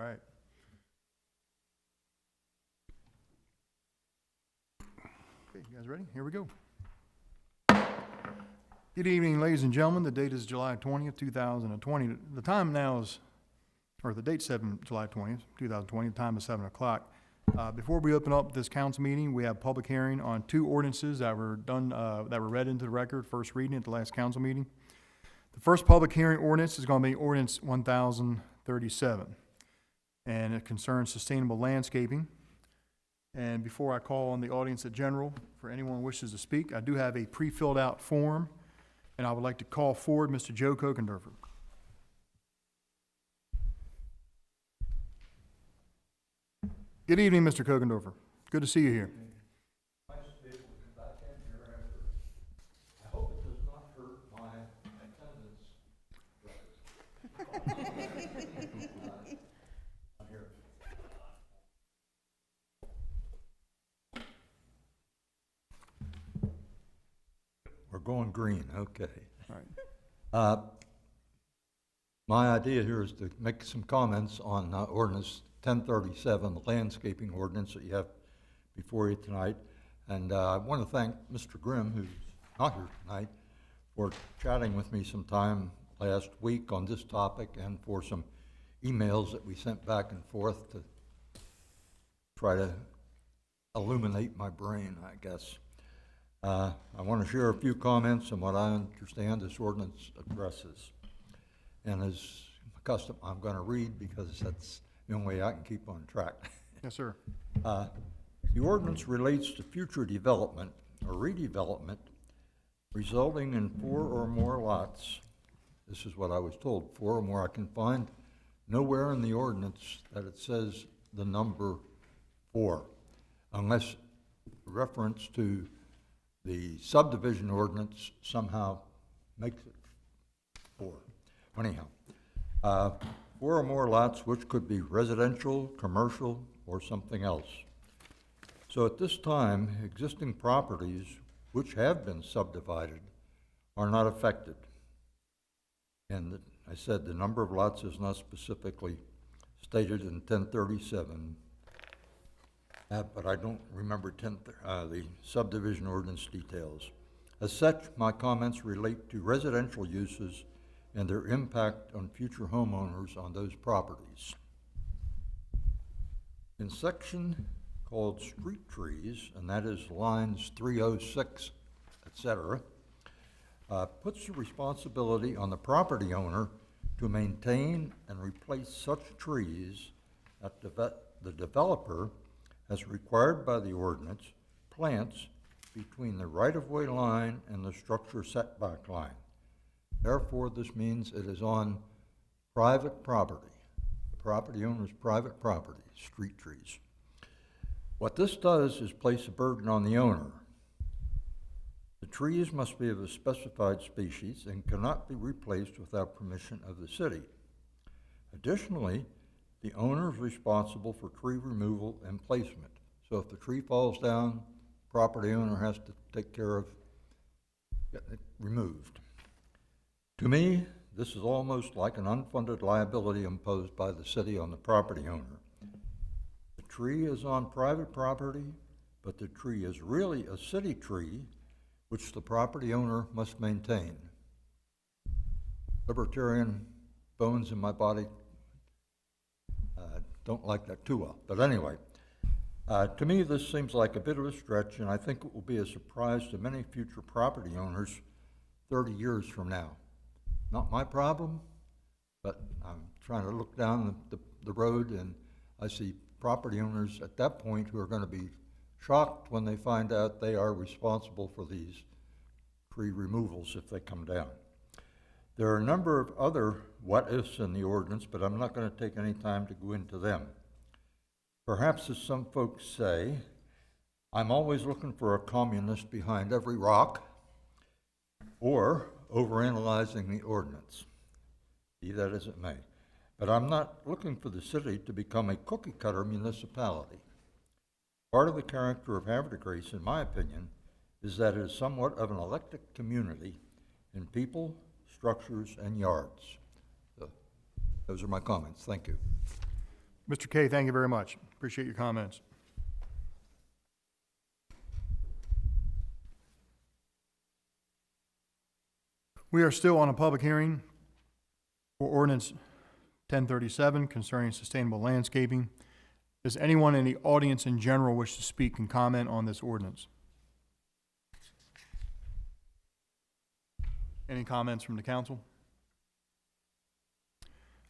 right. Okay, you guys ready? Here we go. Good evening, ladies and gentlemen. The date is July 20th, 2020. The time now is, or the date's July 20th, 2020. The time is 7 o'clock. Before we open up this council meeting, we have public hearing on two ordinances that were done, that were read into the record, first reading at the last council meeting. The first public hearing ordinance is going to be Ordinance 1037, and it concerns sustainable landscaping. And before I call on the audience at general, for anyone who wishes to speak, I do have a pre-filled out form, and I would like to call forward Mr. Joe Kokendorfer. Good evening, Mr. Kokendorfer. Good to see you here. Nice to be able to come back in here after. I hope it does not hurt my attendance record. I'm here. We're going green, okay. All right. My idea here is to make some comments on ordinance 1037, the landscaping ordinance that you have before you tonight. And I want to thank Mr. Grimm, who's not here tonight, for chatting with me some time last week on this topic and for some emails that we sent back and forth to try to illuminate my brain, I guess. I want to share a few comments on what I understand this ordinance addresses. And as custom, I'm going to read because that's the only way I can keep on track. Yes, sir. The ordinance relates to future development or redevelopment resulting in 4 or more lots. This is what I was told, 4 or more. I can find nowhere in the ordinance that it says the number 4, unless reference to the subdivision ordinance somehow makes it 4. Anyhow, 4 or more lots which could be residential, commercial, or something else. So at this time, existing properties which have been subdivided are not affected. And I said the number of lots is not specifically stated in 1037, but I don't remember the subdivision ordinance details. As such, my comments relate to residential uses and their impact on future homeowners on those properties. In section called street trees, and that is lines 306, etc., puts the responsibility on the property owner to maintain and replace such trees that the developer, as required by the ordinance, plants between the right-of-way line and the structure setback line. Therefore, this means it is on private property, the property owner's private property, street trees. What this does is place a burden on the owner. The trees must be of a specified species and cannot be replaced without permission of the city. Additionally, the owner is responsible for tree removal and placement. So if the tree falls down, property owner has to take care of getting it removed. To me, this is almost like an unfunded liability imposed by the city on the property owner. The tree is on private property, but the tree is really a city tree, which the property owner must maintain. Libertarian bones in my body don't like that too well. But anyway, to me, this seems like a bit of a stretch, and I think it will be a surprise to many future property owners 30 years from now. Not my problem, but I'm trying to look down the road and I see property owners at that point who are going to be shocked when they find out they are responsible for these tree removals if they come down. There are a number of other what-ifs in the ordinance, but I'm not going to take any time to go into them. Perhaps, as some folks say, I'm always looking for a communist behind every rock, or overanalyzing the ordinance, be that as it may. But I'm not looking for the city to become a cookie-cutter municipality. Part of the character of Havre, in my opinion, is that it is somewhat of an eclectic community in people, structures, and yards. So, those are my comments. Thank you. Mr. Kay, thank you very much. Appreciate your comments. We are still on a public hearing for ordinance 1037 concerning sustainable landscaping. Does anyone in the audience in general wish to speak and comment on this ordinance? Any comments from the council?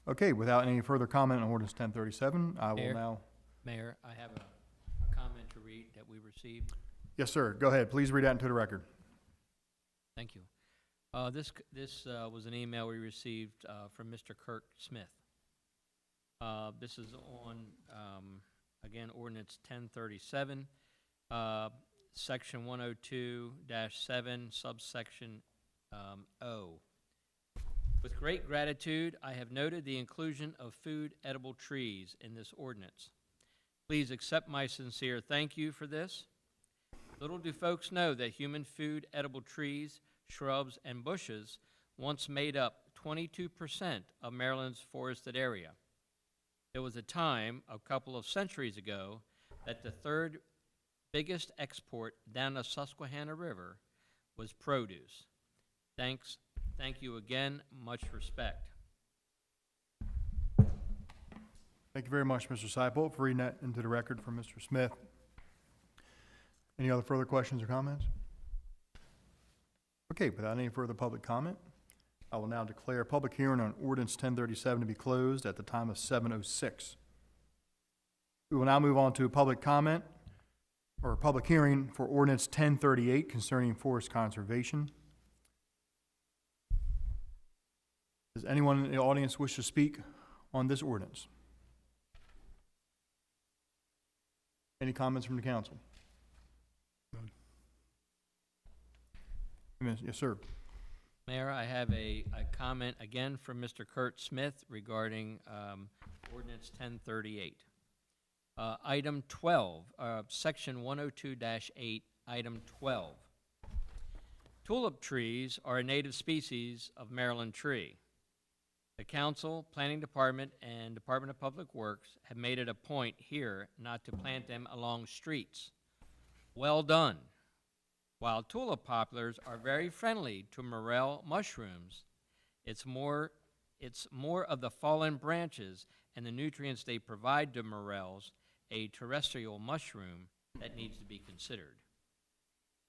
Okay, without any further comment on ordinance 1037, I will Mayor? now... Mayor, I have a comment to read that we received. Yes, sir. Go ahead. Please read that into the record. Thank you. This was an email we received from Mr. Kurt Smith. This is on, again, ordinance 1037, section 102-7, subsection O. With great gratitude, I have noted the inclusion of food edible trees in this ordinance. Please accept my sincere thank you for this. Little do folks know that human food edible trees, shrubs, and bushes once made up 22% of Maryland's forested area. There was a time, a couple of centuries ago, that the third biggest export down the Susquehanna River was produce. Thank you again. Much respect. Thank you very much, Mr. Seipel, for reading that into the record from Mr. Smith. Any other further questions or comments? Okay, without any further public comment, I will now declare a public hearing on ordinance 1037 to be closed at the time of 7:06. We will now move on to a public comment or a public hearing for ordinance 1038 concerning forest conservation. Does anyone in the audience wish to speak on this ordinance? Any comments from the council? Yes, sir. Mayor, I have a comment again from Mr. Kurt Smith regarding ordinance 1038. Item 12, section 102-8, item 12. Tulip trees are a native species of Maryland tree. The council, planning department, and Department of Public Works have made it a point here not to plant them along streets. Well done. While tulip poplars are very friendly to morel mushrooms, it's more of the fallen branches and the nutrients they provide to morels, a terrestrial mushroom, that needs to be considered.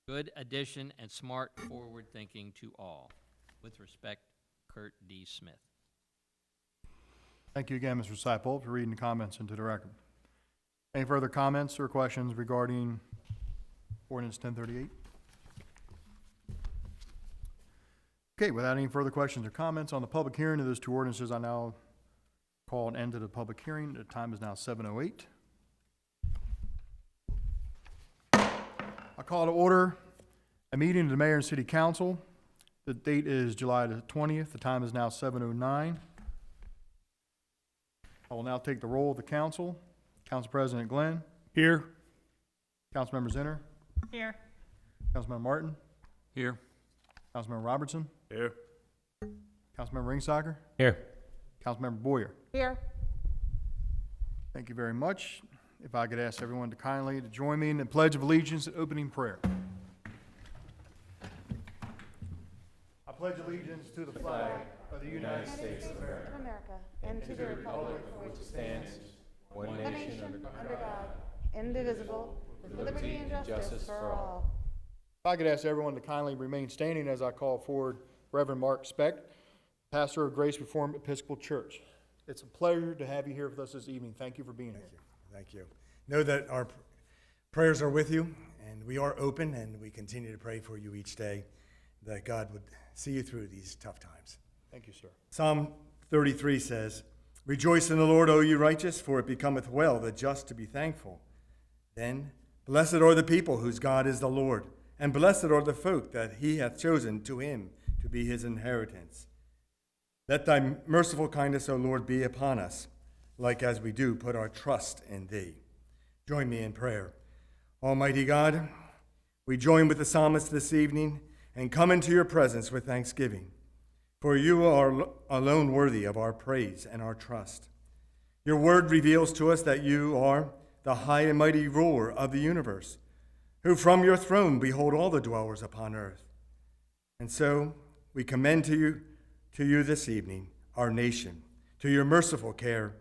Good addition and smart forward thinking to all. With respect, Kurt D. Smith. Thank you again, Mr. Seipel, for reading the comments into the record. Any further comments or questions regarding ordinance 1038? Okay, without any further questions or comments on the public hearing of those two ordinances, I now call an end to the public hearing. The time is now 7:08. I call to order a meeting of the mayor and city council. The date is July the 20th. The time is now 7:09. I will now take the roll of the council. Council President Glenn. Here. Councilmember Zinner. Here. Councilmember Martin. Here. Councilmember Robertson. Here. Councilmember Ringsacker. Here. Councilmember Boyer. Here. Thank you very much. If I could ask everyone to kindly to join me in the Pledge of Allegiance and opening prayer. I pledge allegiance to the flag of the United States of America, and to the republic for which it stands, one nation under God, indivisible, with liberty and justice for all. If I could ask everyone to kindly remain standing as I call forward Reverend Mark Speck, pastor of Grace Reformed Episcopal Church. It's a pleasure to have you here with us this evening. Thank you for being here. Thank you. Know that our prayers are with you, and we are open, and we continue to pray for you each day, that God would see you through these tough times. Thank you, sir. Psalm 33 says, "Rejoice in the Lord, O you righteous, for it becometh well the just to be thankful. Then, blessed are the people whose God is the Lord, and blessed are the folk that he hath chosen to him to be his inheritance. Let thy merciful kindness, O Lord, be upon us, like as we do put our trust in thee." Join me in prayer. Almighty God, we join with the psalmist this evening and come into your presence with thanksgiving. For you are alone worthy of our praise and our trust. Your word reveals to us that you are the high and mighty ruler of the universe, who from your throne behold all the dwellers upon earth. And so we commend to you this evening our nation, to your merciful care,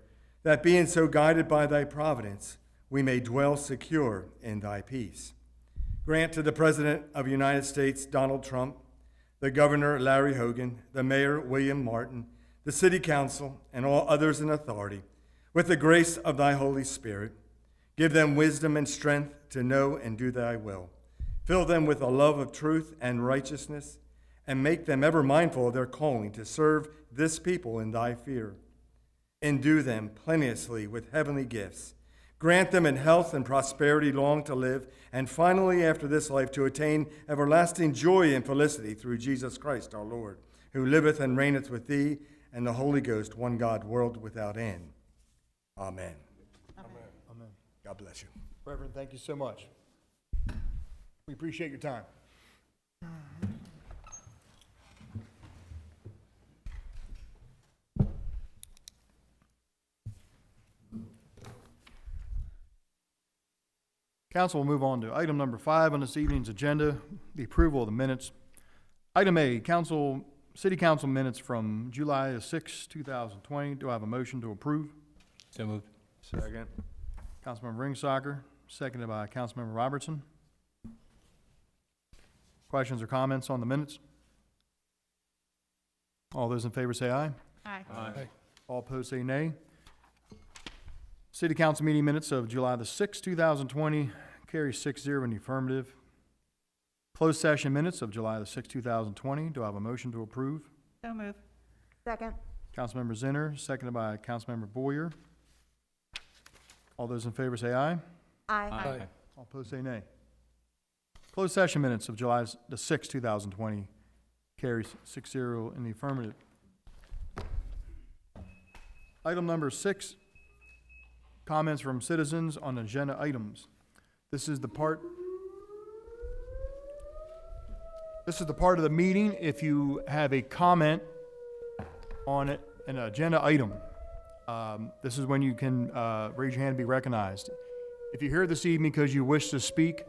that being so guided by thy providence, we may dwell secure in thy peace. Grant to the President of the United States, Donald Trump, the Governor, Larry Hogan, the Mayor, William Martin, the City Council, and all others in authority, with the grace of thy Holy Spirit, give them wisdom and strength to know and do thy will. Fill them with a love of truth and righteousness, and make them ever mindful of their calling to serve this people in thy fear. Endue them plenteously with heavenly gifts. Grant them in health and prosperity long to live, and finally after this life to attain everlasting joy and felicity through Jesus Christ our Lord, who liveth and reigneth with thee and the Holy Ghost, one God, world without end. Amen. Amen. God bless you. Reverend, thank you so much. We appreciate your time. Council will move on to item number 5 on this evening's agenda, the approval of the minutes. Item A, City Council minutes from July 6, 2020. Do I have a motion to approve? So moved. Second. Councilmember Ringsacher, seconded by Councilmember Robertson. Questions or comments on the minutes? All those in favor say aye. Aye. Aye. All opposed say nay. City Council meeting minutes of July the 6th, 2020, carry 6-0 in the affirmative. Closed session minutes of July the 6th, 2020. Do I have a motion to approve? So move. Second. Councilmember Zinner, seconded by Councilmember Boyer. All those in favor say aye. Aye. All opposed say nay. Closed session minutes of July the 6th, 2020, carries 6-0 in the affirmative. Item number 6, comments from citizens on agenda items. This is the part of the meeting if you have a comment on an agenda item. This is when you can raise your hand and be recognized. If you're here this evening because you wish to speak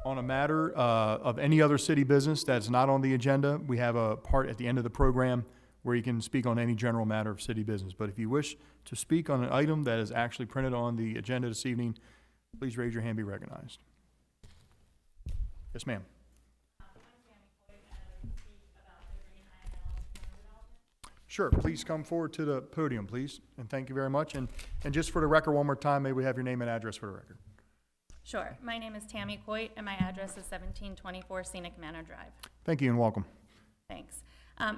on a matter of any other city business that's not on the agenda, we have a part at the end of the program where you can speak on any general matter of city business. But if you wish to speak on an item that is actually printed on the agenda this evening, please raise your hand and be recognized. Yes, ma'am. Sure, please come forward to the podium, please, and thank you very much. And just for the record, one more time, may we have your name and address for the record? Sure. My name is Tammy Coit, and my address is 1724 Scenic Manor Drive. Thank you and welcome. Thanks.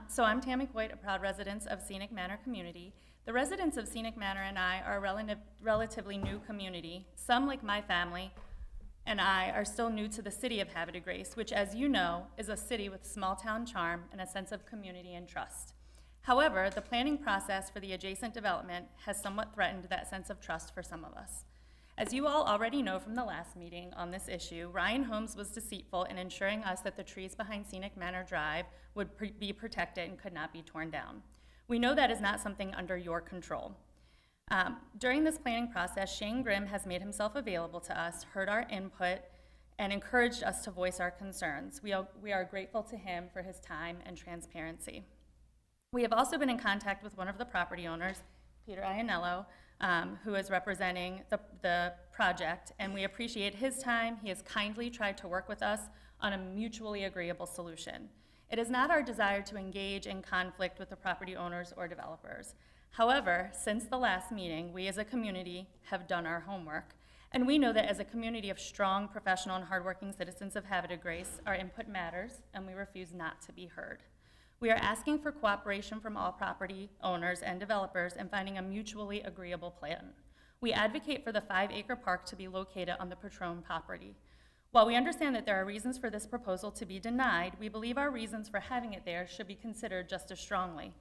So I'm Tammy Coit, a proud resident of Scenic Manor community. The residents of Scenic Manor and I are a relatively new community. Some, like my family and I, are still new to the city of Havre de Grace, which, as you know, is a city with small-town charm and a sense of community and trust. However, the planning process for the adjacent development has somewhat threatened that sense of trust for some of us. As you all already know from the last meeting on this issue, Ryan Holmes was deceitful in ensuring us that the trees behind Scenic Manor Drive would be protected and could not be torn down. We know that is not something under your control. During this planning process, Shane Grimm has made himself available to us, heard our input, and encouraged us to voice our concerns. We are grateful to him for his time and transparency. We have also been in contact with one of the property owners, Peter Iannello, who is representing the project, and we appreciate his time. He has kindly tried to work with us on a mutually agreeable solution. It is not our desire to engage in conflict with the property owners or developers. However, since the last meeting, we as a community have done our homework, and we know that as a community of strong, professional, and hardworking citizens of Havre de Grace, our input matters, and we refuse not to be heard. We are asking for cooperation from all property owners and developers in finding a mutually agreeable plan. We advocate for the 5-acre park to be located on the Patron property. While we understand that there are reasons for this proposal to be denied, we believe our reasons for having it there should be considered just as strongly.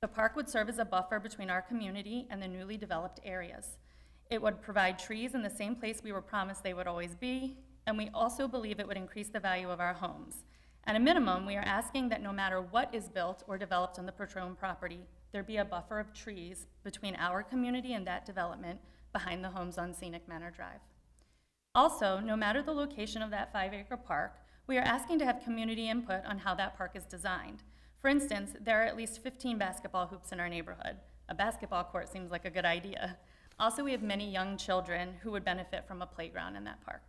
The park would serve as a buffer between our community and the newly developed areas. It would provide trees in the same place we were promised they would always be, and we also believe it would increase the value of our homes. At a minimum, we are asking that no matter what is built or developed on the Patron property, there be a buffer of trees between our community and that development behind the homes on Scenic Manor Drive. Also, no matter the location of that 5-acre park, we are asking to have community input on how that park is designed. For instance, there are at least 15 basketball hoops in our neighborhood. A basketball court seems like a good idea. Also, we have many young children who would benefit from a playground in that park.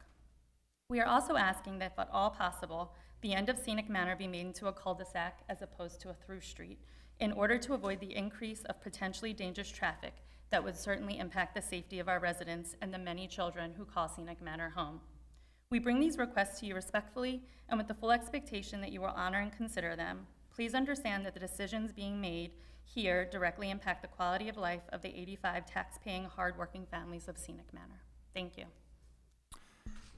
We are also asking that, if at all possible, the end of Scenic Manor be made into a cul-de-sac as opposed to a through street, in order to avoid the increase of potentially dangerous traffic that would certainly impact the safety of our residents and the many children who call Scenic Manor home. We bring these requests to you respectfully and with the full expectation that you will honor and consider them. Please understand that the decisions being made here directly impact the quality of life of the 85 tax-paying, hard-working families of Scenic Manor. Thank you.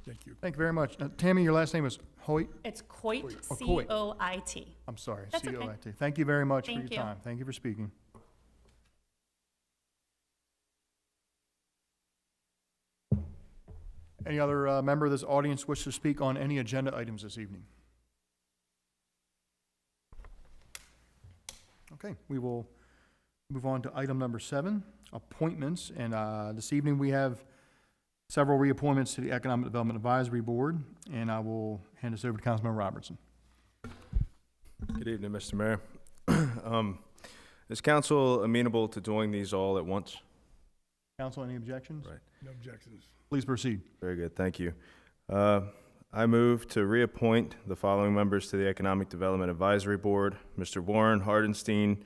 Thank you. Thank you very much. Tammy, your last name is Hoyt? It's Coit, Oh, Coit. C-O-I-T. I'm sorry, That's okay. C-O-I-T. Thank you very much for your Thank you. time. Thank you for speaking. Any other member of this audience wish to speak on any agenda items this evening? Okay, we will move on to item number 7, appointments. And this evening we have several reappointments to the Economic Development Advisory Board, and I will hand this over to Councilman Robertson. Good evening, Mr. Mayor. Is council amenable to doing these all at once? Council, any objections? Right. No objections. Please proceed. Very good, thank you. I move to reappoint the following members to the Economic Development Advisory Board: Mr. Warren Hardenstein,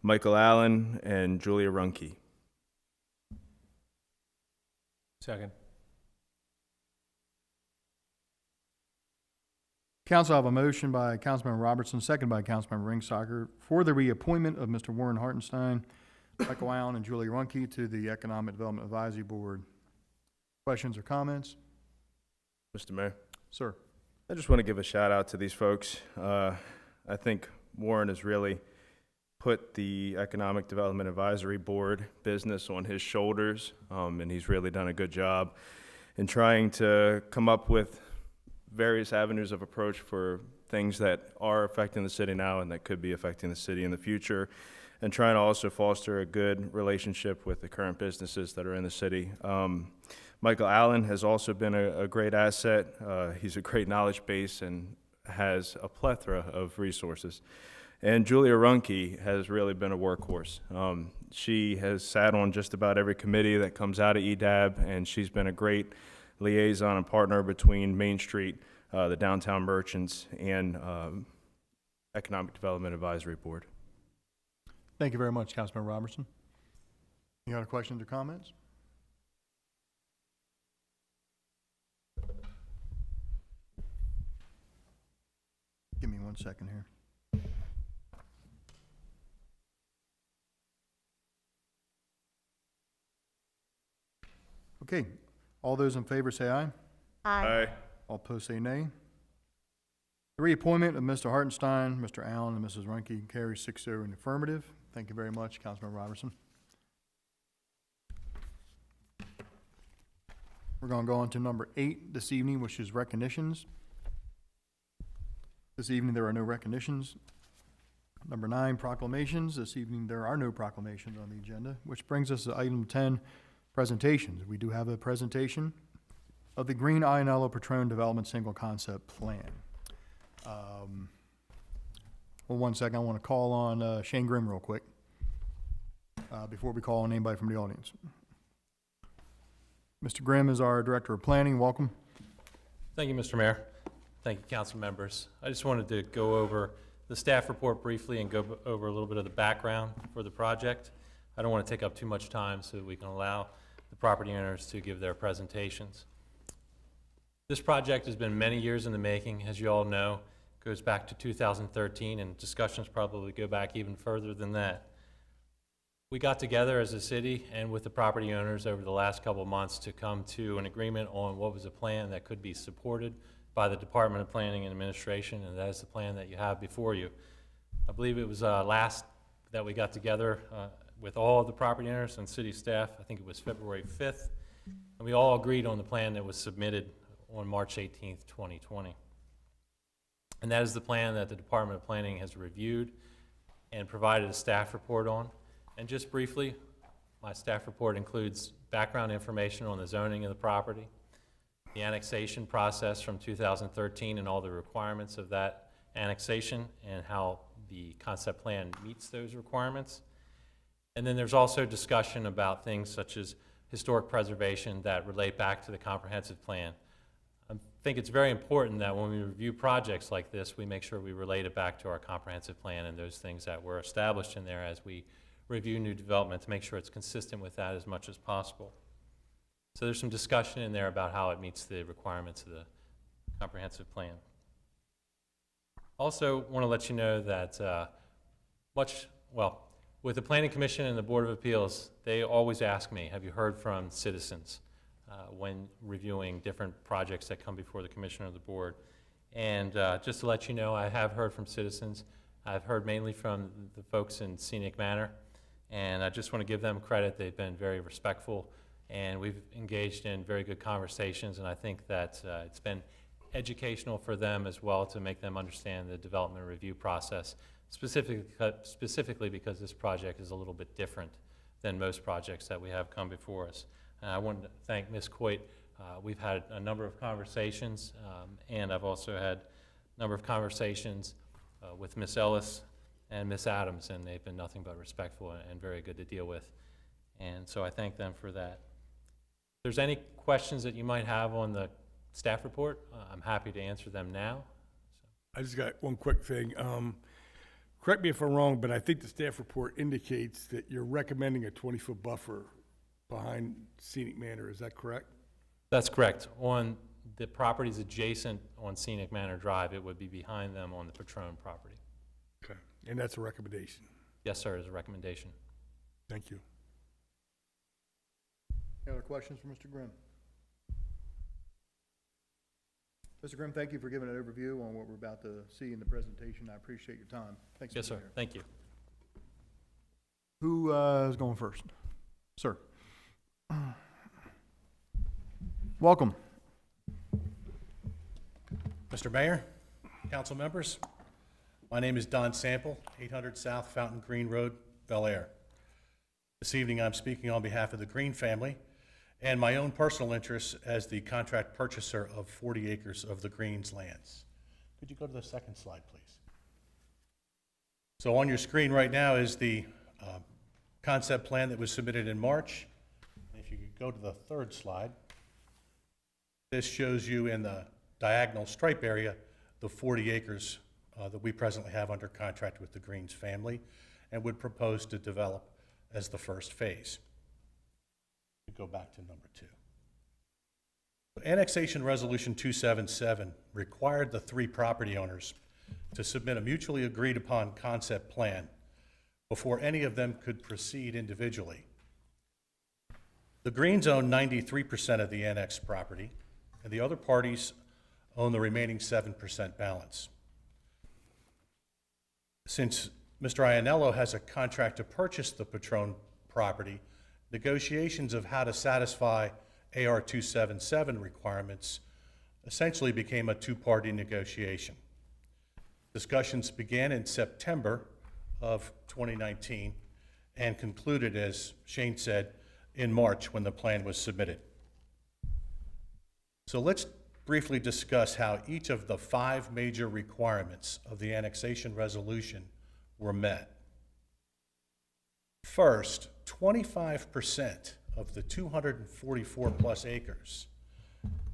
Michael Allen, and Julia Runke. Second. Council, I have a motion by Councilman Robertson, second by Councilman Ringsacher, for the reappointment of Mr. Warren Hartenstein, Michael Allen, and Julie Runke to the Economic Development Advisory Board. Questions or comments? Mr. Mayor, Sir. I just want to give a shout out to these folks. I think Warren has really put the Economic Development Advisory Board business on his shoulders, and he's really done a good job in trying to come up with various avenues of approach for things that are affecting the city now and that could be affecting the city in the future, and trying to also foster a good relationship with the current businesses that are in the city. Michael Allen has also been a great asset. He's a great knowledge base and has a plethora of resources. And Julia Runke has really been a workhorse. She has sat on just about every committee that comes out of EDAB, and she's been a great liaison and partner between Main Street, the downtown merchants, and Economic Development Advisory Board. Thank you very much, Councilman Robertson. Any other questions or comments? Give me 1 second here. Okay, all those in favor say aye. Aye. All opposed say nay. The reappointment of Mr. Hartenstein, Mr. Allen, and Mrs. Runke carries 6-0 in the affirmative. Thank you very much, Councilman Robertson. We're going to go on to number 8 this evening, which is recognitions. This evening, there are no recognitions. Number 9, proclamations. This evening, there are no proclamations on the agenda, which brings us to item 10, presentations. We do have a presentation of the Green Ionello Patron Development Single Concept Plan. Well, 1 second, I want to call on Shane Grimm real quick before we call on anybody from the audience. Mr. Grimm is our Director of Planning. Welcome. Thank you, Mr. Mayor. Thank you, council members. I just wanted to go over the staff report briefly and go over a little bit of the background for the project. I don't want to take up too much time so that we can allow the property owners to give their presentations. This project has been many years in the making, as you all know. It goes back to 2013, and discussions probably go back even further than that. We got together as a city and with the property owners over the last couple of months to come to an agreement on what was a plan that could be supported by the Department of Planning and Administration, and that is the plan that you have before you. I believe it was last that we got together with all of the property owners and city staff. I think it was February 5th, and we all agreed on the plan that was submitted on March 18th, 2020. And that is the plan that the Department of Planning has reviewed and provided a staff report on. And just briefly, my staff report includes background information on the zoning of the property, the annexation process from 2013 and all the requirements of that annexation and how the concept plan meets those requirements. And then there's also discussion about things such as historic preservation that relate back to the comprehensive plan. I think it's very important that when we review projects like this, we make sure we relate it back to our comprehensive plan and those things that were established in there as we review new development to make sure it's consistent with that as much as possible. So there's some discussion in there about how it meets the requirements of the comprehensive plan. Also want to let you know that with the Planning Commission and the Board of Appeals, they always ask me, have you heard from citizens when reviewing different projects that come before the Commission or the Board? And just to let you know, I have heard from citizens. I've heard mainly from the folks in Scenic Manor, and I just want to give them credit. They've been very respectful, and we've engaged in very good conversations, and I think that it's been educational for them as well to make them understand the development review process, specifically because this project is a little bit different than most projects that we have come before us. And I wanted to thank Ms. Coit. We've had a number of conversations, and I've also had a number of conversations with Ms. Ellis and Ms. Adams, and they've been nothing but respectful and very good to deal with. And so I thank them for that. If there's any questions that you might have on the staff report, I'm happy to answer them now. I just got one quick thing. Correct me if I'm wrong, but I think the staff report indicates that you're recommending a 20-foot buffer behind Scenic Manor. Is that correct? That's correct. On the properties adjacent on Scenic Manor Drive, it would be behind them on the Patron property. Okay. And that's a recommendation. Yes, sir, is a recommendation. Thank you. Any other questions for Mr. Grimm? Mr. Grimm, thank you for giving an overview on what we're about to see in the presentation. I appreciate your time. Thanks. Yes, for sir. being here. Thank you. Who is going first? Sir. Welcome. Mr. Mayor, council members, my name is Don Sample, 800 South Fountain Green Road, Bel Air. This evening I'm speaking on behalf of the Green family and my own personal interests as the contract purchaser of 40 acres of the Green's lands. Could you go to the second slide, please? So on your screen right now is the concept plan that was submitted in March. If you could go to the third slide, this shows you in the diagonal stripe area the 40 acres that we presently have under contract with the Green's family and would propose to develop as the first phase. Go back to number 2. Annexation Resolution 277 required the 3 property owners to submit a mutually agreed upon concept plan before any of them could proceed individually. The Greens own 93% of the annexed property, and the other parties own the remaining 7% balance. Since Mr. Iannello has a contract to purchase the Patron property, negotiations of how to satisfy AR 277 requirements essentially became a 2-party negotiation. Discussions began in September of 2019 and concluded, as Shane said, in March when the plan was submitted. So let's briefly discuss how each of the 5 major requirements of the annexation resolution were met. First, 25% of the 244 plus acres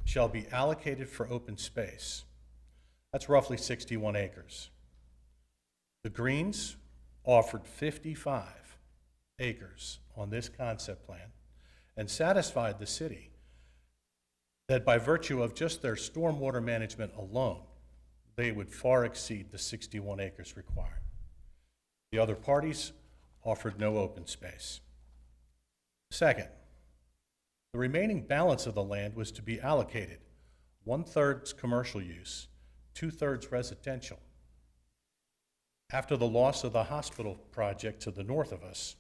shall be allocated for open space. That's roughly 61 acres. The Greens offered 55 acres on this concept plan and satisfied the city that by virtue of just their stormwater management alone, they would far exceed the 61 acres required. The other parties offered no open space. Second, the remaining balance of the land was to be allocated 1/3 commercial use, 2/3 residential. After the loss of the hospital project to the north of us,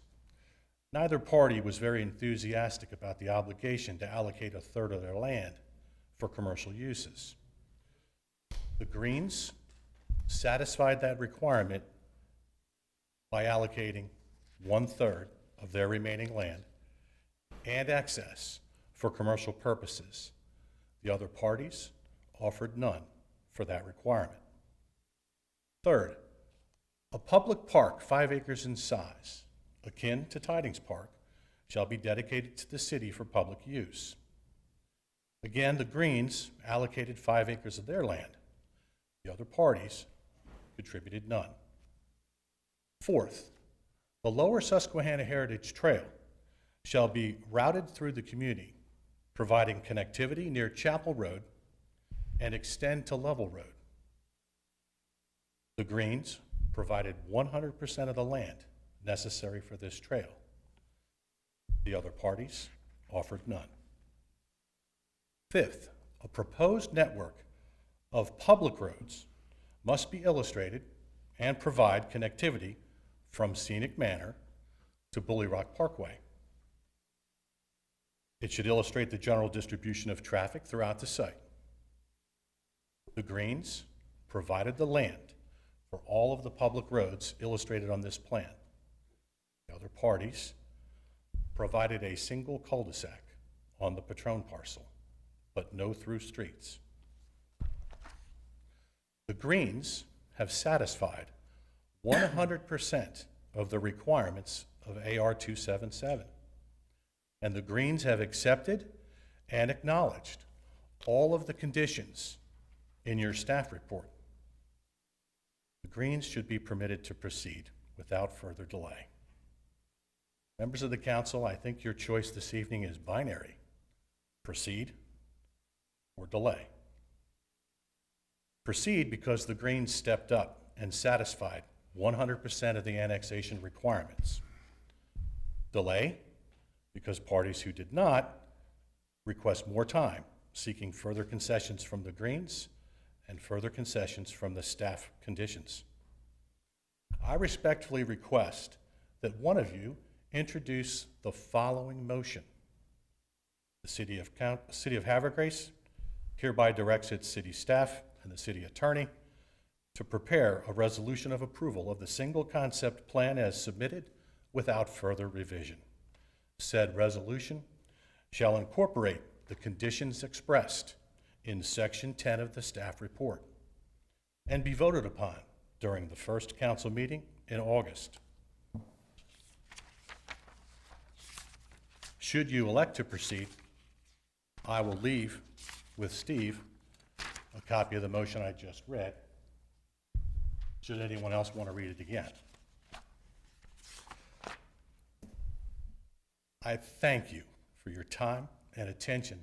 neither party was very enthusiastic about the obligation to allocate 1/3 of their land for commercial uses. The Greens satisfied that requirement by allocating 1/3 of their remaining land and access for commercial purposes. The other parties offered none for that requirement. Third, a public park 5 acres in size, akin to Tidings Park, shall be dedicated to the city for public use. Again, the Greens allocated 5 acres of their land. The other parties contributed none. Fourth, the Lower Susquehanna Heritage Trail shall be routed through the community, providing connectivity near Chapel Road and extend to Level Road. The Greens provided 100% of the land necessary for this trail. The other parties offered none. Fifth, a proposed network of public roads must be illustrated and provide connectivity from Scenic Manor to Bully Rock Parkway. It should illustrate the general distribution of traffic throughout the site. The Greens provided the land for all of the public roads illustrated on this plan. The other parties provided a single cul-de-sac on the Patron parcel, but no through streets. The Greens have satisfied 100% of the requirements of AR 277, and the Greens have accepted and acknowledged all of the conditions in your staff report. The Greens should be permitted to proceed without further delay. Members of the council, I think your choice this evening is binary: proceed or delay. Proceed because the Greens stepped up and satisfied 100% of the annexation requirements. Delay because parties who did not request more time, seeking further concessions from the Greens and further concessions from the staff conditions. I respectfully request that one of you introduce the following motion. The City of Havre Grace hereby directs its city staff and the city attorney to prepare a resolution of approval of the single concept plan as submitted without further revision. Said resolution shall incorporate the conditions expressed in Section 10 of the staff report and be voted upon during the first council meeting in August. Should you elect to proceed, I will leave with Steve a copy of the motion I just read. Should anyone else want to read it again? I thank you for your time and attention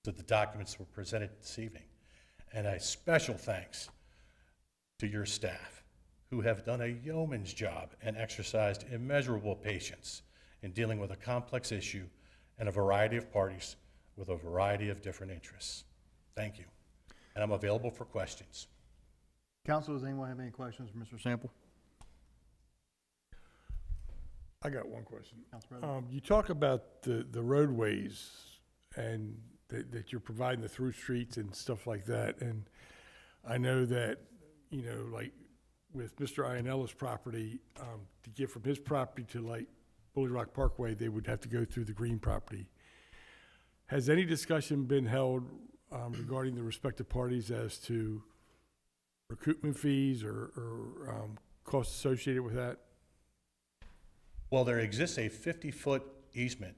to the documents that were presented this evening, and a special thanks to your staff, who have done a yeoman's job and exercised immeasurable patience in dealing with a complex issue and a variety of parties with a variety of different interests. Thank you, and I'm available for questions. Council, does anyone have any questions for Mr. Sample? I got one question. Council President? You talk about the roadways and that you're providing the through streets and stuff like that. And I know that, you know, like with Mr. Ionella's property, to get from his property to like Bully Rock Parkway, they would have to go through the Green property. Has any discussion been held regarding the respective parties as to recoupment fees or costs associated with that? Well, there exists a 50-foot easement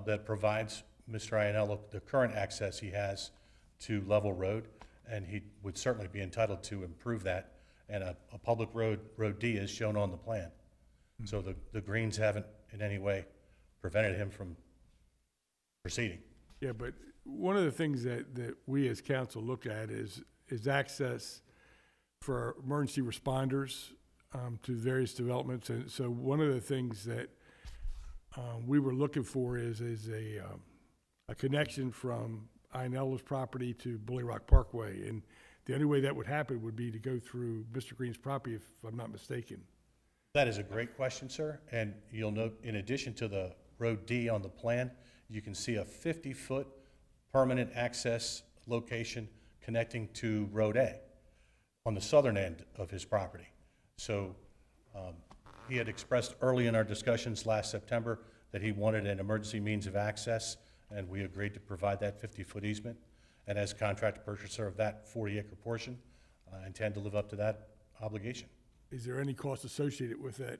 that provides Mr. Ionella the current access he has to Level Road, and he would certainly be entitled to improve that. And a public road, Road D, is shown on the plan. Mm-hmm. So the Greens haven't in any way prevented him from proceeding. Yeah, but one of the things that we as council look at is access for emergency responders to various developments. And so one of the things that we were looking for is a connection from Ionella's property to Bully Rock Parkway. And the only way that would happen would be to go through Mr. Green's property, if I'm not mistaken. That is a great question, sir. And you'll note, in addition to the Road D on the plan, you can see a 50-foot permanent access location connecting to Road A on the southern end of his property. So He had expressed early in our discussions last September that he wanted an emergency means of access, and we agreed to provide that 50-foot easement. And as contract purchaser of that 40-acre portion, I intend to live up to that obligation. Is there any cost associated with that?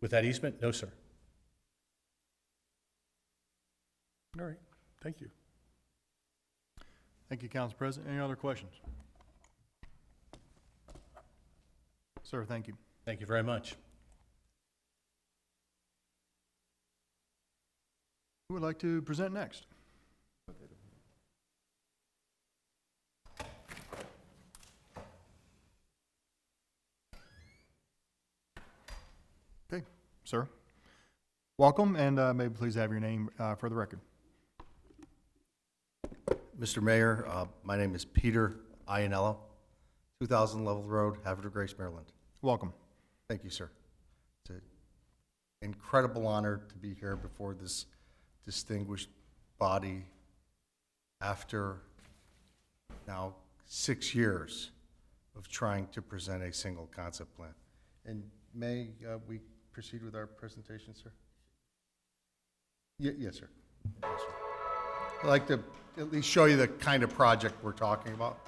With that easement? No, sir. All right, thank you. Thank you, Council President. Any other questions? Sir, thank you. Thank you very much. Who would like to present next? Okay, sir. Welcome, and may we please have your name for the record. Mr. Mayor, my name is Peter Iannello, 2000 Level Road, Havre, Grace, Maryland. Welcome. Thank you, sir. It's an incredible honor to be here before this distinguished body after now 6 years of trying to present a single concept plan. And may we proceed with our presentation, sir? Yes, sir. Yes, sir. I'd like to at least show you the kind of project we're talking about.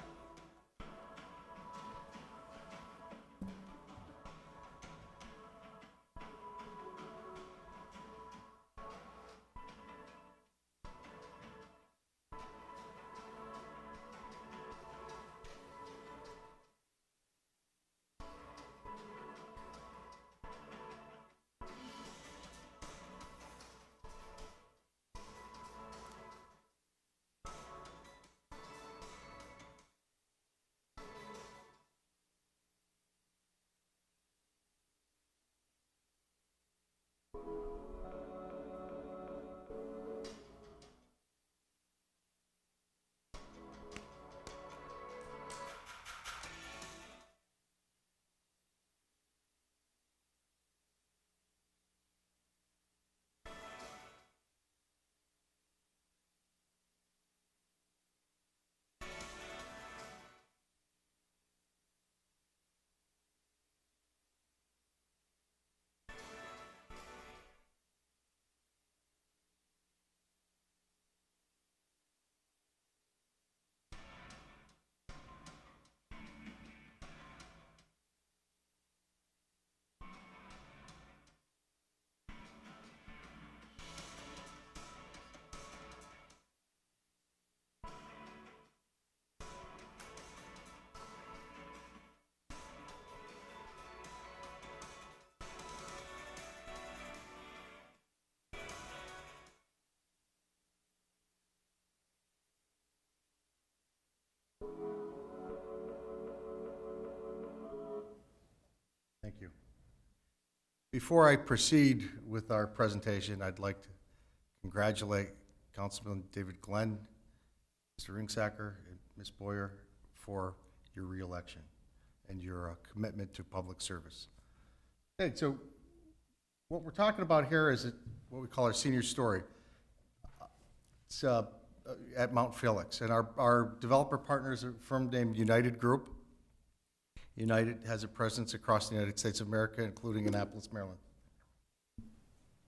Thank you. Before I proceed with our presentation, I'd like to congratulate Councilman David Glenn, Mr. Ringsacker, and Ms. Boyer for your reelection and your commitment to public service. Okay, so what we're talking about here is what we call our senior story. It's at Mount Felix, and our developer partner is a firm named United Group. United has a presence across the United States of America, including Annapolis, Maryland.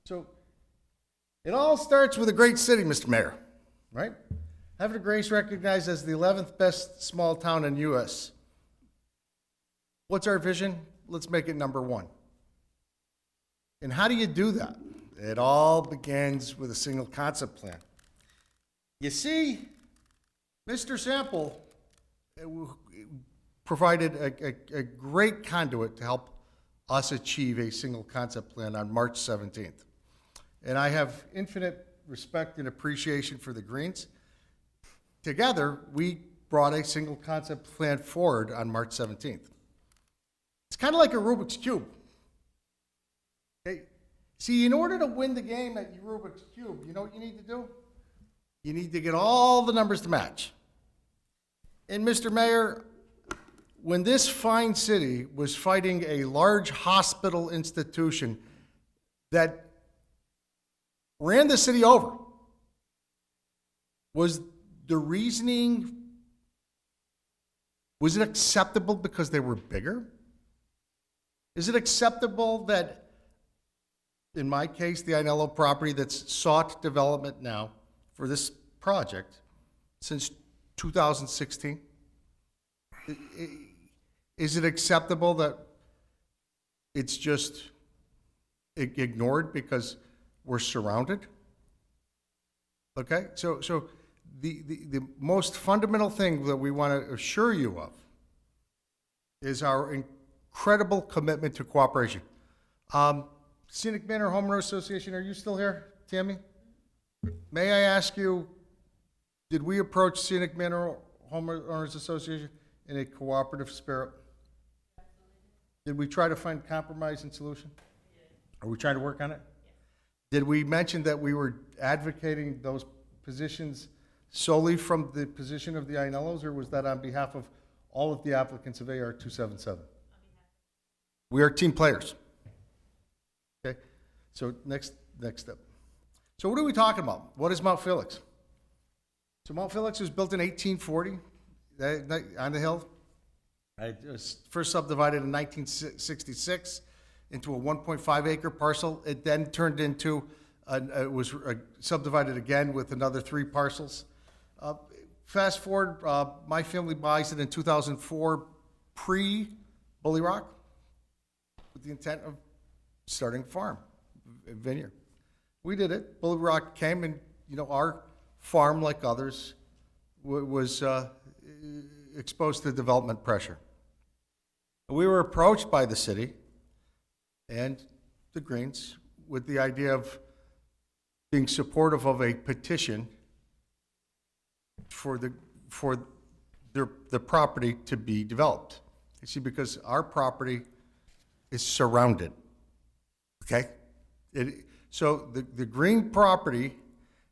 So it all starts with a great city, Mr. Mayor, right? Havre de Grace recognized as the 11th best small town in the U.S. What's our vision? Let's make it #1. And how do you do that? It all begins with a single concept plan. You see, Mr. Sample provided a great conduit to help us achieve a single concept plan on March 17th. And I have infinite respect and appreciation for the Greens. Together, we brought a single concept plan forward on March 17th. It's kind of like a Rubik's Cube. Okay? See, in order to win the game at Rubik's Cube, you know what you need to do? You need to get all the numbers to match. And Mr. Mayor, when this fine city was fighting a large hospital institution that ran the city over, was the reasoning, was it acceptable because they were bigger? Is it acceptable that in my case, the Ainello property that's sought development now for this project since 2016. Is it acceptable that it's just ignored because we're surrounded? Okay, so the most fundamental thing that we want to assure you of is our incredible commitment to cooperation. Scenic Manor Homeowner Association, are you still here, Tammy? May I ask you, did we approach Scenic Manor Homeowners Association in a cooperative spirit? Did we try to find compromise and solution? Are we trying to work on it? Did we mention that we were advocating those positions solely from the position of the Ainellos, or was that on behalf of all of the applicants of AR 277? We are team players. Okay, so next step. So what are we talking about? What is Mount Felix? So Mount Felix was built in 1840 on the hill. It was first subdivided in 1966 into a 1.5 acre parcel. It then turned into, it was subdivided again with another 3 parcels. Fast forward, my family buys it in 2004, pre-Bully Rock, with the intent of starting a farm, a vineyard. We did it. Bully Rock came, and our farm, like others, was exposed to development pressure. We were approached by the city and the Greens with the idea of being supportive of a petition for the property to be developed. You see, because our property is surrounded. Okay? So the green property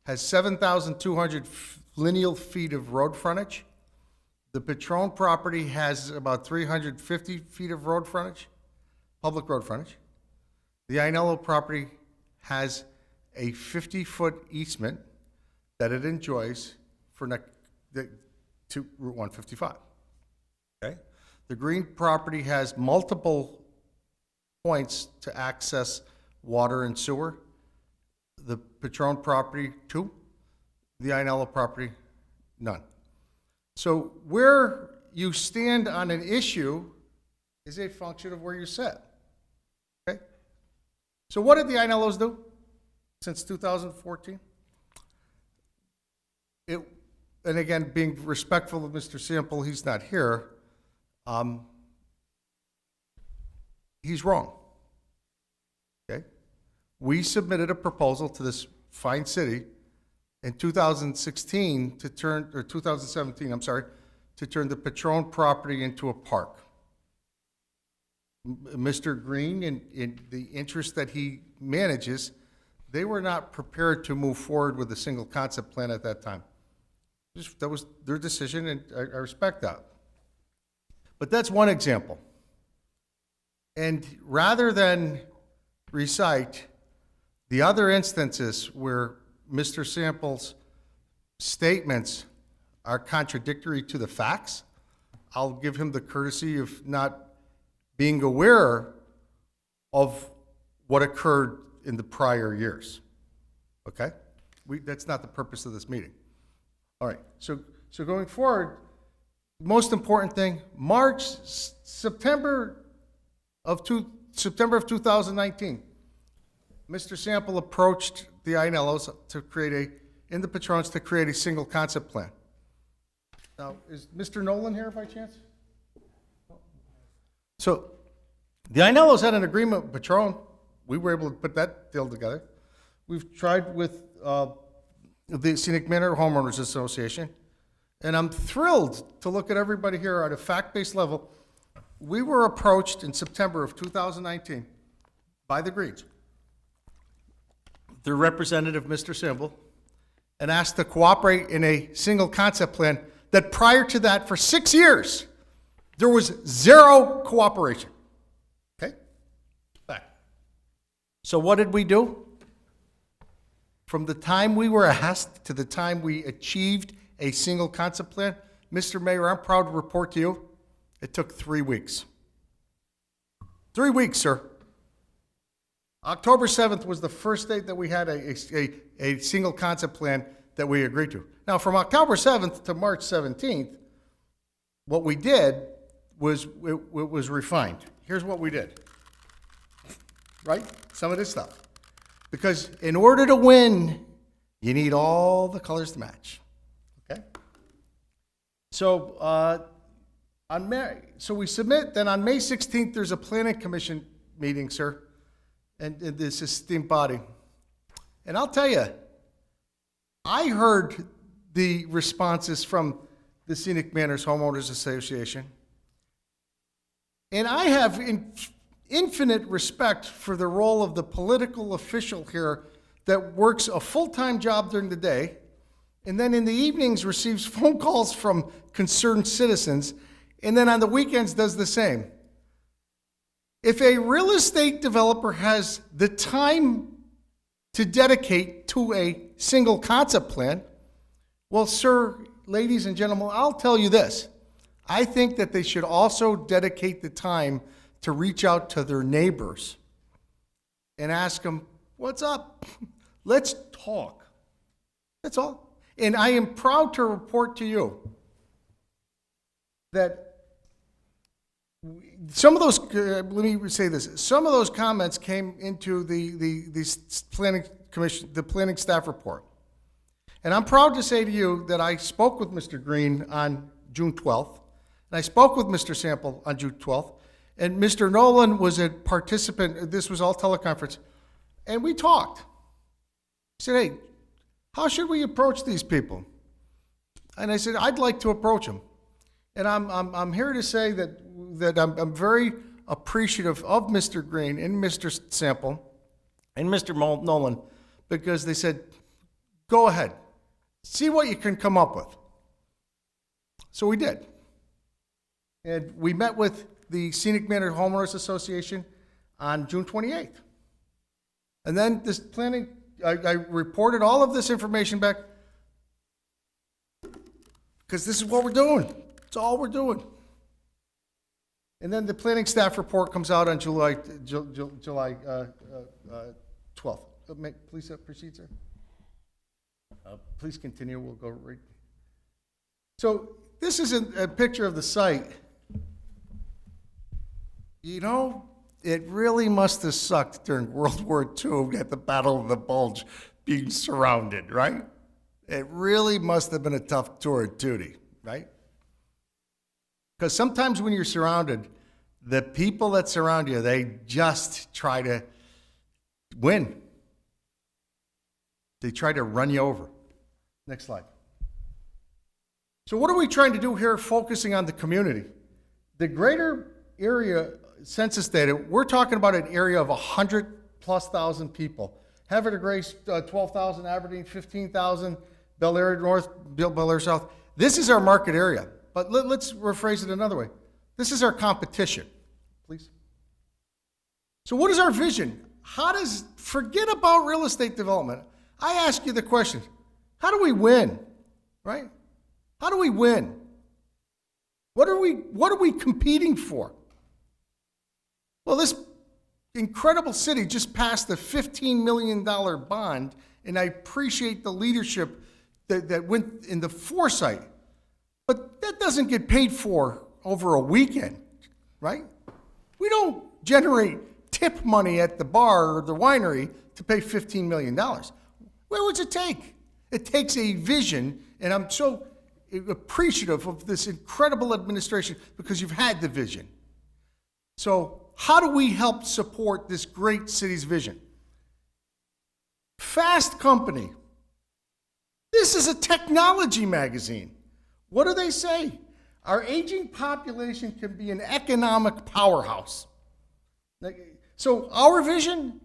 has 7,200 lineal feet of road frontage. The Patron property has about 350 feet of road frontage, public road frontage. The Ainello property has a 50-foot easement that it enjoys to Route 155. Okay? The green property has multiple points to access water and sewer. The Patron property, 2. The Ainello property, none. So where you stand on an issue is a function of where you sit. Okay? So what did the Ainellos do since 2014? And again, being respectful of Mr. Sample, he's not here. He's wrong. Okay? We submitted a proposal to this fine city in 2016 to turn, or 2017, I'm sorry, to turn the Patron property into a park. Mr. Green, in the interest that he manages, they were not prepared to move forward with a single concept plan at that time. That was their decision, and I respect that. But that's one example. And rather than recite the other instances where Mr. Sample's statements are contradictory to the facts, I'll give him the courtesy of not being aware of what occurred in the prior years. Okay? That's not the purpose of this meeting. All right, so going forward, most important thing, September of 2019, Mr. Sample approached the Ainellos to create in the Patrons to create a single concept plan. Now, is Mr. Nolan here by chance? So, the Ainellos had an agreement with Patron. We were able to put that deal together. We've tried with the Scenic Manor Homeowners Association, and I'm thrilled to look at everybody here at a fact-based level. We were approached in September of 2019 by the Greens, their representative, Mr. Simble, and asked to cooperate in a single concept plan that prior to that, for 6 years, there was zero cooperation. Okay? Back. So what did we do? From the time we were asked to the time we achieved a single concept plan, Mr. Mayor, I'm proud to report to you, it took 3 weeks. 3 weeks, sir. October 7th was the first date that we had a single concept plan that we agreed to. Now, from October 7th to March 17th, what we did was, it was refined. Here's what we did. Right? Some of this stuff. Because in order to win, you need all the colors to match. Okay? So, so we submit, then on May 16th, there's a planning commission meeting, sir, and this esteemed body. And I'll tell you, I heard the responses from the Scenic Manners Homeowners Association, and I have infinite respect for the role of the political official here that works a full-time job during the day, and then in the evenings receives phone calls from concerned citizens, and then on the weekends does the same. If a real estate developer has the time to dedicate to a single concept plan, well, sir, ladies and gentlemen, I'll tell you this. I think that they should also dedicate the time to reach out to their neighbors and ask them, what's up? Let's talk. That's all. And I am proud to report to you that some of those, let me say this, some of those comments came into the planning commission, the planning staff report. And I'm proud to say to you that I spoke with Mr. Green on June 12th, and I spoke with Mr. Sample on June 12th, and Mr. Nolan was a participant, this was all teleconference, and we talked. I said, hey, how should we approach these people? And I said, I'd like to approach them. And I'm here to say that I'm very appreciative of Mr. Green and Mr. Sample and Mr. Nolan, because they said, go ahead, see what you can come up with. So we did. And we met with the Scenic Manor Homeowners Association on June 28th. And then this planning, I reported all of this information back, because this is what we're doing. It's all we're doing. And then the planning staff report comes out on July 12th. Please proceed, sir. Please continue. We'll go right. So this is a picture of the site. You know, it really must have sucked during World War II at the Battle of the Bulge being surrounded, right? It really must have been a tough tour of duty, right? Because sometimes when you're surrounded, the people that surround you, they just try to win. They try to run you over. Next slide. So what are we trying to do here, focusing on the community? The greater area census data, we're talking about an area of 100,000+ people. Havre de Grace, 12,000, Aberdeen, 15,000, Bel Air North, Bel Air South. This is our market area. But let's rephrase it another way. This is our competition, please. So what is our vision? Forget about real estate development. I ask you the question, how do we win, right? How do we win? What are we competing for? Well, this incredible city just passed a $15 million bond, and I appreciate the leadership that went in the foresight. But that doesn't get paid for over a weekend, right? We don't generate tip money at the bar or the winery to pay $15 million. What would it take? It takes a vision, and I'm so appreciative of this incredible administration because you've had the vision. So how do we help support this great city's vision? Fast Company. This is a technology magazine. What do they say? Our aging population can be an economic powerhouse. So our vision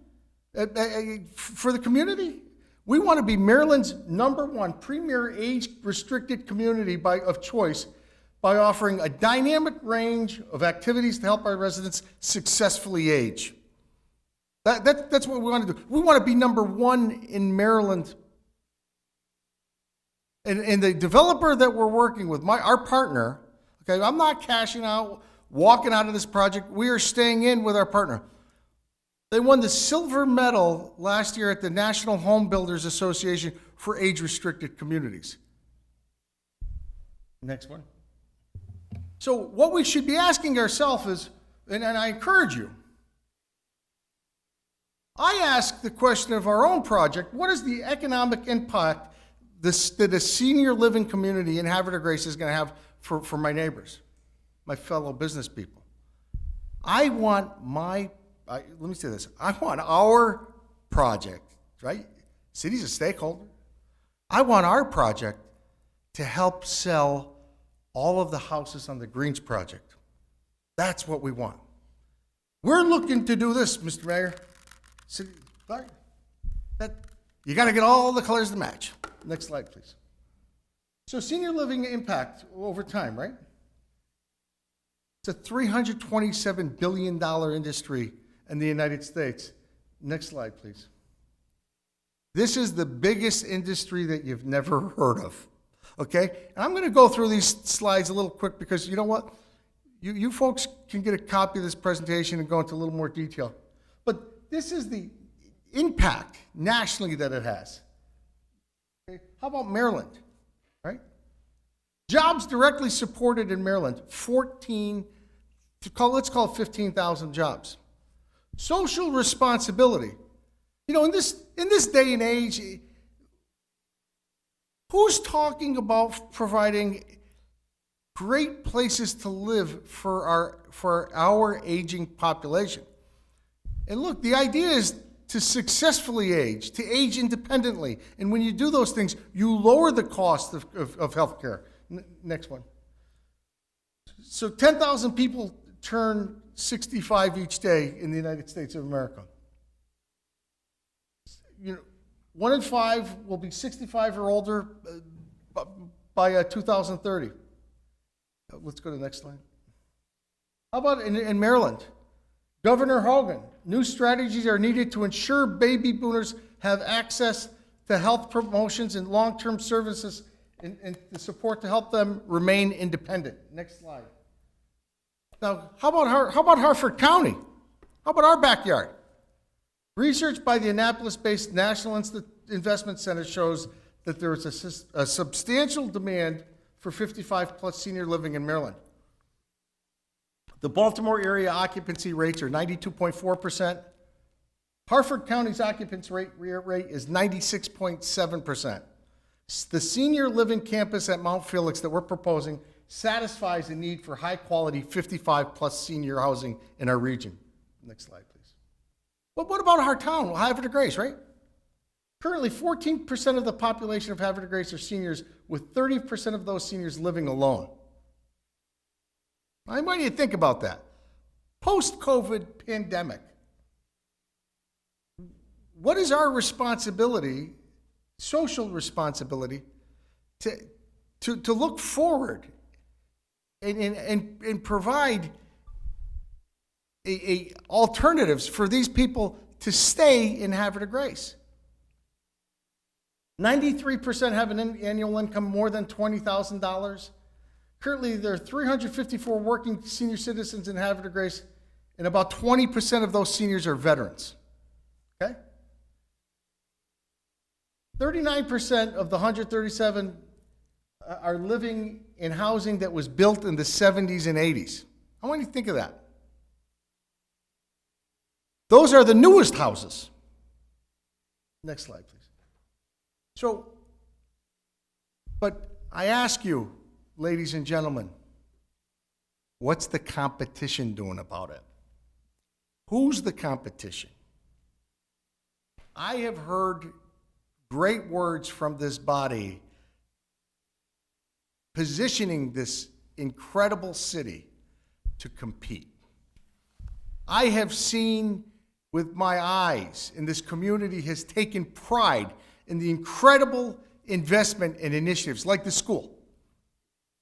for the community, we want to be Maryland's #1 premier age-restricted community of choice by offering a dynamic range of activities to help our residents successfully age. That's what we want to do. We want to be #1 in Maryland. And the developer that we're working with, our partner, okay, I'm not cashing out, walking out of this project. We are staying in with our partner. They won the silver medal last year at the National Home Builders Association for age-restricted communities. Next one. So what we should be asking ourselves is, and I encourage you, I ask the question of our own project, what is the economic impact that a senior living community in Havre de Grace is going to have for my neighbors, my fellow business people? I want let me say this, I want our project, right? City's a stakeholder. I want our project to help sell all of the houses on the Greens project. That's what we want. We're looking to do this, Mr. Mayor. You got to get all the colors to match. Next slide, please. So senior living impact over time, right? It's a $327 billion industry in the United States. Next slide, please. This is the biggest industry that you've never heard of, okay? And I'm going to go through these slides a little quick because you know what? You folks can get a copy of this presentation and go into a little more detail. But this is the impact nationally that it has. Okay? How about Maryland, right? Jobs directly supported in Maryland, let's call it 15,000 jobs. Social responsibility. You know, in this day and age, who's talking about providing great places to live for our aging population? And look, the idea is to successfully age, to age independently. And when you do those things, you lower the cost of health care. Next one. So 10,000 people turn 65 each day in the United States of America. You know, 1 in 5 will be 65 or older by 2030. Let's go to the next slide. How about in Maryland? Governor Hogan, new strategies are needed to ensure baby boomers have access to health promotions and long-term services and the support to help them remain independent. Next slide. Now, how about Harford County? How about our backyard? Research by the Annapolis-based National Investment Center shows that there is a substantial demand for 55-plus senior living in Maryland. The Baltimore area occupancy rates are 92.4%. Harford County's occupancy rate is 96.7%. The senior living campus at Mount Felix that we're proposing satisfies the need for high-quality 55-plus senior housing in our region. Next slide, please. But what about our town, Havre de Grace, right? Currently, 14% of the population of Havre de Grace are seniors, with 30% of those seniors living alone. I want you to think about that. Post-COVID pandemic, what is our responsibility, social responsibility, to look forward and provide alternatives for these people to stay in Havre de Grace? 93% have an annual income more than $20,000. Currently, there are 354 working senior citizens in Havre de Grace, and about 20% of those seniors are veterans. Okay? 39% of the 137 are living in housing that was built in the 70s and 80s. I want you to think of that. Those are the newest houses. Next slide, please. So, but I ask you, ladies and gentlemen, what's the competition doing about it? Who's the competition? I have heard great words from this body positioning this incredible city to compete. I have seen with my eyes, and this community has taken pride in the incredible investment and initiatives like the school,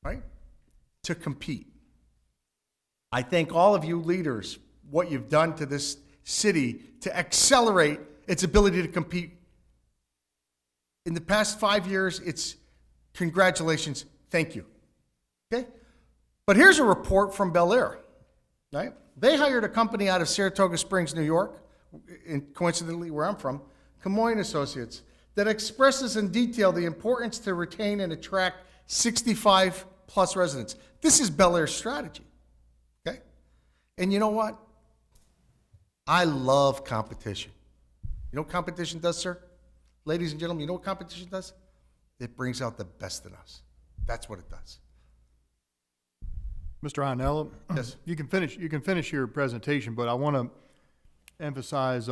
right, to compete. I thank all of you leaders, what you've done to this city to accelerate its ability to compete. In the past 5 years, it's congratulations, thank you. Okay? But here's a report from Bel Air, right? They hired a company out of Saratoga Springs, New York, and coincidentally where I'm from, Camoin Associates, that expresses in detail the importance to retain and attract 65-plus residents. This is Bel Air's strategy, okay? And you know what? I love competition. You know what competition does, sir? Ladies and gentlemen, you know what competition does? It brings out the best in us. That's what it does. Mr. Ionella? Yes. You can finish your presentation, but I want to emphasize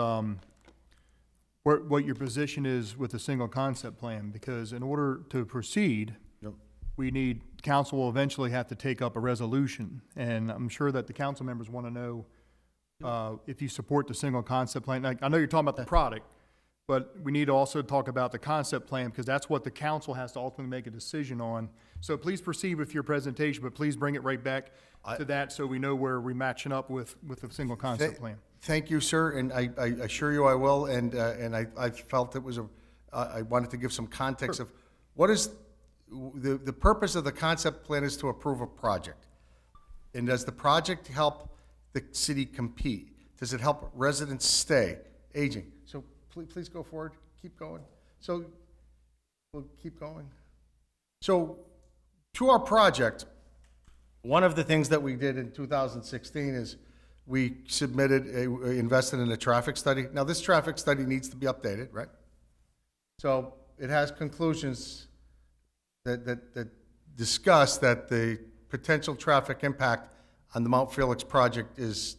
what your position is with the single concept plan, because in order to proceed, Yep. we need, council will eventually have to take up a resolution, and I'm sure that the council members want to know if you support the single concept plan. Like, I know you're talking about the product, but we need to also talk about the concept plan, because that's what the council has to ultimately make a decision on. So please proceed with your presentation, but please bring it right back to that so we know where we're matching up with the single concept plan. Thank you, sir, and I assure you I will, and I felt it was I wanted to give some context of what is, the purpose of the concept plan is to approve a project. And does the project help the city compete? Does it help residents stay, aging? So please go forward, keep going. So, we'll keep going. So, to our project, one of the things that we did in 2016 is we invested in a traffic study. Now, this traffic study needs to be updated, right? So, it has conclusions that discuss that the potential traffic impact on the Mount Felix project is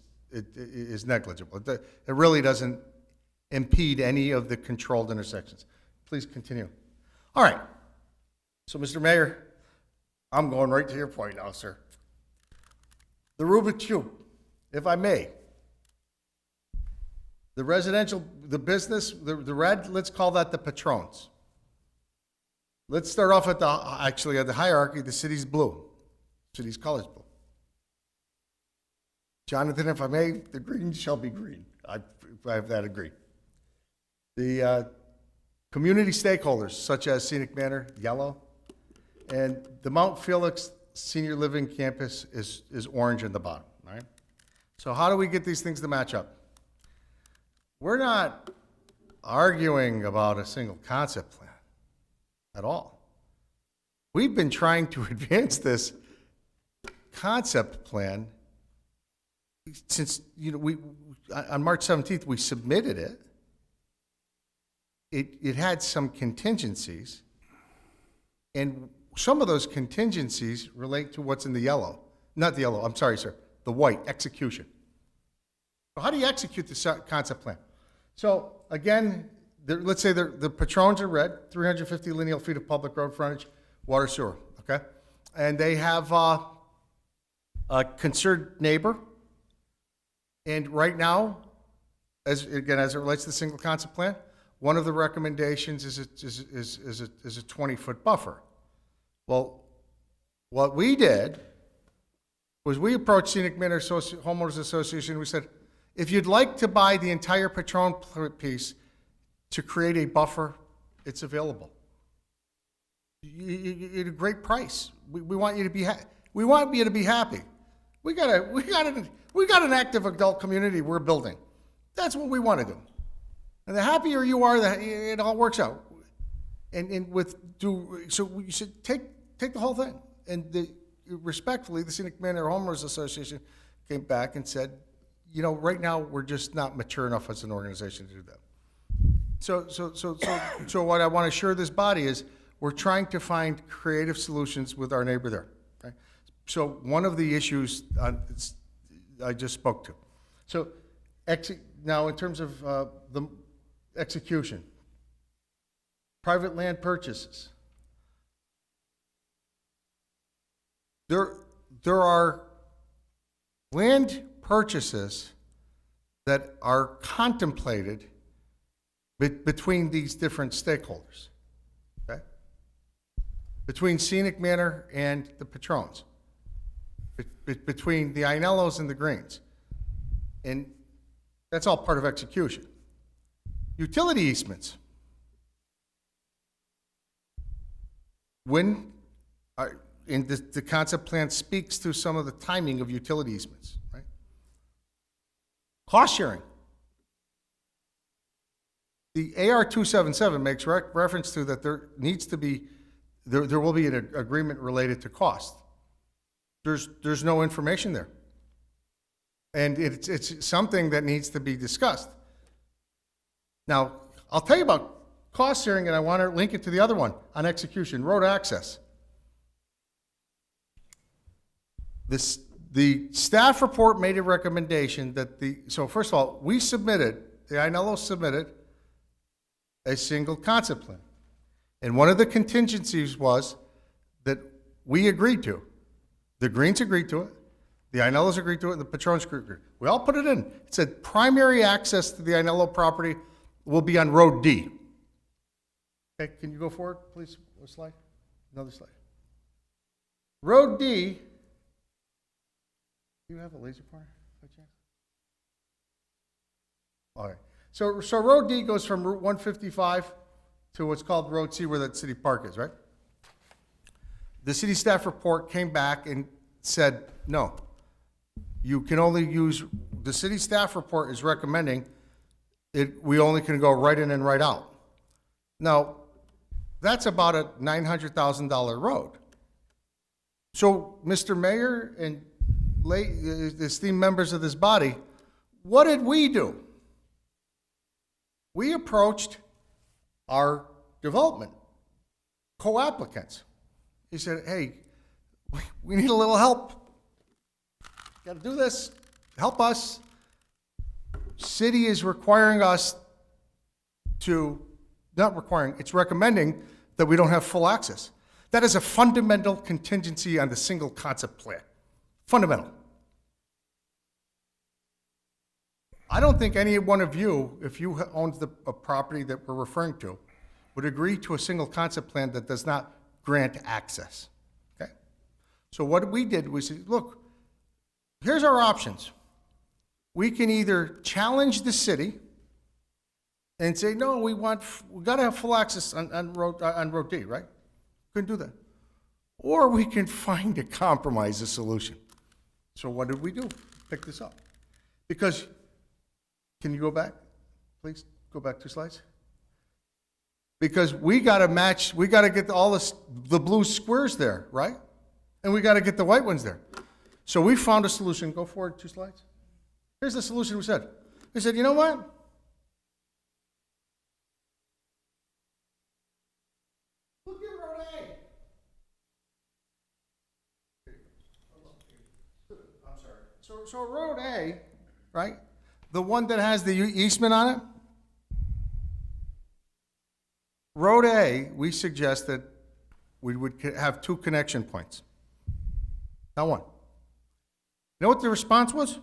negligible. It really doesn't impede any of the controlled intersections. Please continue. All right. So, Mr. Mayor, I'm going right to your point now, sir. The Rubik's Cube, if I may. The residential, the business, the red, let's call that the patrons. Let's start off at the hierarchy. The city's blue. City's color's blue. Jonathan, if I may, the green shall be green. I have that agreed. The community stakeholders, such as Scenic Manor, yellow, and the Mount Felix Senior Living Campus is orange in the bottom, right? So how do we get these things to match up? We're not arguing about a single concept plan at all. We've been trying to advance this concept plan since, on March 17th, we submitted it. It had some contingencies, and some of those contingencies relate to what's in the yellow. Not the yellow, I'm sorry, sir, the white, execution. So how do you execute the concept plan? So again, let's say the patrons are red, 350 lineal feet of public road frontage, water sewer, okay? And they have a concerned neighbor. And right now, as it relates to the single concept plan, one of the recommendations is a 20-foot buffer. Well, what we did was we approached Scenic Manor Homeowners Association. We said, if you'd like to buy the entire patron piece to create a buffer, it's available. At a great price. We want you to be we want you to be happy. We got an active adult community we're building. That's what we want to do. And the happier you are, it all works out. So you should take the whole thing. And respectfully, the Scenic Manor Homeowners Association came back and said, right now we're just not mature enough as an organization to do that. So what I want to assure this body is we're trying to find creative solutions with our neighbor there. Okay? So one of the issues I just spoke to. So now in terms of the execution, private land purchases. There are land purchases that are contemplated between these different stakeholders, okay? Between Scenic Manor and the patrons, between the Ainellos and the Greens. And that's all part of execution. Utility easements. And the concept plan speaks to some of the timing of utility easements, right? Cost sharing. The AR 277 makes reference to that there needs to be, there will be an agreement related to cost. There's no information there. And it's something that needs to be discussed. Now, I'll tell you about cost sharing, and I want to link it to the other one on execution, road access. The staff report made a recommendation that so first of all, the INLO submitted a single concept plan. And one of the contingencies was that we agreed to. The Greens agreed to it, the INLOs agreed to it, and the Patrons agreed. We all put it in. It said primary access to the INLO property will be on Road D. Okay, can you go forward, please? One slide. Another slide. Road D. Do you have a laser pointer by chance? All right. So Road D goes from Route 155 to what's called Road C, where that city park is, right? The city staff report came back and said, no, you can only use, the city staff report is recommending we only can go right in and right out. Now, that's about a $900,000 road. So, Mr. Mayor and esteemed members of this body, what did we do? We approached our development co-applicants. He said, hey, we need a little help. Got to do this. Help us. City is requiring us to, not requiring, it's recommending that we don't have full access. That is a fundamental contingency on the single concept plan. Fundamental. I don't think any one of you, if you owned a property that we're referring to, would agree to a single concept plan that does not grant access. Okay? So what we did was, look, here's our options. We can either challenge the city and say, no, we got to have full access on Road D, right? Couldn't do that. Or we can find a compromise, a solution. So what did we do? Pick this up. Because, can you go back? Please, go back 2 slides. Because we got to match, we got to get all the blue squares there, right? And we got to get the white ones there. So we found a solution. Go forward 2 slides. Here's the solution we said. We said, you know what? Look at Road A. I'm sorry. So Road A, right? The one that has the easement on it? Road A, we suggest that we would have 2 connection points, not 1. You know what the response was?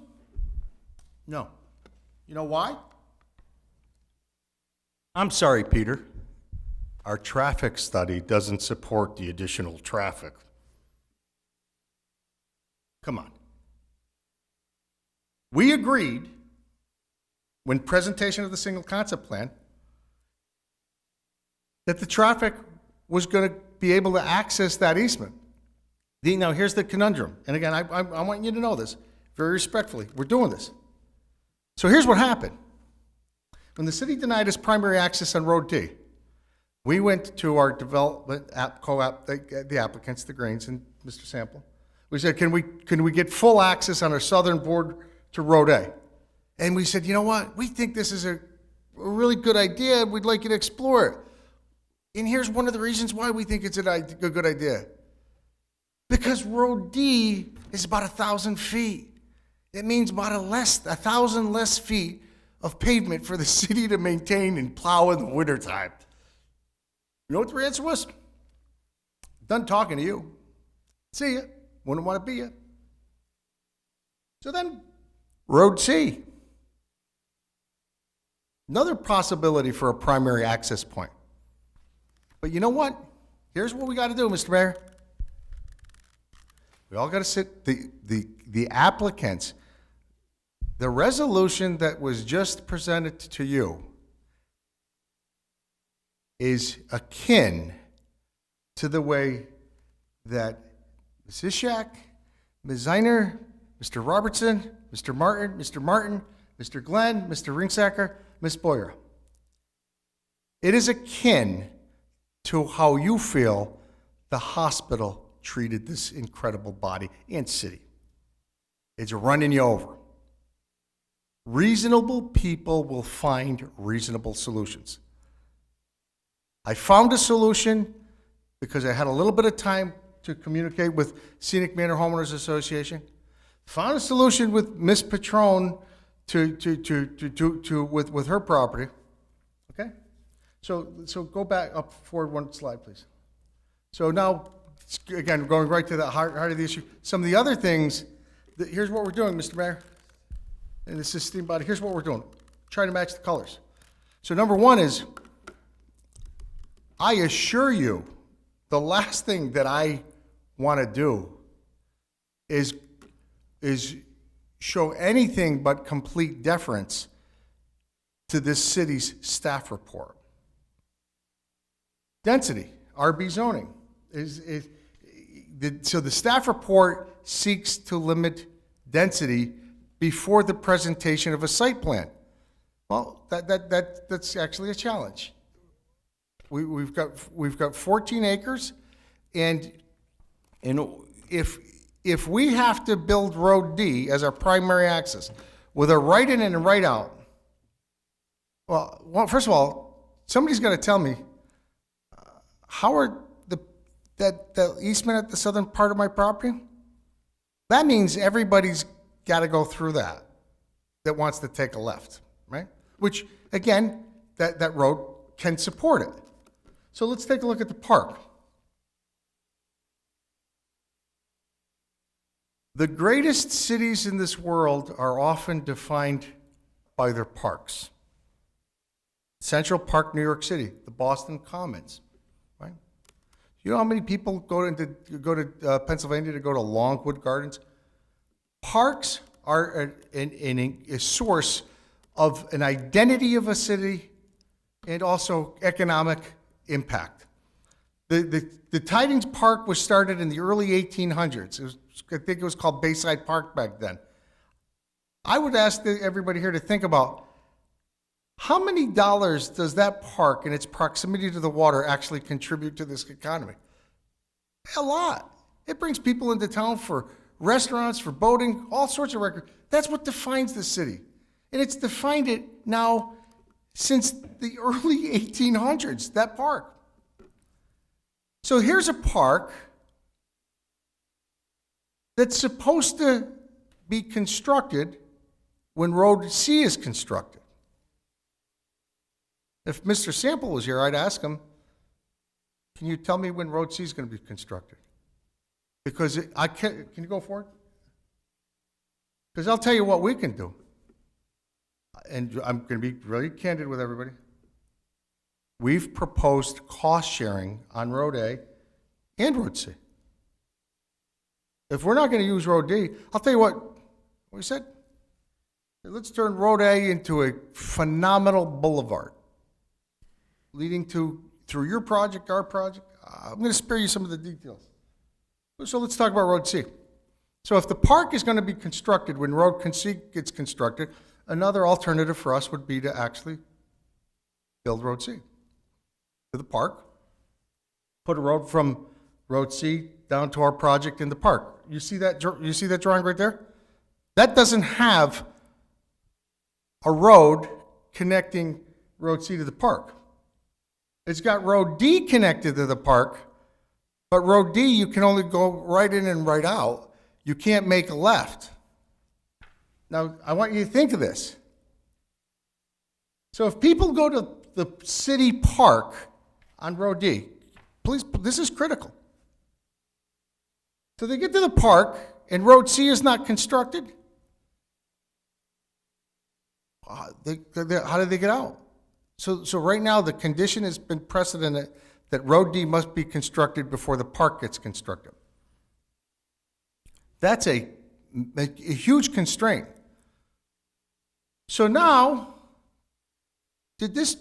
No. You know why? I'm sorry, Peter. Our traffic study doesn't support the additional traffic. Come on. We agreed, when presentation of the single concept plan, that the traffic was going to be able to access that easement. Now, here's the conundrum. And again, I want you to know this very respectfully. We're doing this. So here's what happened. When the city denied us primary access on Road D, we went to our development the applicants, the Greens and Mr. Sample. We said, can we get full access on our southern border to Road A? And we said, you know what? We think this is a really good idea. We'd like you to explore it. And here's one of the reasons why we think it's a good idea. Because Road D is about 1,000 feet. It means about 1,000 less feet of pavement for the city to maintain and plow in the wintertime. You know what the answer was? Done talking to you. See ya. Wouldn't want to be ya. So then, Road C. Another possibility for a primary access point. But you know what? Here's what we got to do, Mr. Mayor. We all got to sit, the applicants, the resolution that was just presented to you is akin to the way that Ms. Ishak, Ms. Zeiner, Mr. Robertson, Mr. Martin, Mr. Glenn, Mr. Ringsacker, Ms. Boyer. It is akin to how you feel the hospital treated this incredible body and city. It's running you over. Reasonable people will find reasonable solutions. I found a solution because I had a little bit of time to communicate with Scenic Manor Homeowners Association. Found a solution with Miss Patron with her property. Okay? So go back up forward one slide, please. So now, again, going right to the heart of the issue. Some of the other things, here's what we're doing, Mr. Mayor, and this is esteemed body. Here's what we're doing. Trying to match the colors. So number one is, I assure you, the last thing that I want to do is show anything but complete deference to this city's staff report. Density, RB zoning, so the staff report seeks to limit density before the presentation of a site plan. Well, that's actually a challenge. We've got 14 acres, and if we have to build Road D as our primary access with a right in and a right out, well, first of all, somebody's got to tell me how are that easement at the southern part of my property? That means everybody's got to go through that wants to take a left, right? Which, again, that road can support it. So let's take a look at the park. The greatest cities in this world are often defined by their parks. Central Park, New York City, the Boston Commons, right? You know how many people go to Pennsylvania to go to Longwood Gardens? Parks are a source of an identity of a city and also economic impact. The Tidings Park was started in the early 1800s. I think it was called Bayside Park back then. I would ask everybody here to think about how many dollars does that park and its proximity to the water actually contribute to this economy? A lot. It brings people into town for restaurants, for boating, all sorts of records. That's what defines the city. And it's defined it now since the early 1800s, that park. So here's a park that's supposed to be constructed when Road C is constructed. If Mr. Sample was here, I'd ask him, can you tell me when Road C is going to be constructed? Because can you go forward? Because I'll tell you what we can do. And I'm going to be really candid with everybody. We've proposed cost sharing on Road A and Road C. If we're not going to use Road D, I'll tell you what we said. Let's turn Road A into a phenomenal boulevard leading through your project, our project. I'm going to spare you some of the details. So let's talk about Road C. So if the park is going to be constructed when Road C gets constructed, another alternative for us would be to actually build Road C to the park, put a road from Road C down to our project in the park. You see that drawing right there? That doesn't have a road connecting Road C to the park. It's got Road D connected to the park, but Road D you can only go right in and right out. You can't make a left. Now, I want you to think of this. So if people go to the city park on Road D, please, this is critical. So they get to the park and Road C is not constructed. How do they get out? So right now the condition has been precedented that Road D must be constructed before the park gets constructed. That's a huge constraint. So now, did this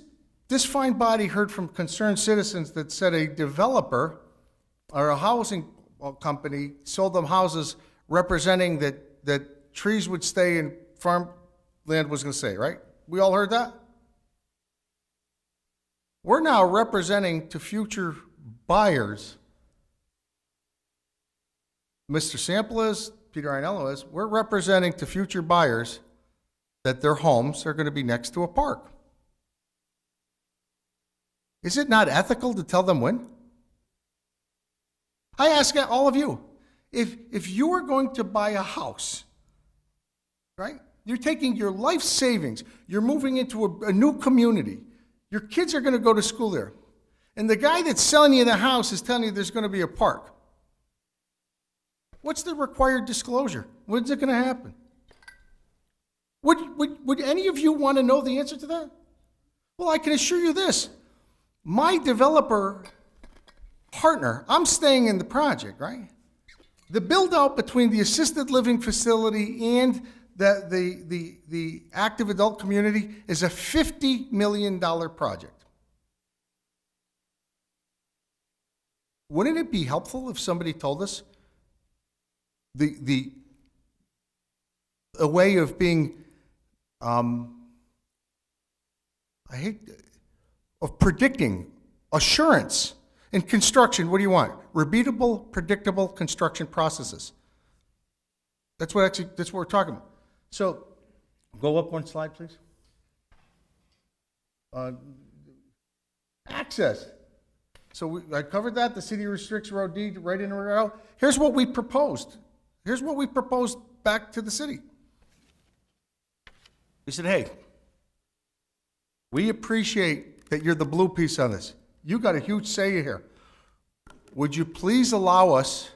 fine body heard from concerned citizens that said a developer or a housing company sold them houses representing that trees would stay and farmland was going to stay, right? We all heard that? we're now representing to future buyers, Mr. Sample is, Peter Ainello is, we're representing to future buyers that their homes are going to be next to a park. Is it not ethical to tell them when? I ask all of you, if you are going to buy a house, right? You're taking your life savings, you're moving into a new community, your kids are going to go to school there, and the guy that's selling you the house is telling you there's going to be a park. What's the required disclosure? When's it going to happen? Would any of you want to know the answer to that? Well, I can assure you this. My developer partner, I'm staying in the project, right? The build out between the assisted living facility and the active adult community is a $50 million project. Wouldn't it be helpful if somebody told us a way of being, of predicting, assurance in construction? What do you want? Repeatable, predictable construction processes. That's what we're talking about. So, go up one slide, please. Access. So I covered that. The city restricts road D right in and right out. Here's what we proposed. Here's what we proposed back to the city. We said, hey, we appreciate that you're the blue piece on this. You got a huge say here. Would you please allow us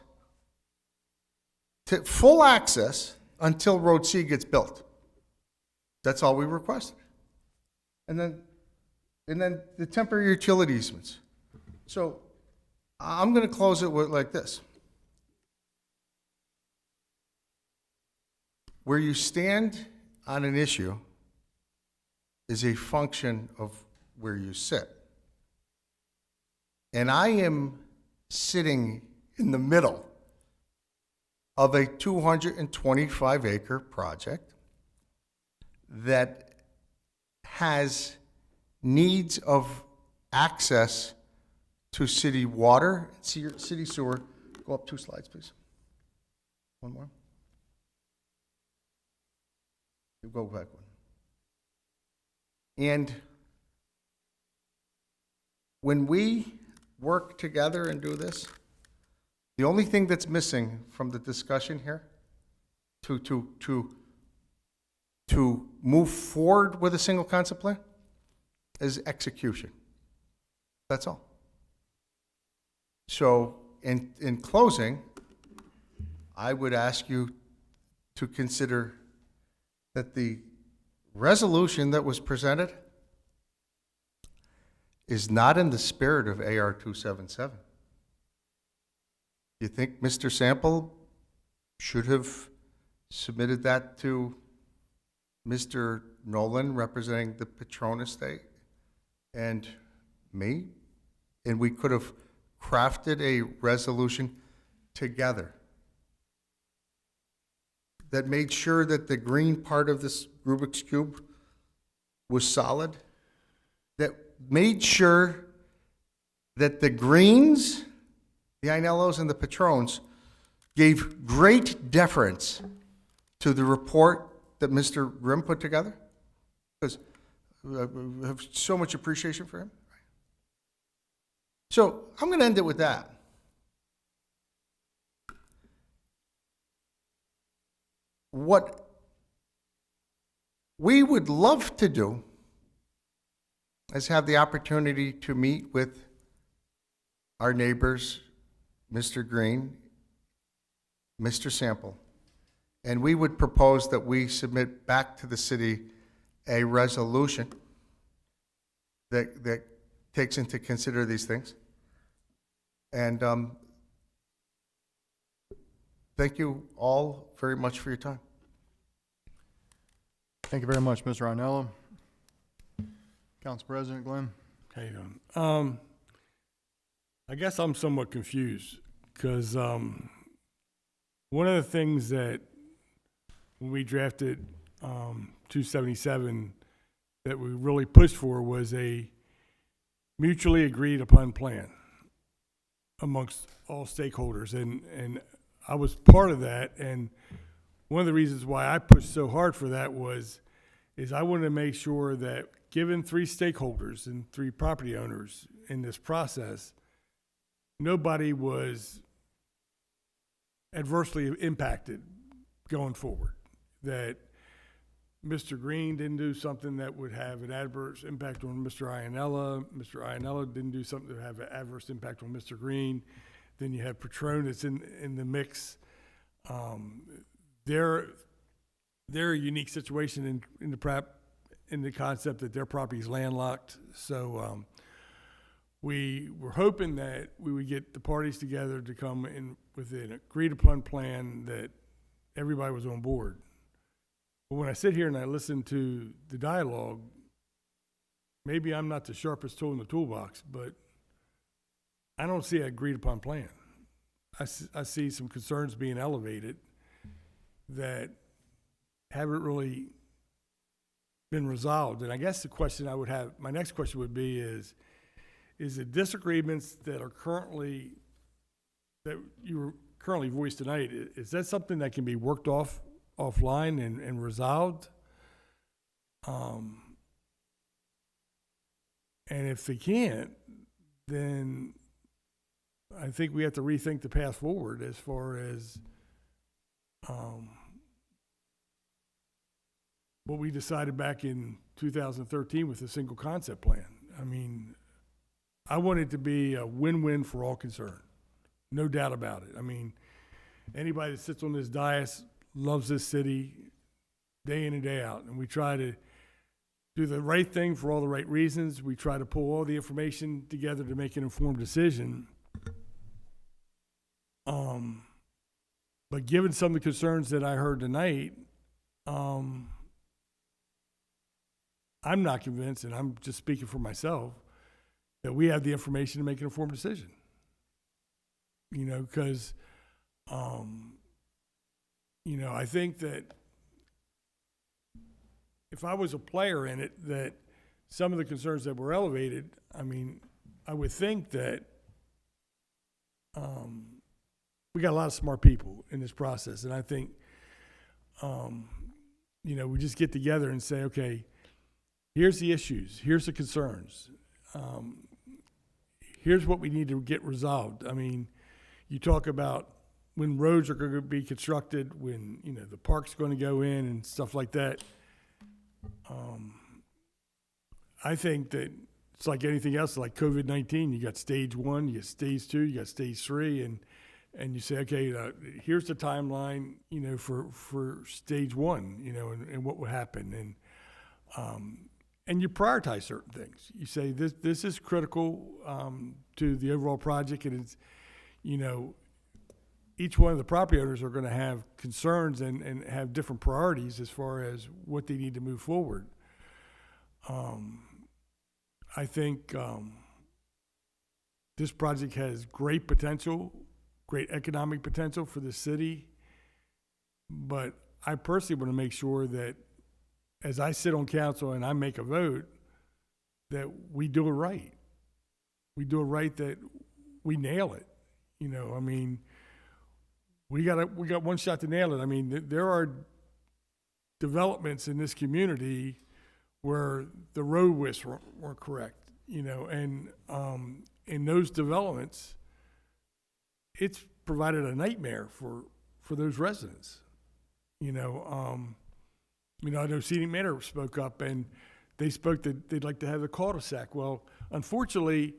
to full access until Road C gets built? That's all we requested. And then the temporary utility easements. So I'm going to close it with like this. Where you stand on an issue is a function of where you sit. And I am sitting in the middle of a 225-acre project that has needs of access to city water, city sewer. Go up 2 slides, please. One more. Go back one. And when we work together and do this, the only thing that's missing from the discussion here to move forward with a single concept plan is execution. That's all. So in closing, I would ask you to consider that the resolution that was presented is not in the spirit of AR 277. You think Mr. Sample should have submitted that to Mr. Nolan, representing the Patron Estate, and me? And we could have crafted a resolution together that made sure that the green part of this Rubik's Cube was solid, that made sure that the Greens, the Ainellos, and the Patrons gave great deference to the report that Mr. Grimm put together, because I have so much appreciation for him. So I'm going to end it with that. What we would love to do is have the opportunity to meet with our neighbors, Mr. Green, Mr. Sample, and we would propose that we submit back to the city a resolution that takes into consider these things. And thank you all very much for your time. Thank you very much, Mr. Ainello. Council President Glenn. How you doing? I guess I'm somewhat confused because one of the things that when we drafted 277 that we really pushed for was a mutually agreed upon plan amongst all stakeholders, and I was part of that, and one of the reasons why I pushed so hard for that is I wanted to make sure that, given 3 stakeholders and 3 property owners in this process, nobody was adversely impacted going forward. That Mr. Green didn't do something that would have an adverse impact on Mr. Ianella. Mr. Ianella didn't do something that would have an adverse impact on Mr. Green. Then you have Patron that's in the mix. They're a unique situation in the concept that their property is landlocked. So we were hoping that we would get the parties together to come in with an agreed upon plan that everybody was on board. But when I sit here and I listen to the dialogue, maybe I'm not the sharpest tool in the toolbox, but I don't see an agreed upon plan. I see some concerns being elevated that haven't really been resolved. And I guess the question I would have, my next question would be is the disagreements that you currently voiced tonight, is that something that can be worked offline and resolved? And if they can't, then I think we have to rethink the path forward as far as what we decided back in 2013 with the single concept plan. I mean, I want it to be a win-win for all concerned, no doubt about it. I mean, anybody that sits on this dais loves this city day in and day out, and we try to do the right thing for all the right reasons. We try to pull all the information together to make an informed decision. But given some of the concerns that I heard tonight, I'm not convinced, and I'm just speaking for myself, that we have the information to make an informed decision. You know, because, you know, I think that if I was a player in it, that some of the concerns that were elevated, I mean, I would think that we got a lot of smart people in this process. And I think, you know, we just get together and say, okay, here's the issues, here's the concerns, here's what we need to get resolved. I mean, you talk about when roads are going to be constructed, when, you know, the park's going to go in and stuff like that. I think that it's like anything else, like COVID-19. You got stage 1, you got stage 2, you got stage 3, and you say, okay, here's the timeline, you know, for stage 1, you know, and what will happen, and you prioritize certain things. You say this is critical to the overall project, and it's, you know, each one of the property owners are going to have concerns and have different priorities as far as what they need to move forward. I think this project has great potential, great economic potential for the city, but I personally want to make sure that as I sit on council and I make a vote, that we do it right. We do it right, that we nail it. You know, I mean, we got one shot to nail it. I mean, there are developments in this community where the road widths weren't correct, you know, and in those developments, it's provided a nightmare for those residents. You know, I know Scenic Manor spoke up, and they spoke that they'd like to have a cul-de-sac. Well, unfortunately,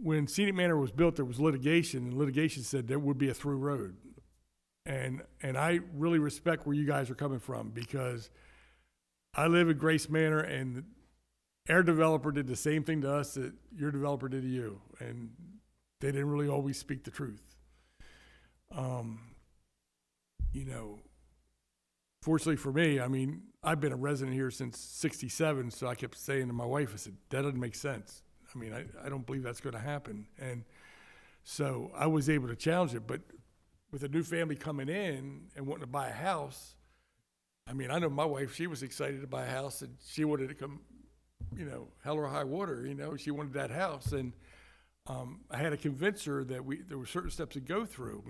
when Scenic Manor was built, there was litigation, and litigation said there would be a through road. And I really respect where you guys are coming from, because I live in Grace Manor, and our developer did the same thing to us that your developer did to you, and they didn't really always speak the truth. You know, fortunately for me, I mean, I've been a resident here since '67, so I kept saying to my wife, I said, that doesn't make sense. I mean, I don't believe that's going to happen. And so I was able to challenge it, but with a new family coming in and wanting to buy a house, I mean, I know my wife, she was excited to buy a house, and she wanted to come you know, hell or high water, you know, she wanted that house. And I had to convince her that there were certain steps to go through.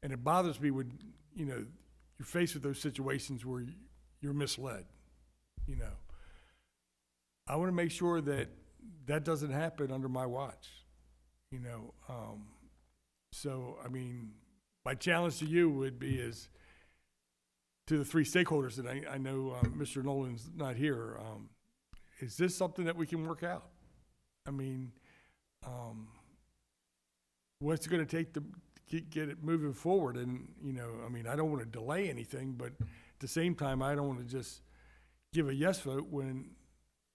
And it bothers me when, you know, you're faced with those situations where you're misled, you know. I want to make sure that that doesn't happen under my watch, you know. So, I mean, my challenge to you would be is to the three stakeholders, and I know Mr. Nolan's not here, is this something that we can work out? I mean, what's it going to take to get it moving forward? And, you know, I mean, I don't want to delay anything, but at the same time, I don't want to just give a yes vote when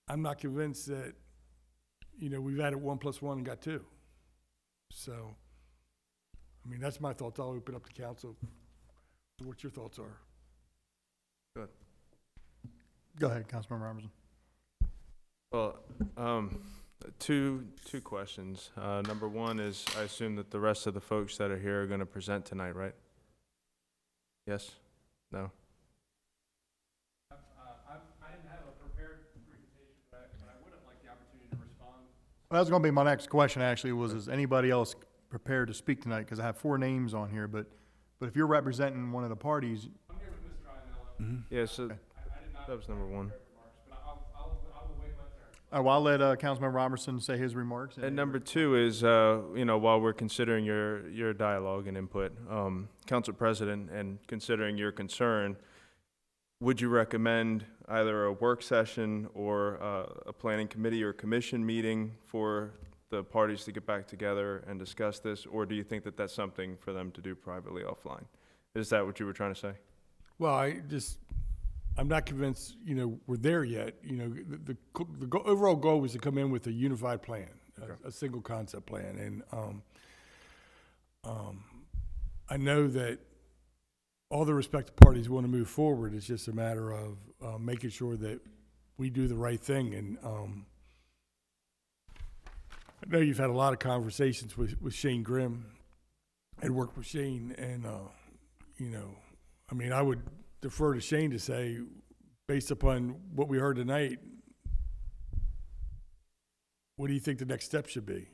I'm not convinced that, you know, we've added 1 + 1 and got 2. So, I mean, that's my thoughts. I'll open up to council for what your thoughts are. Good. Go ahead, Councilmember Robertson. Well, two questions. Number one is, I assume that the rest of the folks that are here are going to present tonight, right? Yes? No? I didn't have a prepared presentation, but I would have liked the opportunity to respond. Well, that was going to be my next question, actually, was is anybody else prepared to speak tonight? Because I have 4 names on here, but if you're representing one of the parties. I'm here with Mr. Ionello. Yeah, so I did not that was number one. prepare remarks, but I will wait my turn. All right, well, I'll let Councilmember Robertson say his remarks. And number two is, you know, while we're considering your dialogue and input, Council President, and considering your concern, would you recommend either a work session or a planning committee or commission meeting for the parties to get back together and discuss this? Or do you think that that's something for them to do privately offline? Is that what you were trying to say? Well, I'm not convinced, you know, we're there yet. You know, the overall goal was to come in with a unified plan, a single concept plan. And I know that all the respective parties want to move forward. It's just a matter of making sure that we do the right thing. And I know you've had a lot of conversations with Shane Grimm and worked with Shane. And, you know, I mean, I would defer to Shane to say, based upon what we heard tonight, what do you think the next step should be?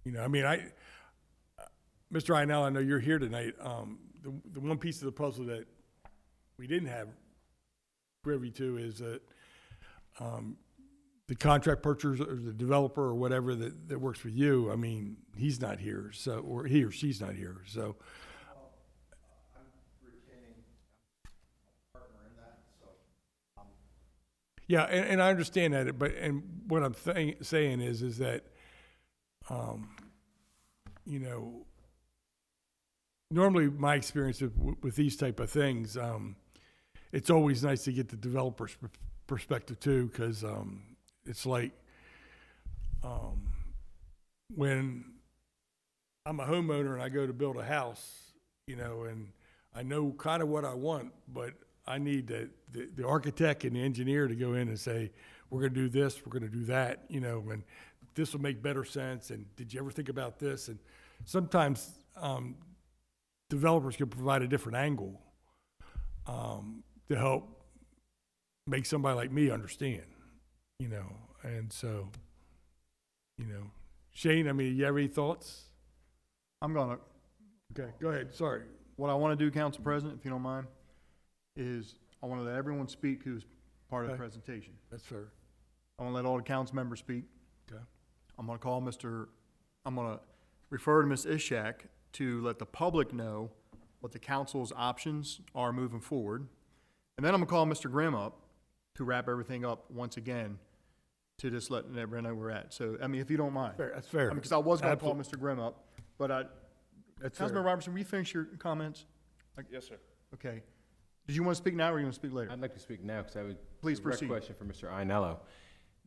You know, I mean, Mr. Ionello, I know you're here tonight. The one piece of the puzzle that we didn't have privy to is that the contract purchaser or the developer or whatever that works for you, I mean, he's not here, so, or he or she's not here, so. Yeah, and I understand that, but, and what I'm saying is that, you know, normally my experience with these type of things, it's always nice to get the developer's perspective too, because it's like when I'm a homeowner and I go to build a house, you know, and I know kind of what I want, but I need the architect and the engineer to go in and say, we're going to do this, we're going to do that, you know, and this will make better sense. And did you ever think about this? And sometimes developers can provide a different angle to help make somebody like me understand, you know. And so, you know, Shane, I mean, you have any thoughts? I'm going to, Okay, go ahead. Sorry. what I want to do, Council President, if you don't mind, is I want to let everyone speak who's part of the Okay. presentation. That's fair. I want to let all the council members speak. Okay. I'm going to refer to Ms. Ishak to let the public know what the council's options are moving forward. And then I'm going to call Mr. Grimm up to wrap everything up once again, to just let everyone know where we're at. So, I mean, if you don't mind. Fair. That's fair. Because I was going to call Absolute- Mr. Grimm up, but That's Councilman fair. Robertson, will you finish your comments? Yes, sir. Okay. Did you want to speak now or you want to speak later? I'd like to speak now, because I would. Please direct proceed. question for Mr. Ionello.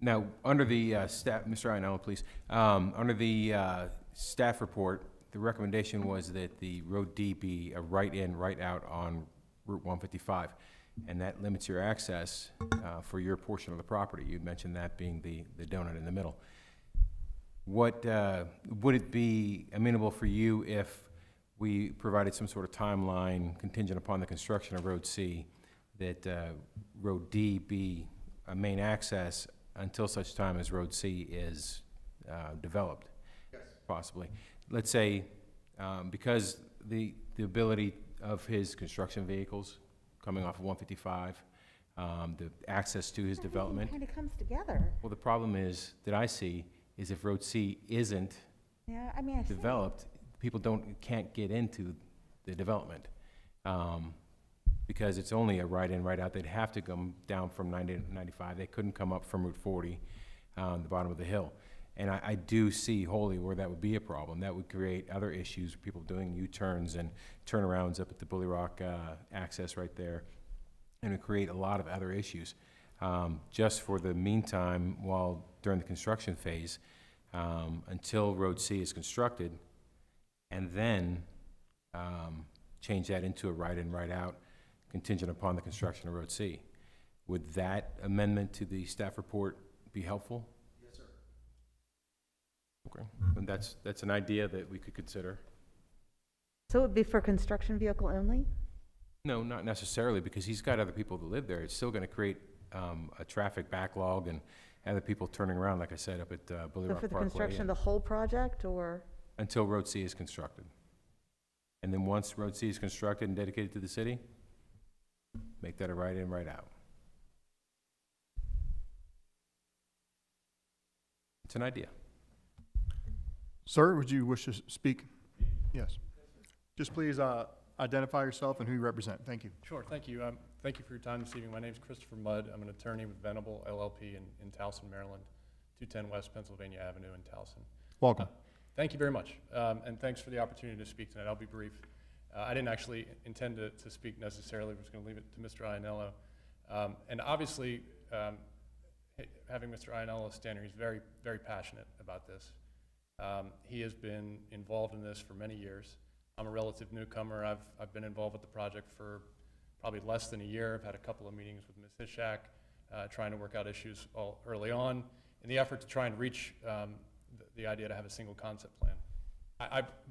Now, under the staff, Mr. Ionello, please, under the staff report, the recommendation was that the Road D be a right-in, right-out on Route 155, and that limits your access for your portion of the property. You mentioned that being the donut in the middle. What, would it be amenable for you if we provided some sort of timeline contingent upon the construction of Road C, that Road D be a main access until such time as Road C is developed? Yes. Possibly. Let's say, because the ability of his construction vehicles coming off of 155, the access to his development. Kind of comes together. Well, the problem is, that I see, is if Road C isn't Yeah, I mean, I see. developed, people can't get into the development. Because it's only a right-in, right-out. They'd have to come down from 90 to 95. They couldn't come up from Route 40, the bottom of the hill. And I do see wholly where that would be a problem. That would create other issues, people doing U-turns and turnarounds up at the Bully Rock access right there. And it would create a lot of other issues. Just for the meantime, during the construction phase, until Road C is constructed, and then change that into a right-in, right-out, contingent upon the construction of Road C. Would that amendment to the staff report be helpful? Yes, sir. Okay, and that's an idea that we could consider. So it would be for construction vehicle only? No, not necessarily, because he's got other people that live there. It's still gonna create a traffic backlog and other people turning around, like I said, up at Bully So Rock for the Parkway. construction of the whole project, or? Until Road C is constructed. And then once Road C is constructed and dedicated to the city, make that a right-in, right-out. It's an idea. Sir, would you wish to speak? Yes. Just please identify yourself and who you represent. Thank you. Sure, thank you. Thank you for your time this evening. My name is Christopher Mudd. I'm an attorney with Venable LLP in Towson, Maryland, 210 West Pennsylvania Avenue in Towson. Welcome. Thank you very much, and thanks for the opportunity to speak tonight. I'll be brief. I didn't actually intend to speak necessarily. I was going to leave it to Mr. Ianello. And obviously, having Mr. Ianello stand here, he's very, very passionate about this. He has been involved in this for many years. I'm a relative newcomer. I've been involved with the project for probably less than a year. I've had a couple of meetings with Ms. Hishak, trying to work out issues all early on in the effort to try and reach the idea to have a single concept plan.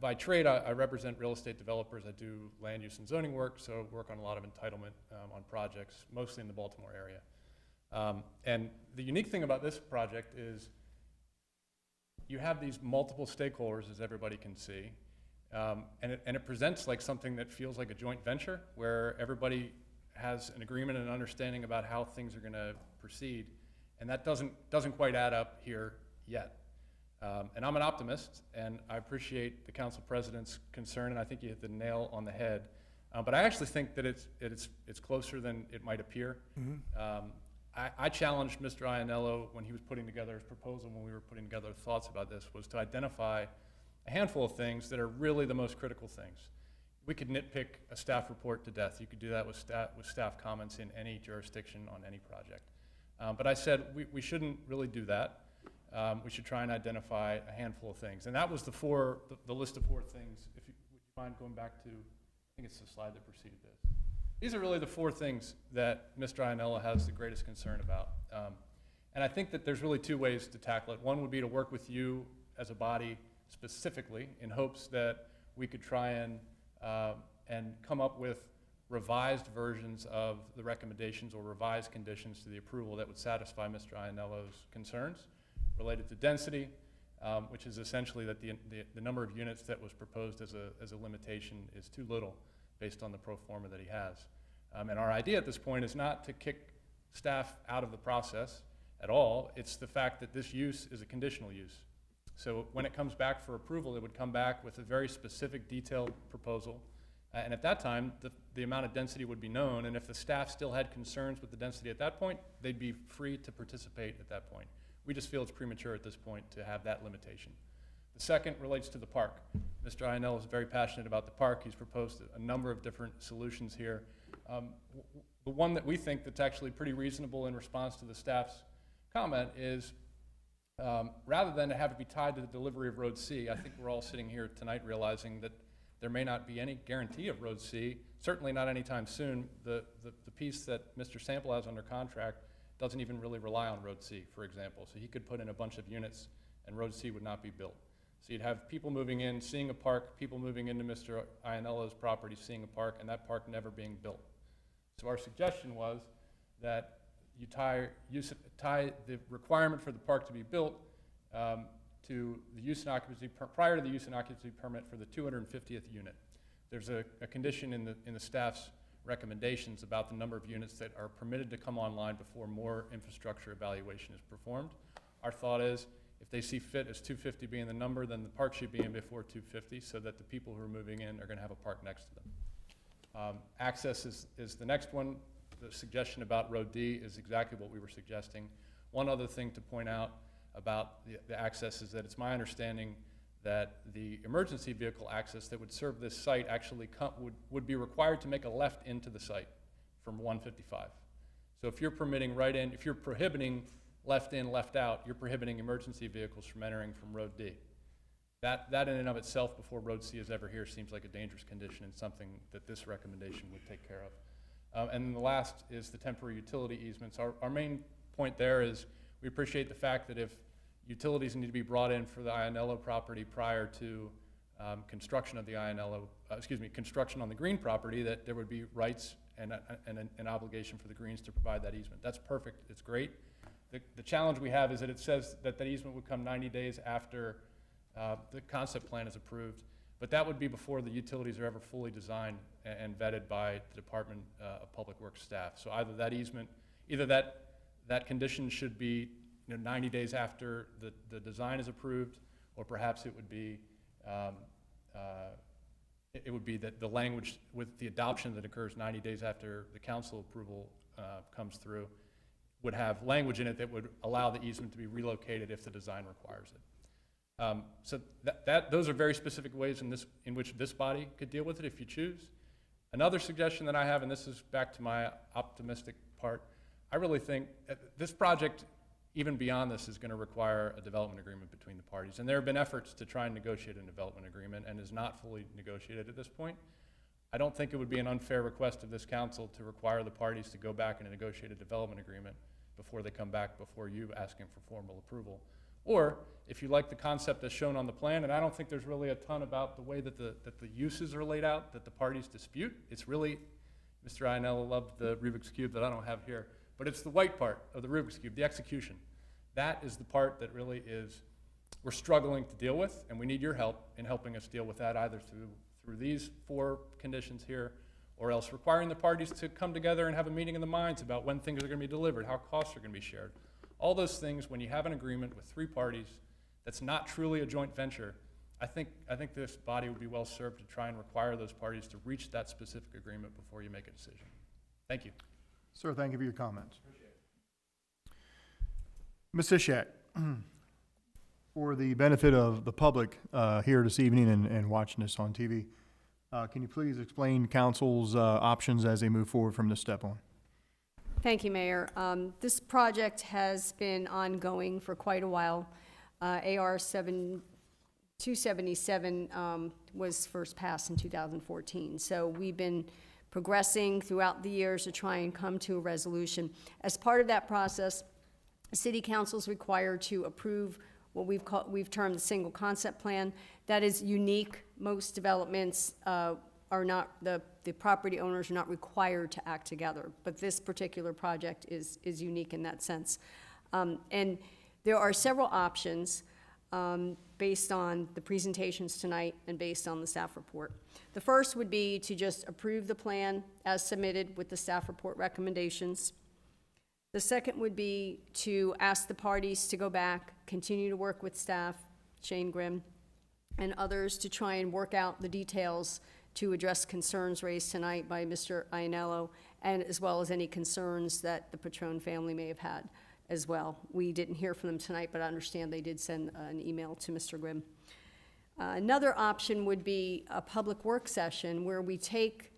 By trade, I represent real estate developers. I do land use and zoning work, so work on a lot of entitlement on projects, mostly in the Baltimore area. And the unique thing about this project is you have these multiple stakeholders, as everybody can see, and it presents like something that feels like a joint venture, where everybody has an agreement and understanding about how things are going to proceed, and that doesn't quite add up here yet. And I'm an optimist, and I appreciate the council president's concern, and I think you hit the nail on the head. But I actually think that it's closer than it might appear. Mm-hmm. I challenged Mr. Ianello when he was putting together his proposal, when we were putting together thoughts about this, was to identify a handful of things that are really the most critical things. We could nitpick a staff report to death. You could do that with staff comments in any jurisdiction on any project. But I said we shouldn't really do that. We should try and identify a handful of things. And that was the list of 4 things. Would you mind going back to, I think it's the slide that preceded this. These are really the 4 things that Mr. Ianello has the greatest concern about. And I think that there's really 2 ways to tackle it. One would be to work with you as a body specifically in hopes that we could try and come up with revised versions of the recommendations or revised conditions to the approval that would satisfy Mr. Ianello's concerns related to density, which is essentially that the number of units that was proposed as a limitation is too little based on the pro forma that he has. And our idea at this point is not to kick staff out of the process at all. It's the fact that this use is a conditional use. So when it comes back for approval, it would come back with a very specific detailed proposal. And at that time, the amount of density would be known, and if the staff still had concerns with the density at that point, they'd be free to participate at that point. We just feel it's premature at this point to have that limitation. The second relates to the park. Mr. Ianello is very passionate about the park. He's proposed a number of different solutions here. The one that we think that's actually pretty reasonable in response to the staff's comment is rather than have it be tied to the delivery of Road C, I think we're all sitting here tonight realizing that there may not be any guarantee of Road C, certainly not anytime soon. The piece that Mr. Sample has under contract doesn't even really rely on Road C, for example. So he could put in a bunch of units and Road C would not be built. So you'd have people moving in, seeing a park, people moving into Mr. Ianello's property, seeing a park, and that park never being built. So our suggestion was that you tie the requirement for the park to be built to the use and occupancy, prior to the use and occupancy permit for the 250th unit. There's a condition in the staff's recommendations about the number of units that are permitted to come online before more infrastructure evaluation is performed. Our thought is, if they see fit as 250 being the number, then the park should be in before 250 so that the people who are moving in are going to have a park next to them. Access is the next one. The suggestion about Road D is exactly what we were suggesting. One other thing to point out about the access is that it's my understanding that the emergency vehicle access that would serve this site actually would be required to make a left into the site from 155. So if you're permitting if you're prohibiting left in, left out, you're prohibiting emergency vehicles from entering from Road D. That in and of itself, before Road C is ever here, seems like a dangerous condition and something that this recommendation would take care of. And then the last is the temporary utility easements. Our main point there is we appreciate the fact that if utilities need to be brought in for the Ionello property prior to construction of the construction on the green property, that there would be rights and an obligation for the Greens to provide that easement. That's perfect, it's great. The challenge we have is that it says that easement would come 90 days after the concept plan is approved, but that would be before the utilities are ever fully designed and vetted by the Department of Public Works staff. So either that easement, that condition should be 90 days after the design is approved, or perhaps it would be that the language with the adoption that occurs 90 days after the council approval comes through would have language in it that would allow the easement to be relocated if the design requires it. So those are very specific ways in which this body could deal with it if you choose. Another suggestion that I have, and this is back to my optimistic part, I really think this project, even beyond this, is going to require a development agreement between the parties. And there have been efforts to try and negotiate a development agreement and is not fully negotiated at this point. I don't think it would be an unfair request of this council to require the parties to go back and negotiate a development agreement before they come back before you asking for formal approval. Or if you like the concept as shown on the plan, and I don't think there's really a ton about the way that the uses are laid out that the parties dispute. It's really, Mr. Ionello loved the Rubik's Cube that I don't have here, but it's the white part of the Rubik's Cube, the execution. That is the part that really we're struggling to deal with, and we need your help in helping us deal with that, either through these 4 conditions here, or else requiring the parties to come together and have a meeting in the minds about when things are going to be delivered, how costs are going to be shared. All those things, when you have an agreement with 3 parties that's not truly a joint venture, I think this body would be well served to try and require those parties to reach that specific agreement before you make a decision. Thank you. Sir, thank you for your comments. Ms. Ishak, for the benefit of the public here this evening and watching this on TV, can you please explain council's options as they move forward from this step on? Thank you, Mayor. This project has been ongoing for quite a while. AR 277 was first passed in 2014. So we've been progressing throughout the years to try and come to a resolution. As part of that process, City Council is required to approve what we've termed the single concept plan. That is unique. Most developments are not, the property owners are not required to act together, but this particular project is unique in that sense. And there are several options based on the presentations tonight and based on the staff report. The first would be to just approve the plan as submitted with the staff report recommendations. The second would be to ask the parties to go back, continue to work with staff, Shane Grimm, and others to try and work out the details to address concerns raised tonight by Mr. Ionello, and as well as any concerns that the Patron family may have had as well. We didn't hear from them tonight, but I understand they did send an email to Mr. Grimm. Another option would be a public work session where we take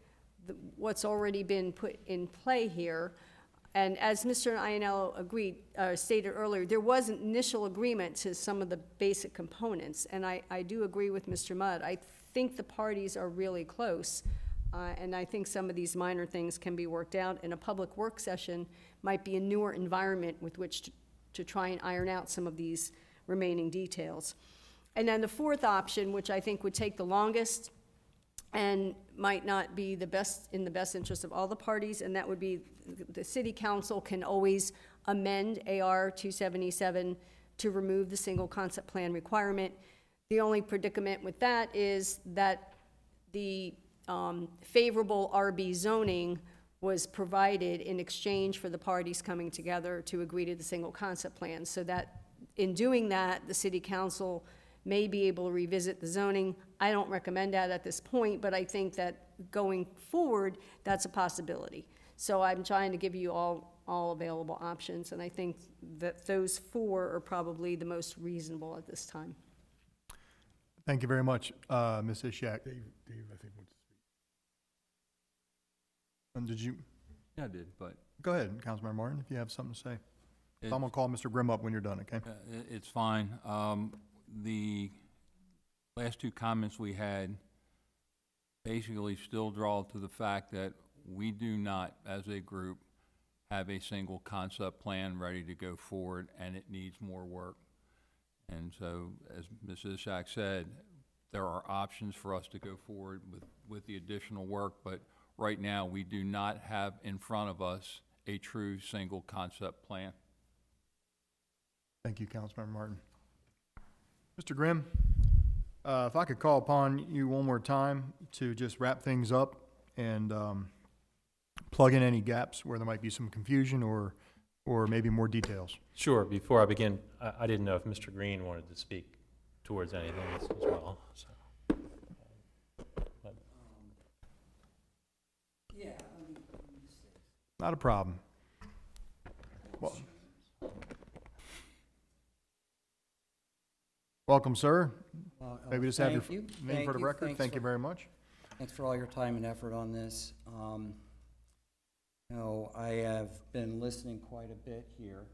what's already been put in play here. And as Mr. Ionello stated earlier, there was an initial agreement to some of the basic components, and I do agree with Mr. Mudd. I think the parties are really close, and I think some of these minor things can be worked out, and a public work session might be a newer environment with which to try and iron out some of these remaining details. And then the fourth option, which I think would take the longest, and might not be in the best interest of all the parties, and that would be, the city council can always amend AR 277 to remove the single concept plan requirement. The only predicament with that is that the favorable RB zoning was provided in exchange for the parties coming together to agree to the single concept plan, so that in doing that, the city council may be able to revisit the zoning. I don't recommend that at this point, but I think that going forward, that's a possibility. So I'm trying to give you all available options, and I think that those four are probably the most reasonable at this time. Thank you very much, Ms. Ishak. Dave, I think, wants to speak. And did you, Yeah, I did, but go ahead, Councilmember Martin, if you have something to say. it- I'm gonna call Mr. Grimm up when you're done, okay? it's fine. The last two comments we had basically still draw to the fact that we do not, as a group, have a single concept plan ready to go forward, and it needs more work. And so, as Ms. Ishak said, there are options for us to go forward with the additional work, but right now, we do not have in front of us a true single concept plan. Thank you, Councilmember Martin. Mr. Grimm, if I could call upon you one more time to just wrap things up and plug in any gaps where there might be some confusion or maybe more details. Sure, before I begin, I didn't know if Mr. Green wanted to speak towards anything as well, so. But- Not a problem. Well, welcome, sir. Maybe just have your Thank you. name for the Thank you. record. Thanks Thank you for- very much. Thanks for all your time and effort on this. You know, I have been listening quite a bit here,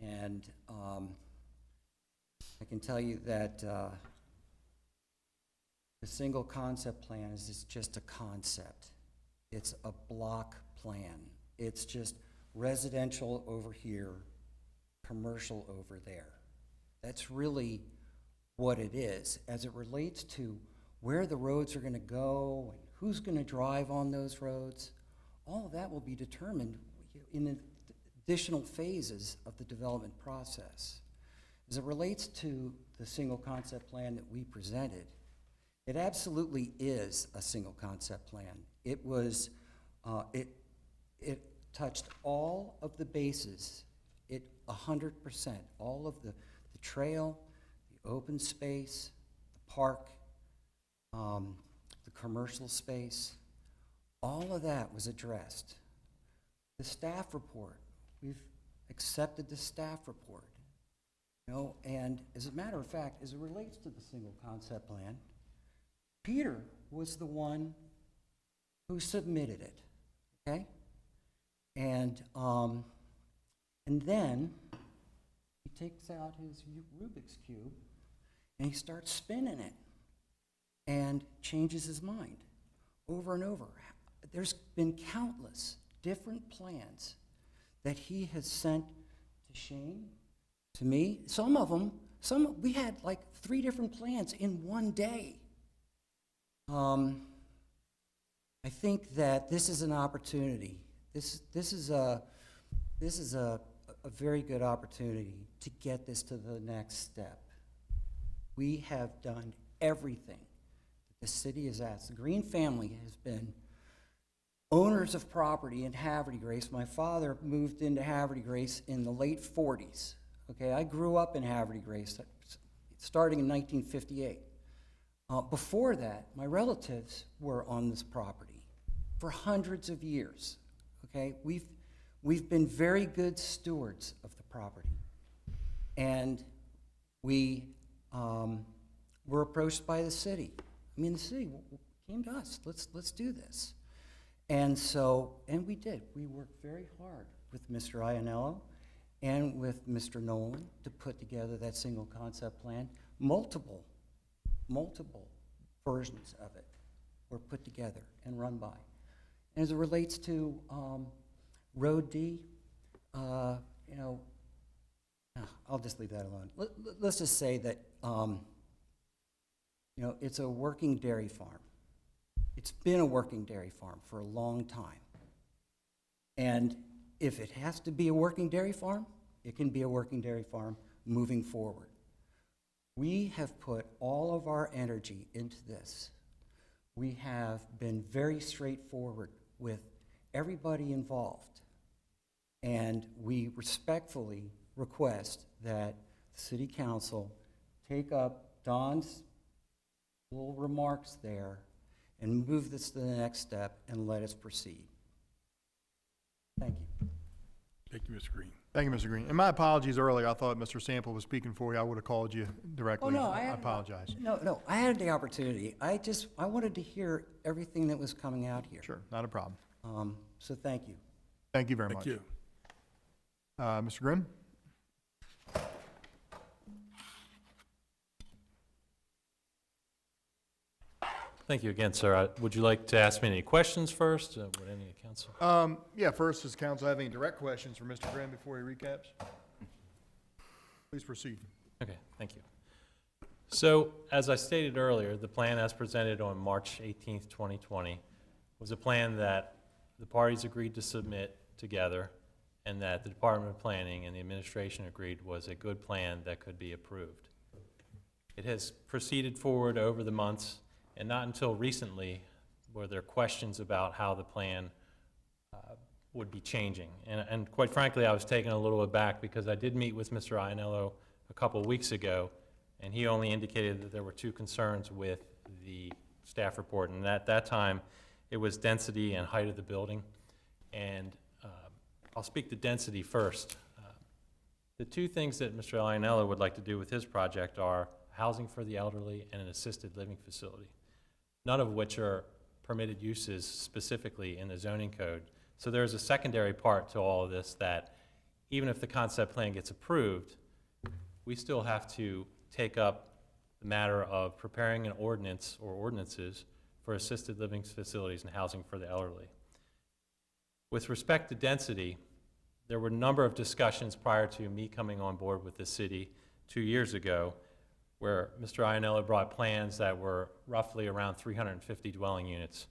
and I can tell you that the single concept plan is just a concept. It's a block plan. It's just residential over here, commercial over there. That's really what it is. As it relates to where the roads are going to go and who's going to drive on those roads, all of that will be determined in the additional phases of the development process. As it relates to the single concept plan that we presented, it absolutely is a single concept plan. It was, it touched all of the bases, 100%, all of the trail, the open space, the park, the commercial space, all of that was addressed. The staff report, we've accepted the staff report. You know, and as a matter of fact, as it relates to the single concept plan, Peter was the one who submitted it, okay? And then he takes out his Rubik's Cube and he starts spinning it and changes his mind over and over. There's been countless different plans that he has sent to Shane, to me. Some of them, we had like 3 different plans in one day. I think that this is an opportunity. This is a very good opportunity to get this to the next step. We have done everything that the city has asked. The Green family has been owners of property in Havre de Grace. My father moved into Havre de Grace in the late 40s. Okay, I grew up in Havre de Grace, starting in 1958. Before that, my relatives were on this property for hundreds of years. Okay, we've been very good stewards of the property, and we were approached by the city. I mean, the city came to us. Let's do this, and we did. We worked very hard with Mr. Iannello and with Mr. Nolan to put together that single concept plan. Multiple versions of it were put together and run by. And as it relates to Road D, you know, I'll just leave that alone. Let's just say that, you know, it's a working dairy farm. It's been a working dairy farm for a long time. And if it has to be a working dairy farm, it can be a working dairy farm moving forward. We have put all of our energy into this. We have been very straightforward with everybody involved. And we respectfully request that the City Council take up Don's little remarks there and move this to the next step and let us proceed. Thank you. Thank you, Mr. Green. Thank you, Mr. Green. And my apologies earlier. I thought Mr. Sample was speaking for you. I would have called you directly. Oh, no, I apologize. No, I had the opportunity. I wanted to hear everything that was coming out here. Sure, not a problem. So thank you. Thank you very much. Thank you. Mr. Grimm? Thank you again, sir. Would you like to ask me any questions first? Would any council? Yeah, first, does council have any direct questions for Mr. Grimm before he recaps? Please proceed. Okay, thank you. So, as I stated earlier, the plan as presented on March 18th, 2020, was a plan that the parties agreed to submit together, and that the Department of Planning and the administration agreed was a good plan that could be approved. It has proceeded forward over the months, and not until recently were there questions about how the plan would be changing. And quite frankly, I was taken a little aback because I did meet with Mr. Ianello a couple weeks ago, and he only indicated that there were two concerns with the staff report, and at that time, it was density and height of the building. And I'll speak to density first. The two things that Mr. Ianello would like to do with his project are housing for the elderly and an assisted living facility, none of which are permitted uses specifically in the zoning code. So there's a secondary part to all of this that even if the concept plan gets approved, we still have to take up the matter of preparing an ordinance or ordinances for assisted living facilities and housing for the elderly. With respect to density, there were a number of discussions prior to me coming on board with the city 2 years ago where Mr. Ianello brought plans that were roughly around 350 dwelling units.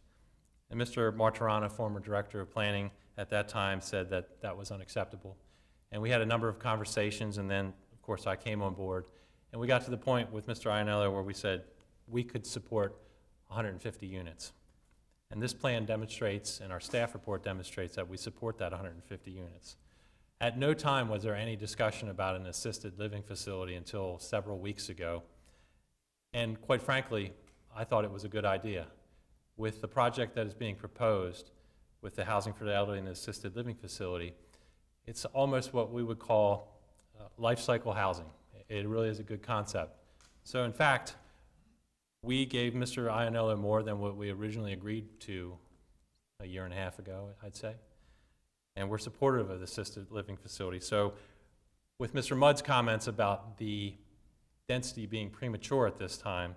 And Mr. Martirana, former director of planning at that time, said that that was unacceptable. And we had a number of conversations, and then, of course, I came on board. And we got to the point with Mr. Ianello where we said we could support 150 units. And this plan demonstrates, and our staff report demonstrates, that we support that 150 units. At no time was there any discussion about an assisted living facility until several weeks ago. And quite frankly, I thought it was a good idea. With the project that is being proposed, with the housing for the elderly and the assisted living facility, it's almost what we would call life cycle housing. It really is a good concept. So in fact, we gave Mr. Ianello more than what we originally agreed to a year and a half ago, I'd say. And we're supportive of the assisted living facility. So with Mr. Mudd's comments about the density being premature at this time,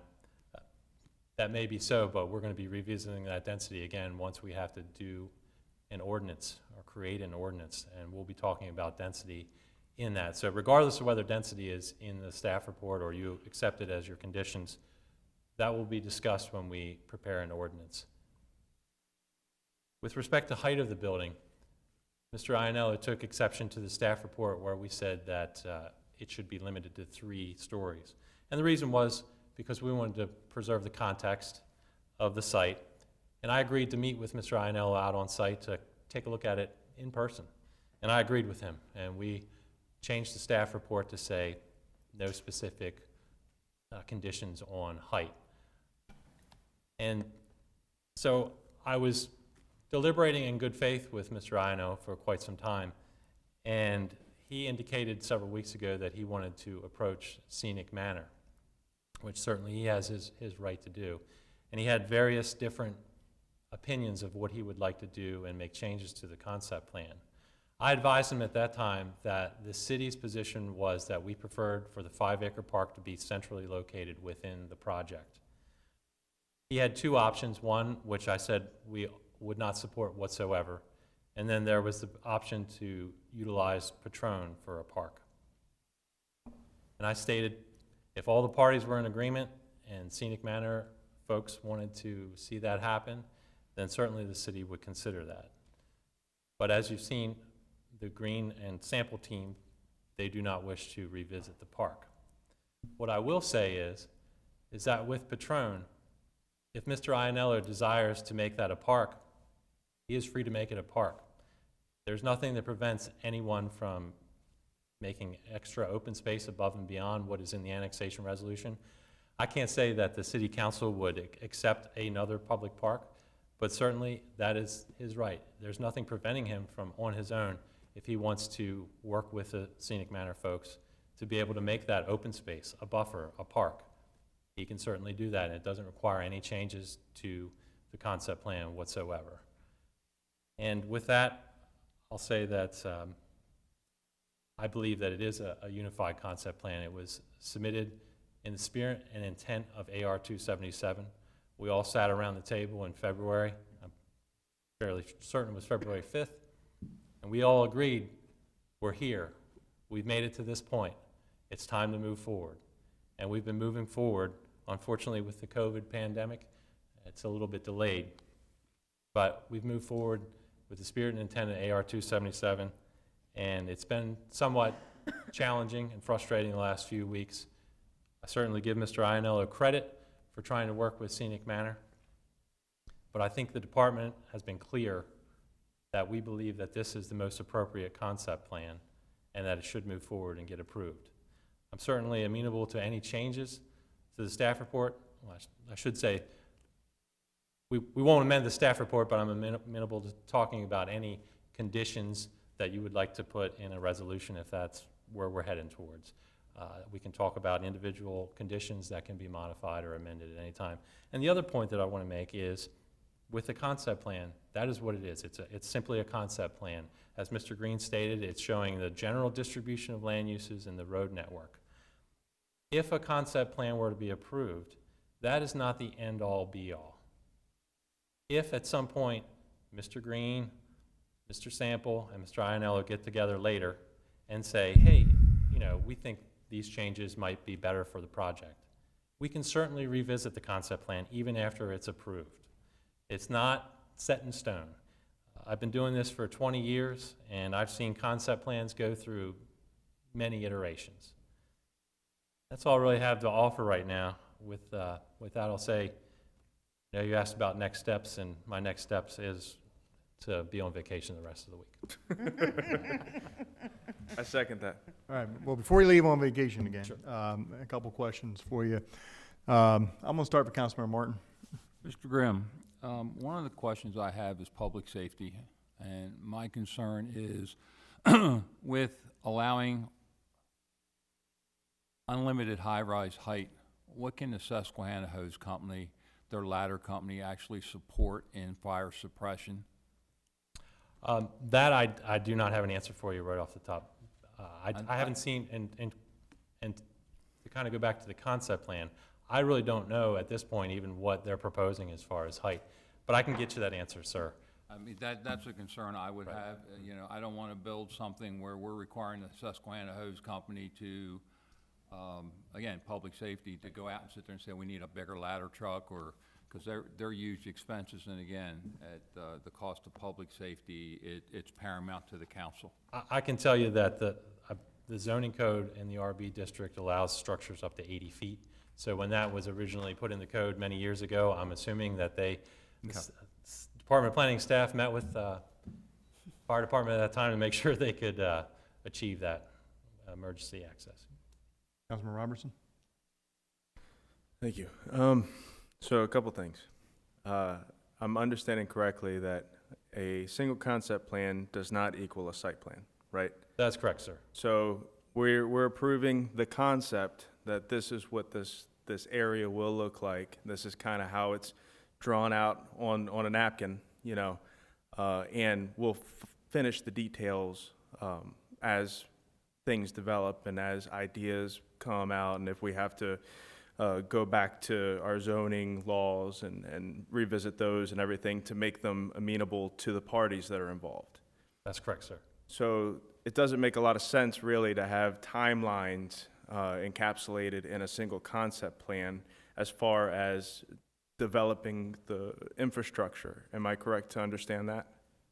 that may be so, but we're going to be revisiting that density again once we have to do an ordinance or create an ordinance, and we'll be talking about density in that. So regardless of whether density is in the staff report or you accept it as your conditions, that will be discussed when we prepare an ordinance. With respect to height of the building, Mr. Ianello took exception to the staff report where we said that it should be limited to 3 stories. And the reason was because we wanted to preserve the context of the site. And I agreed to meet with Mr. Ianello out on site to take a look at it in person. And I agreed with him. And we changed the staff report to say no specific conditions on height. And so I was deliberating in good faith with Mr. Ianello for quite some time. And he indicated several weeks ago that he wanted to approach Scenic Manor, which certainly he has his right to do. And he had various different opinions of what he would like to do and make changes to the concept plan. I advised him at that time that the city's position was that we preferred for the 5-acre park to be centrally located within the project. He had 2 options, one which I said we would not support whatsoever, and then there was the option to utilize Patron for a park. And I stated if all the parties were in agreement and Scenic Manor folks wanted to see that happen, then certainly the city would consider that. But as you've seen, the Green and Sample team, they do not wish to revisit the park. What I will say is that with Patron, if Mr. Ianello desires to make that a park, he is free to make it a park. There's nothing that prevents anyone from making extra open space above and beyond what is in the annexation resolution. I can't say that the city council would accept another public park, but certainly that is his right. There's nothing preventing him from, on his own, if he wants to work with the Scenic Manor folks, to be able to make that open space, a buffer, a park. He can certainly do that, and it doesn't require any changes to the concept plan whatsoever. And with that, I'll say that I believe that it is a unified concept plan. It was submitted in the spirit and intent of AR 277. We all sat around the table in February. I'm fairly certain it was February 5th. And we all agreed, we're here. We've made it to this point. It's time to move forward. And we've been moving forward. Unfortunately, with the COVID pandemic, it's a little bit delayed. But we've moved forward with the spirit and intent of AR 277. And it's been somewhat challenging and frustrating the last few weeks. I certainly give Mr. Ianello credit for trying to work with Scenic Manor. But I think the department has been clear that we believe that this is the most appropriate concept plan and that it should move forward and get approved. I'm certainly amenable to any changes to the staff report. Well, I should say, we won't amend the staff report, but I'm amenable to talking about any conditions that you would like to put in a resolution if that's where we're heading towards. We can talk about individual conditions that can be modified or amended at any time. And the other point that I want to make is, with the concept plan, that is what it is. It's simply a concept plan. As Mr. Green stated, it's showing the general distribution of land uses in the road network. If a concept plan were to be approved, that is not the end-all, be-all. If at some point Mr. Green, Mr. Sample, and Mr. Ianello get together later and say, hey, you know, we think these changes might be better for the project, we can certainly revisit the concept plan even after it's approved. It's not set in stone. I've been doing this for 20 years, and I've seen concept plans go through many iterations. That's all I really have to offer right now. With that, I'll say, you know, you asked about next steps, and my next steps is to be on vacation the rest of the week. I second that. All right, well, before you leave on vacation again, Sure. a couple questions for you. I'm gonna start with Councilmember Martin. Mr. Grimm, one of the questions I have is public safety, and my concern is with allowing unlimited high-rise height, what can the Susquehanna Hose Company, their ladder company, actually support in fire suppression? That I do not have an answer for you right off the top. I haven't seen, and to kind of go back to the concept plan, I really don't know at this point even what they're proposing as far as height. But I can get you that answer, sir. I mean, that's a concern I would have. You know, I don't want to build something where we're requiring the Susquehanna Hose Company to, again, public safety, to go out and sit there and say we need a bigger ladder truck, or because they're huge expenses. And again, at the cost of public safety, it's paramount to the council. I can tell you that the zoning code in the RB district allows structures up to 80 feet. So when that was originally put in the code many years ago, I'm assuming that Department of Planning staff met with fire department at that time to make sure they could achieve that emergency access. Councilman Robertson? Thank you. So a couple things. I'm understanding correctly that a single concept plan does not equal a site plan, right? That's correct, sir. So we're approving the concept that this is what this area will look like. This is kind of how it's drawn out on a napkin, you know, and we'll finish the details as things develop and as ideas come out, and if we have to go back to our zoning laws and revisit those and everything to make them amenable to the parties that are involved. That's correct, sir. So it doesn't make a lot of sense really to have timelines encapsulated in a single concept plan as far as developing the infrastructure. Am I correct to understand that?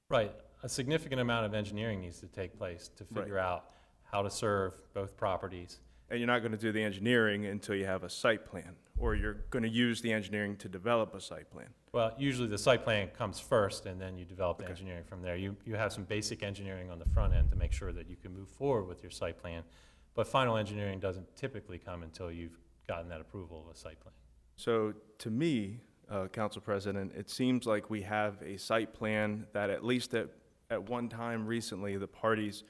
Right. A significant amount of engineering needs to take place to figure out how to serve both properties. And you're not going to do the engineering until you have a site plan, or you're going to use the engineering to develop a site plan? Well, usually the site plan comes first, and then you develop the engineering from there. You have some basic engineering on the front end to make sure that you can move forward with your site plan, but final engineering doesn't typically come until you've gotten that approval of a site plan. So to me, Council President, it seems like we have a site plan that at least at one time recently, the parties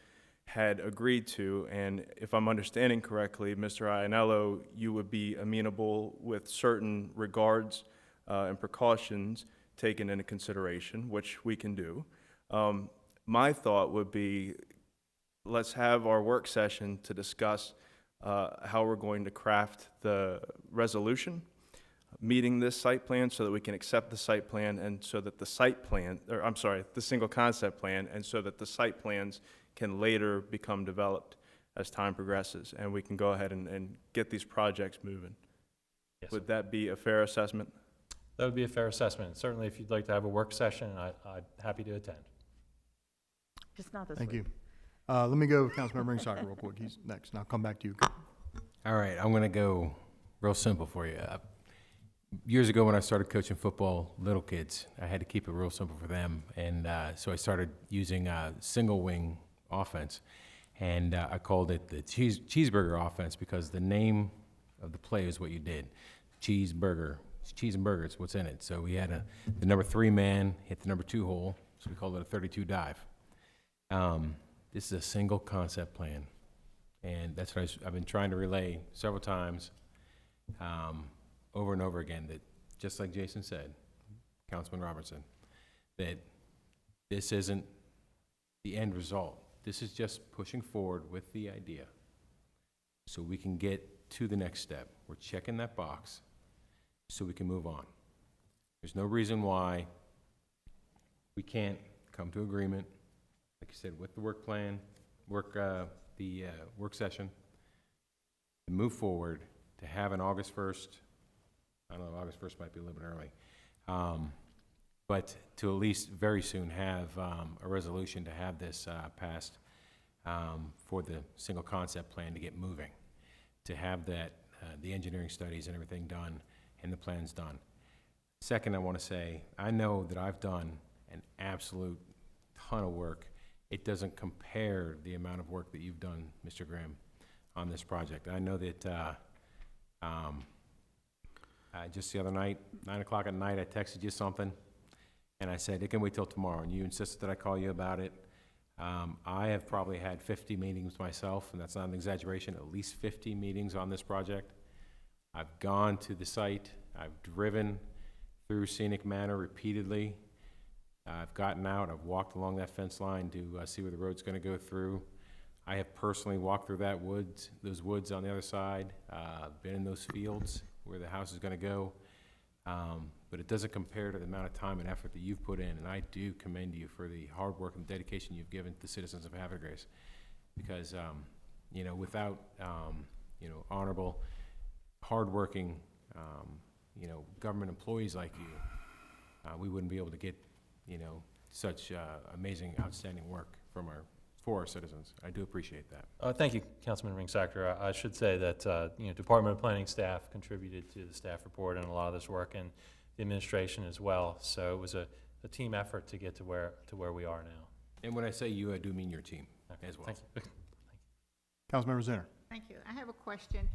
had agreed to, and if I'm understanding correctly, Mr. Ianello, you would be amenable with certain regards and precautions taken into consideration, which we can do. My thought would be, let's have our work session to discuss how we're going to craft the resolution meeting this site plan so that we can accept the site plan, and so that the site plan, or I'm sorry, the single concept plan, and so that the site plans can later become developed as time progresses, and we can go ahead and get these projects moving. Yes. Would that be a fair assessment? That would be a fair assessment. Certainly, if you'd like to have a work session, I'd happy to attend. Just not this Thank week. you. Let me go with Councilmember Ringsacher real quick. He's next, and I'll come back to you. All right, I'm going to go real simple for you. Years ago when I started coaching football, little kids, I had to keep it real simple for them. And so I started using single wing offense. And I called it the cheeseburger offense because the name of the play is what you did. Cheeseburger. It's cheese and burgers, what's in it. So we had the number 3 man hit the number 2 hole. So we called it a 32 dive. This is a single concept plan. And that's what I've been trying to relay several times. Over and over again, that just like Jason said, Councilman Robertson, that this isn't the end result. This is just pushing forward with the idea so we can get to the next step. We're checking that box so we can move on. There's no reason why we can't come to agreement, like you said, with the work plan, work session, to move forward, to have an August 1st, I don't know, August 1st might be a little bit early, but to at least very soon have a resolution to have this passed for the single concept plan to get moving, to have that, the engineering studies and everything done and the plans done. Second, I want to say, I know that I've done an absolute ton of work. It doesn't compare the amount of work that you've done, Mr. Graham, on this project. I know that just the other night, 9 o'clock at night, I texted you something, and I said, it can wait till tomorrow, and you insisted that I call you about it. I have probably had 50 meetings myself, and that's not an exaggeration, at least 50 meetings on this project. I've gone to the site, I've driven through Scenic Manor repeatedly. I've gotten out, I've walked along that fence line to see where the road's gonna go through. I have personally walked through those woods on the other side, been in those fields where the house is going to go, but it doesn't compare to the amount of time and effort that you've put in, and I do commend you for the hard work and dedication you've given to the citizens of Havre, because, you know, without, you know, honorable, hardworking, you know, government employees like you, we wouldn't be able to get, you know, such amazing, outstanding work from for our citizens. I do appreciate that. Thank you, Councilman Ringsacher. I should say that you know, Department of Planning staff contributed to the staff report and a lot of this work, and the administration as well. So it was a team effort to get to where we are now. And when I say you, I do mean your team as well. Thank you. Councilmember Zinner. Thank you. I have a question.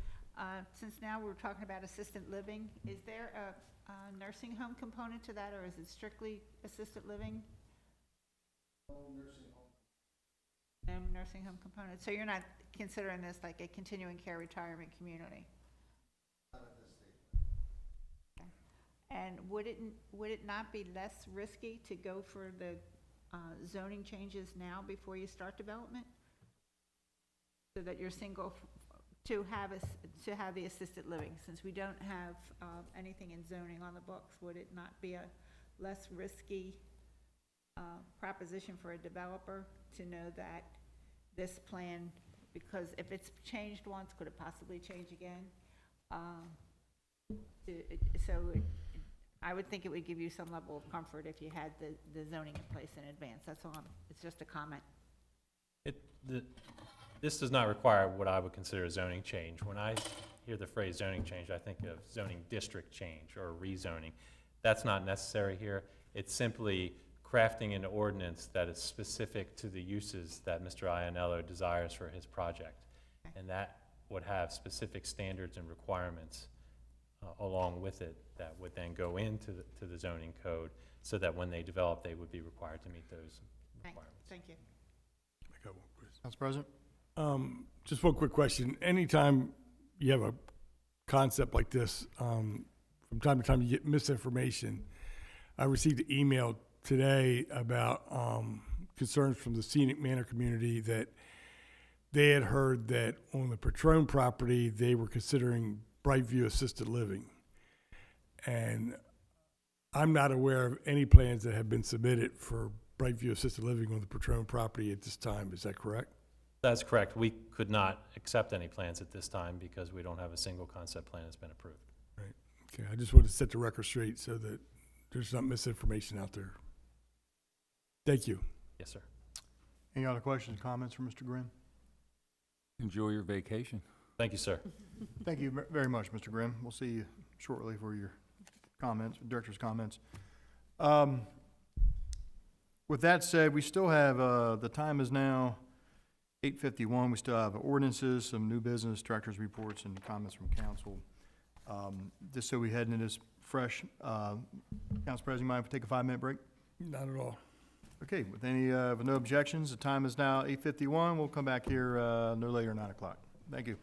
Since now we're talking about assisted living, is there a nursing home component to that, or is it strictly assisted living? No nursing home component. So you're not considering this like a continuing care retirement community? Not at this stage. Okay. And would it not be less risky to go for the zoning changes now before you start development, so that you're single to have the assisted living? Since we don't have anything in zoning on the books, would it not be a less risky proposition for a developer to know that this plan, because if it's changed once, could it possibly change again? I would think it would give you some level of comfort if you had the zoning in place in advance. That's all, it's just a comment. This does not require what I would consider a zoning change. When I hear the phrase zoning change, I think of zoning district change or rezoning. That's not necessary here. It's simply crafting an ordinance that is specific to the uses that Mr. Ianello desires for his project. And that would have specific standards and requirements along with it that would then go into the zoning code so that when they develop, they would be required to meet those requirements. Thank you. I got one question. Council President? Just one quick question. Anytime you have a concept like this, from time to time you get misinformation. I received an email today about concerns from the Scenic Manor community that they had heard that on the Patron property, they were considering Brightview Assisted Living. And I'm not aware of any plans that have been submitted for Brightview Assisted Living on the Patron property at this time. Is that correct? That's correct. We could not accept any plans at this time because we don't have a single concept plan that's been approved. Right. Okay, I just wanted to set the record straight so that there's not misinformation out there. Thank you. Yes, sir. Any other questions, comments from Mr. Grimm? Enjoy your vacation. Thank you, sir. Thank you very much, Mr. Grimm. We'll see you shortly for your comments, director's comments. With that said, we still have, the time is now 8:51. We still have ordinances, some new business, director's reports, and comments from council. Just so we head into this fresh, Council President, you mind if we take a 5-minute break? Not at all. Okay, with no objections, the time is now 8:51. We'll come back here no later than 9 o'clock. Thank you.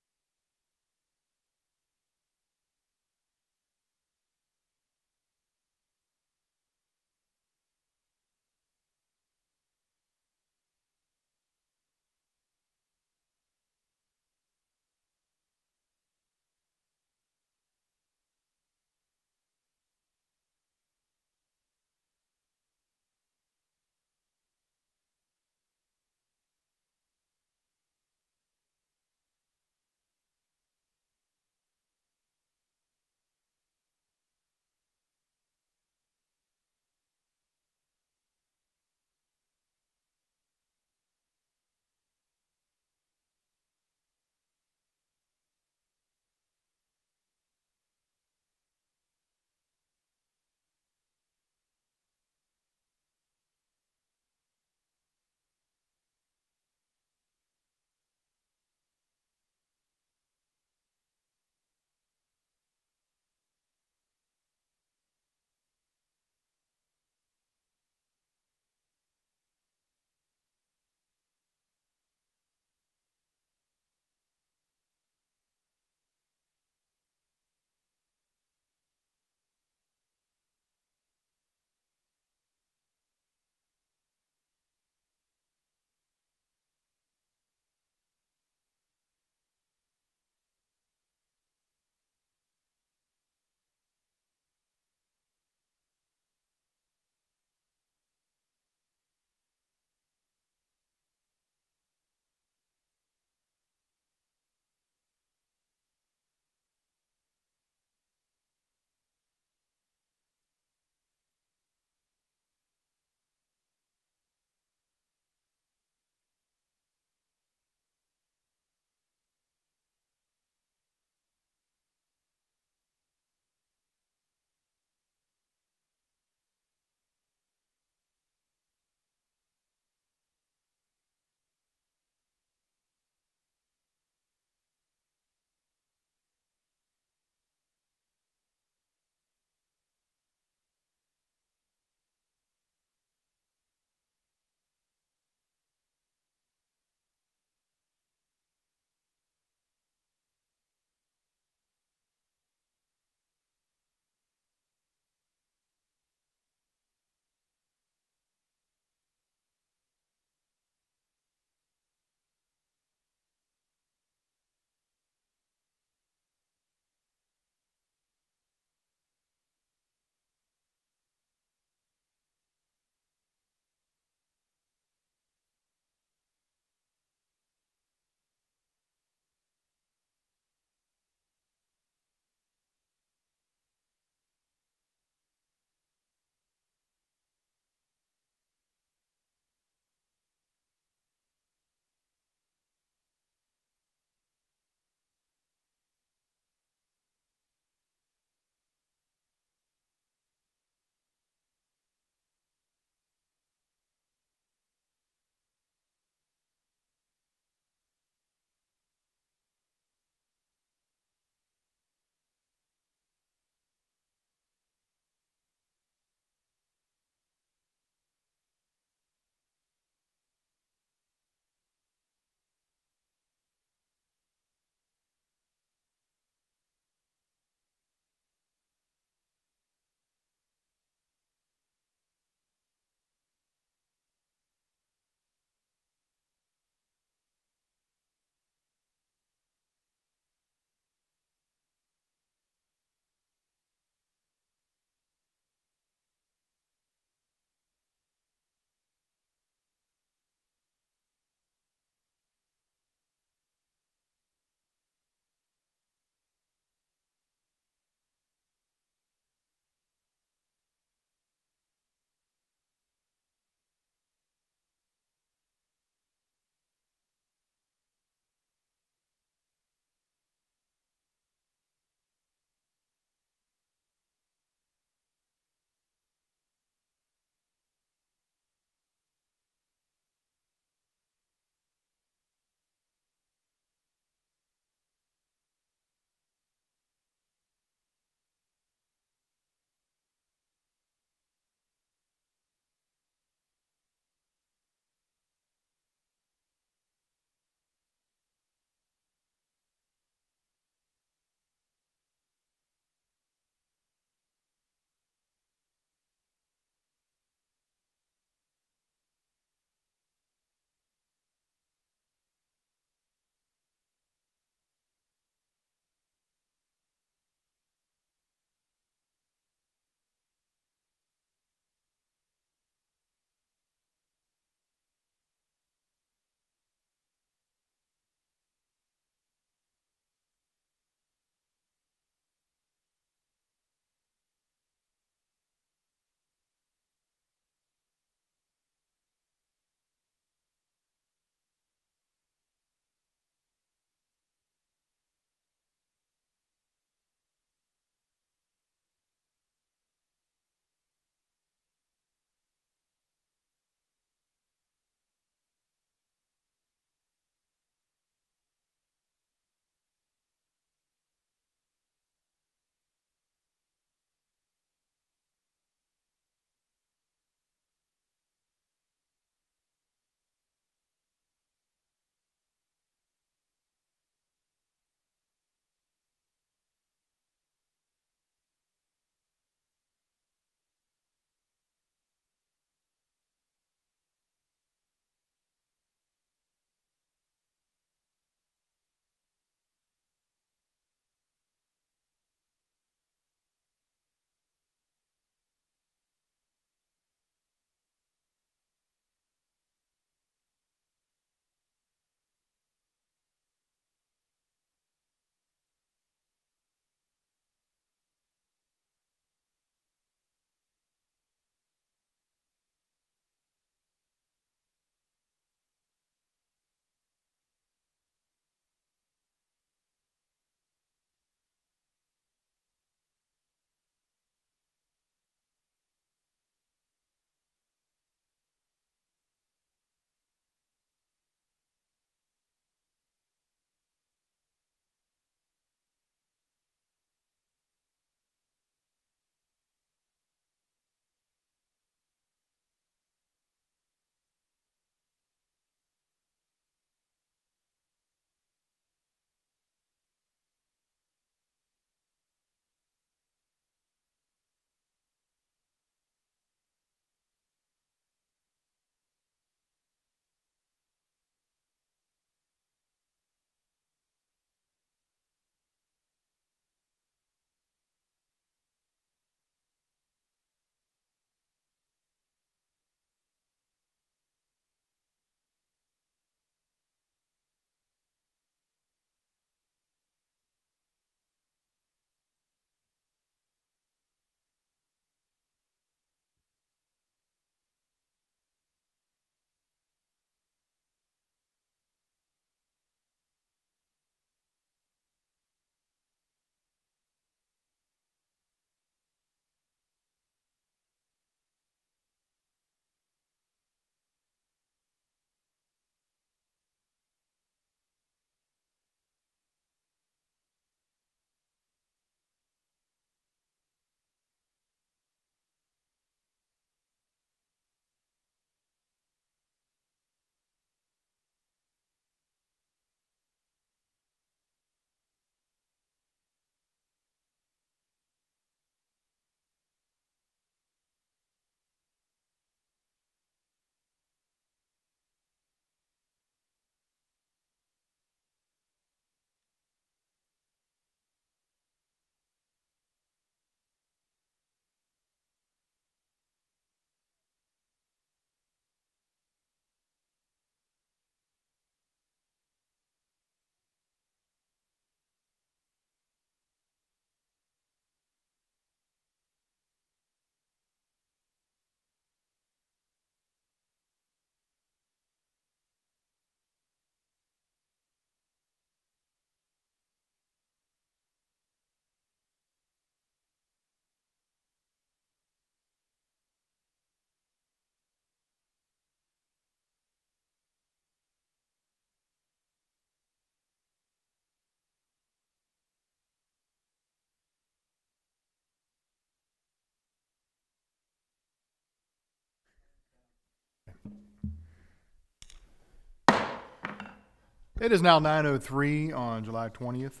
It is now 9:03 on July 20th,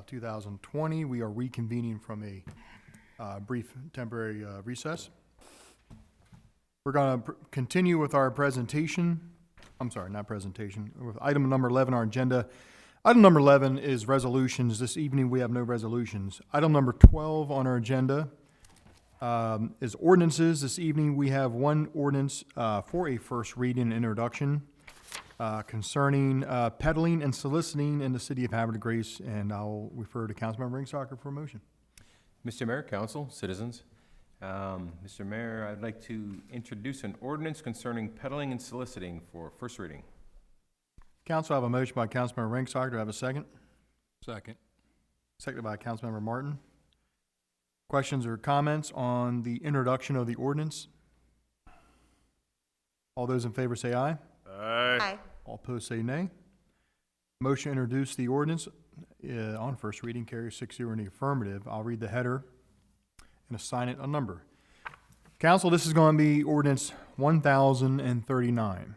2020. We are reconvening from a brief temporary recess. We're going to continue with our presentation. I'm sorry, not presentation. With item number 11 on our agenda. Item number 11 is resolutions. This evening, we have no resolutions. Item number 12 on our agenda is ordinances. This evening, we have one ordinance for a first reading and introduction concerning peddling and soliciting in the city of Havre Grace, and I'll refer to Councilmember Ringsacher for a motion. Mr. Mayor, Council, citizens. Mr. Mayor, I'd like to introduce an ordinance concerning peddling and soliciting for first reading. Council, I have a motion by Councilmember Ringsacher. Do I have a second? Second. Seconded by Councilmember Martin. Questions or comments on the introduction of the ordinance? All those in favor say aye. Aye. All opposed say nay. Motion to introduce the ordinance on first reading carries 6-0 in the affirmative. I'll read the header and assign it a number. Council, this is going to be ordinance 1039.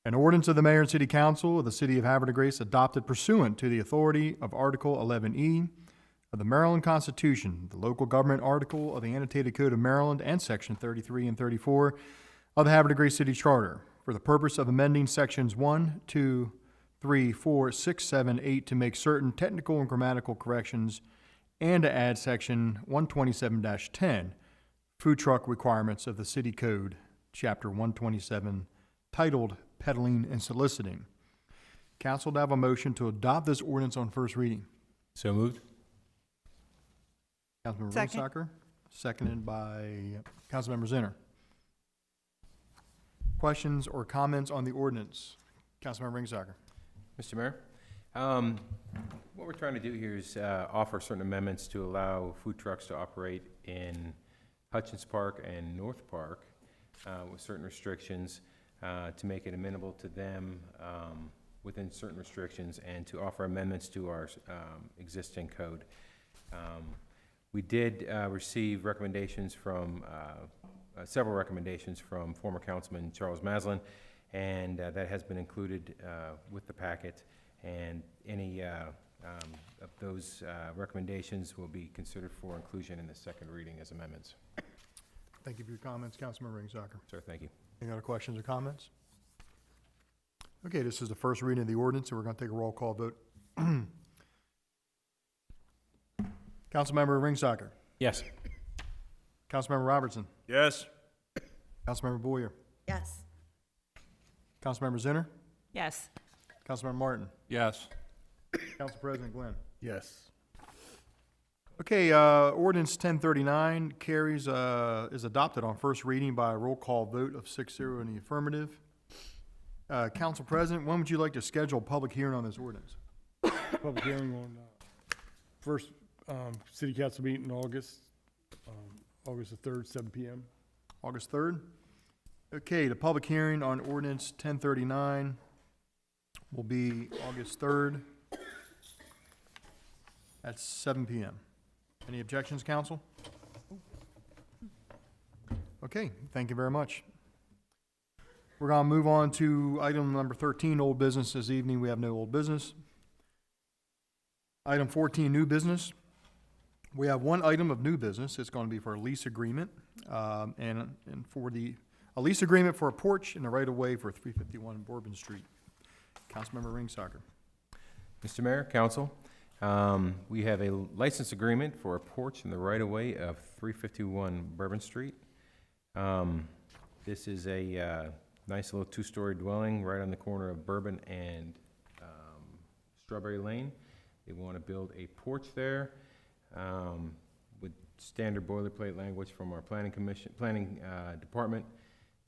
An ordinance of the Mayor and City Council of the City of Havre de Grace adopted pursuant to the authority of Article 11E of the Maryland Constitution, the local government article of the Annotated Code of Maryland, and Section 33 and 34 of the Havre de Grace City Charter for the purpose of amending Sections 1, 2, 3, 4, 6, 7, 8 to make certain technical and grammatical corrections and to add Section 127-10, food truck requirements of the City Code, Chapter 127, titled Peddling and Soliciting. Council, to have a motion to adopt this ordinance on first reading. So moved. Councilmember Second. Ringsacher, seconded by Councilmember Zinner. Questions or comments on the ordinance? Councilmember Ringsacher. Mr. Mayor, what we're trying to do here is offer certain amendments to allow food trucks to operate in Hutchins Park and North Park with certain restrictions to make it amenable to them within certain restrictions and to offer amendments to our existing code. We did receive recommendations from several recommendations from former Councilman Charles Maslin, and that has been included with the packet, and any of those recommendations will be considered for inclusion in the second reading as amendments. Thank you for your comments, Councilmember Ringsacher. Sir, thank you. Any other questions or comments? Okay, this is the first reading of the ordinance, and we're going to take a roll call vote. Councilmember Ringsacher. Yes. Councilmember Robertson. Yes. Councilmember Boyer. Yes. Councilmember Zinner. Yes. Councilmember Martin. Yes. Council President Glenn. Yes. Okay, ordinance 1039 carries, is adopted on first reading by a roll call vote of 6-0 in the affirmative. Council President, when would you like to schedule a public hearing on this ordinance? Public hearing on first city council meeting in August, August the 3rd, 7 p.m. August 3rd? Okay, the public hearing on ordinance 1039 will be August 3rd at 7 p.m. Any objections, council? Okay, thank you very much. We're going to move on to item number 13, old business. This evening, we have no old business. Item 14, new business. We have one item of new business. It's going to be for a lease agreement, and for a lease agreement for a porch in the right-of-way for 351 Bourbon Street. Councilmember Ringsacher. Mr. Mayor, Council, we have a license agreement for a porch in the right-of-way of 351 Bourbon Street. This is a nice little two-story dwelling right on the corner of Bourbon and Strawberry Lane. They want to build a porch there with standard boilerplate language from our planning department.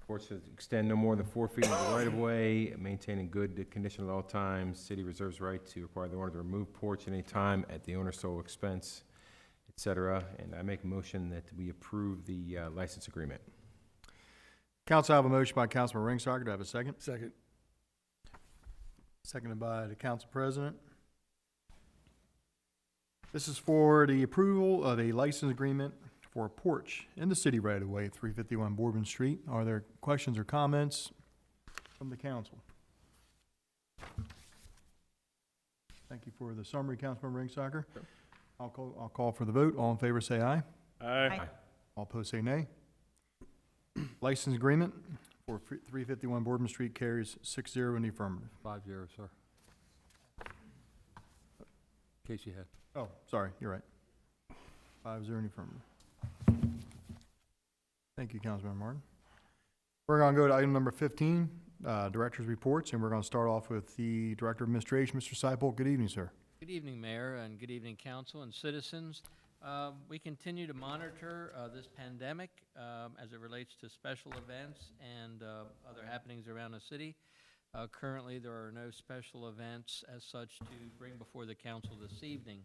Porch to extend no more than 4 feet of the right-of-way, maintain in good condition at all times. City reserves right to require the owner to remove porch at any time at the owner's sole expense, et cetera. And I make a motion that we approve the license agreement. Council, I have a motion by Councilman Ringsacher. Do I have a second? Second. Seconded by the Council President. This is for the approval of a license agreement for a porch in the city right-of-way at 351 Bourbon Street. Are there questions or comments from the council? Thank you for the summary, Councilmember Ringsacker. I'll call for the vote. All in favor, say aye. Aye. All opposed, say nay. License agreement for 351 Boardman Street carries 6-0 in the affirmative. 5-0, sir. In case you had. Oh, sorry, you're right. 5-0 in the affirmative. Thank you, Councilmember Martin. We're going to go to item number 15, Director's Reports, and we're going to start off with the Director of Administration, Mr. Seipel. Good evening, sir. Good evening, Mayor, and good evening, Council and citizens. We continue to monitor this pandemic as it relates to special events and other happenings around the city. Currently, there are no special events as such to bring before the council this evening.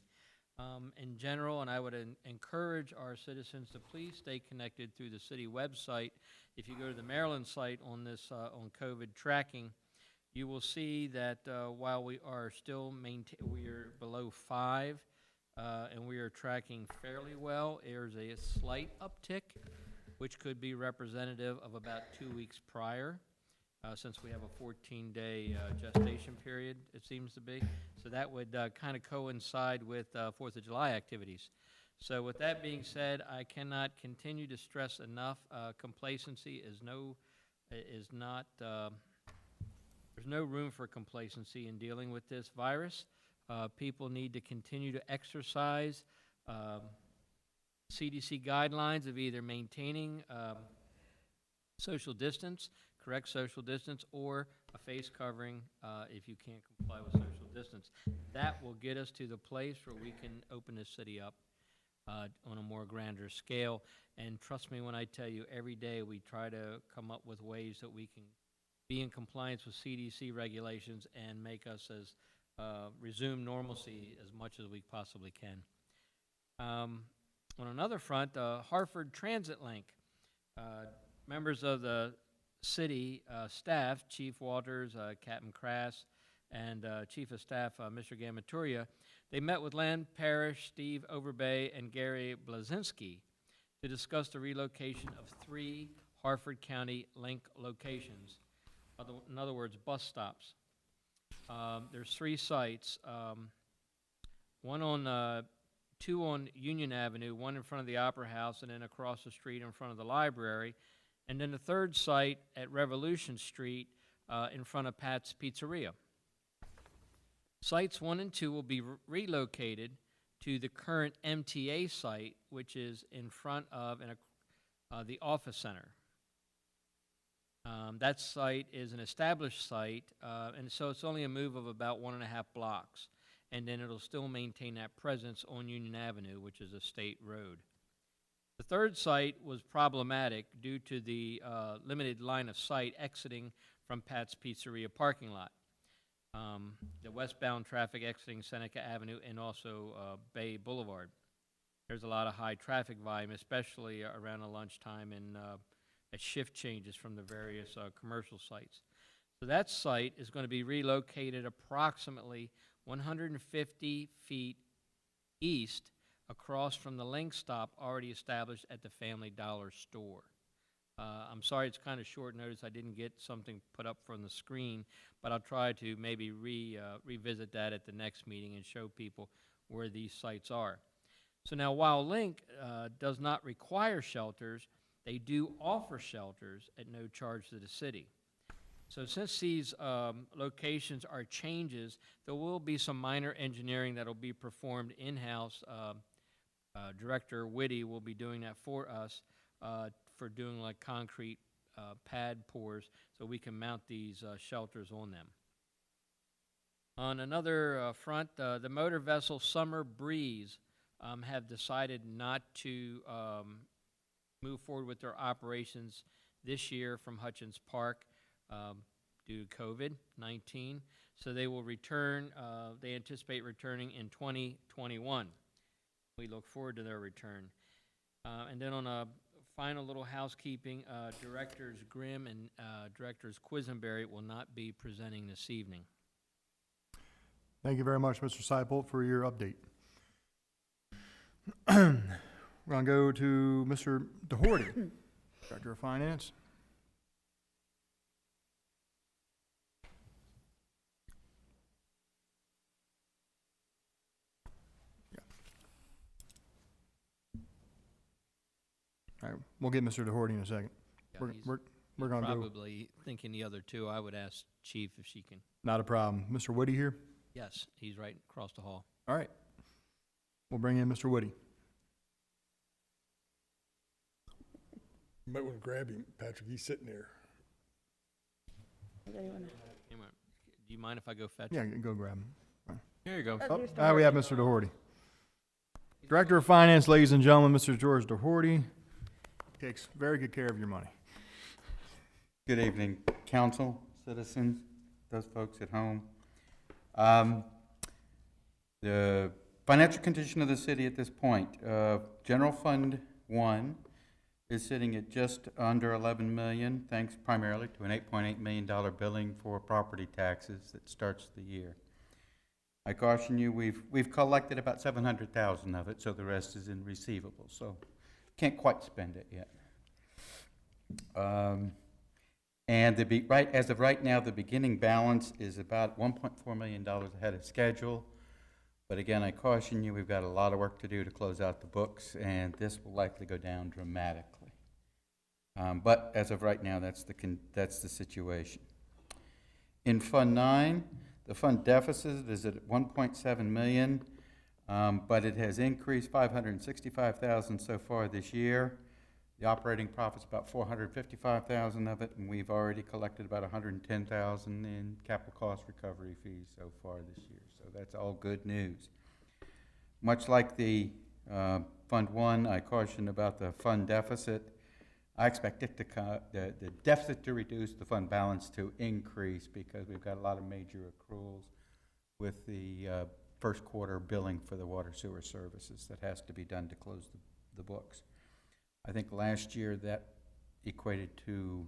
In general, and I would encourage our citizens to please stay connected through the city website. If you go to the Maryland site on this on COVID tracking, you will see that while we are still we are below 5, and we are tracking fairly well. There's a slight uptick, which could be representative of about 2 weeks prior, since we have a 14-day gestation period, it seems to be. So that would kind of coincide with 4th of July activities. So with that being said, I cannot continue to stress enough, complacency is not, there's no room for complacency in dealing with this virus. People need to continue to exercise CDC guidelines of either maintaining social distance, correct social distance, or a face covering if you can't comply with social distance. That will get us to the place where we can open this city up on a more grander scale. And trust me when I tell you, every day we try to come up with ways that we can be in compliance with CDC regulations and make us as resume normalcy as much as we possibly can. On another front, Hartford Transit Link. Members of the city staff, Chief Walters, Captain Crass, and Chief of Staff, Mr. Gamaturia, they met with Land Parrish, Steve Overbay, and Gary Blazinski to discuss the relocation of 3 Hartford County Link locations. In other words, bus stops. There's 3 sites, two on Union Avenue, one in front of the Opera House, and then across the street in front of the library, and then the 3rd site at Revolution Street in front of Pat's Pizzeria. Sites 1 and 2 will be relocated to the current MTA site, which is in front of the Office Center. That site is an established site, and so it's only a move of about 1.5 blocks, and then it'll still maintain that presence on Union Avenue, which is a state road. The 3rd site was problematic due to the limited line of sight exiting from Pat's Pizzeria parking lot. The westbound traffic exiting Seneca Avenue and also Bay Boulevard. There's a lot of high traffic volume, especially around the lunchtime and at shift changes from the various commercial sites. So that site is going to be relocated approximately 150 feet east across from the Link stop already established at the Family Dollar store. I'm sorry it's kind of short notice. I didn't get something put up from the screen, but I'll try to maybe revisit that at the next meeting and show people where these sites are. So now while Link does not require shelters, they do offer shelters at no charge to the city. So since these locations are changes, there will be some minor engineering that will be performed in-house. Director Whitty will be doing that for us for doing like concrete pad pours so we can mount these shelters on them. On another front, the motor vessel Summer Breeze have decided not to move forward with their operations this year from Hutchins Park due to COVID-19. So they will return, they anticipate returning in 2021. We look forward to their return. And then on a final little housekeeping, Directors Grimm and Directors Quisenberry will not be presenting this evening. Thank you very much, Mr. Seipel, for your update. We're going to go to Mr. DeHorty, Director of Finance. All right, we'll get Mr. DeHorty in a second. Yeah, We're, he's- we're, we're gonna go, Probably thinking the other two. I would ask Chief if she can. not a problem. Mr. Woody here? Yes, he's right across the hall. All right. We'll bring in Mr. Woody. You might want to grab him, Patrick, he's sitting there. Hang on. Do you mind if I go fetch? Yeah, go grab him. Here you go. Oh, now we have Mr. DeHorty. Director of Finance, ladies and gentlemen, Mr. George DeHorty takes very good care of your money. Good evening, council, citizens, those folks at home. The financial condition of the city at this point, General Fund 1 is sitting at just under 11 million, thanks primarily to an $8.8 million billing for property taxes that starts the year. I caution you, we've collected about 700,000 of it, so the rest is in receivables, so can't quite spend it yet. And as of right now, the beginning balance is about $1.4 million ahead of schedule. But again, I caution you, we've got a lot of work to do to close out the books, and this will likely go down dramatically. But as of right now, that's the situation. In Fund 9, the fund deficit is at 1.7 million, but it has increased 565,000 so far this year. The operating profit's about 455,000 of it, and we've already collected about 110,000 in capital cost recovery fees so far this year. So that's all good news. Much like the Fund 1, I caution about the fund deficit. I expect it to the deficit to reduce, the fund balance to increase, because we've got a lot of major accruals with the first quarter billing for the water sewer services that has to be done to close the books. I think last year that equated to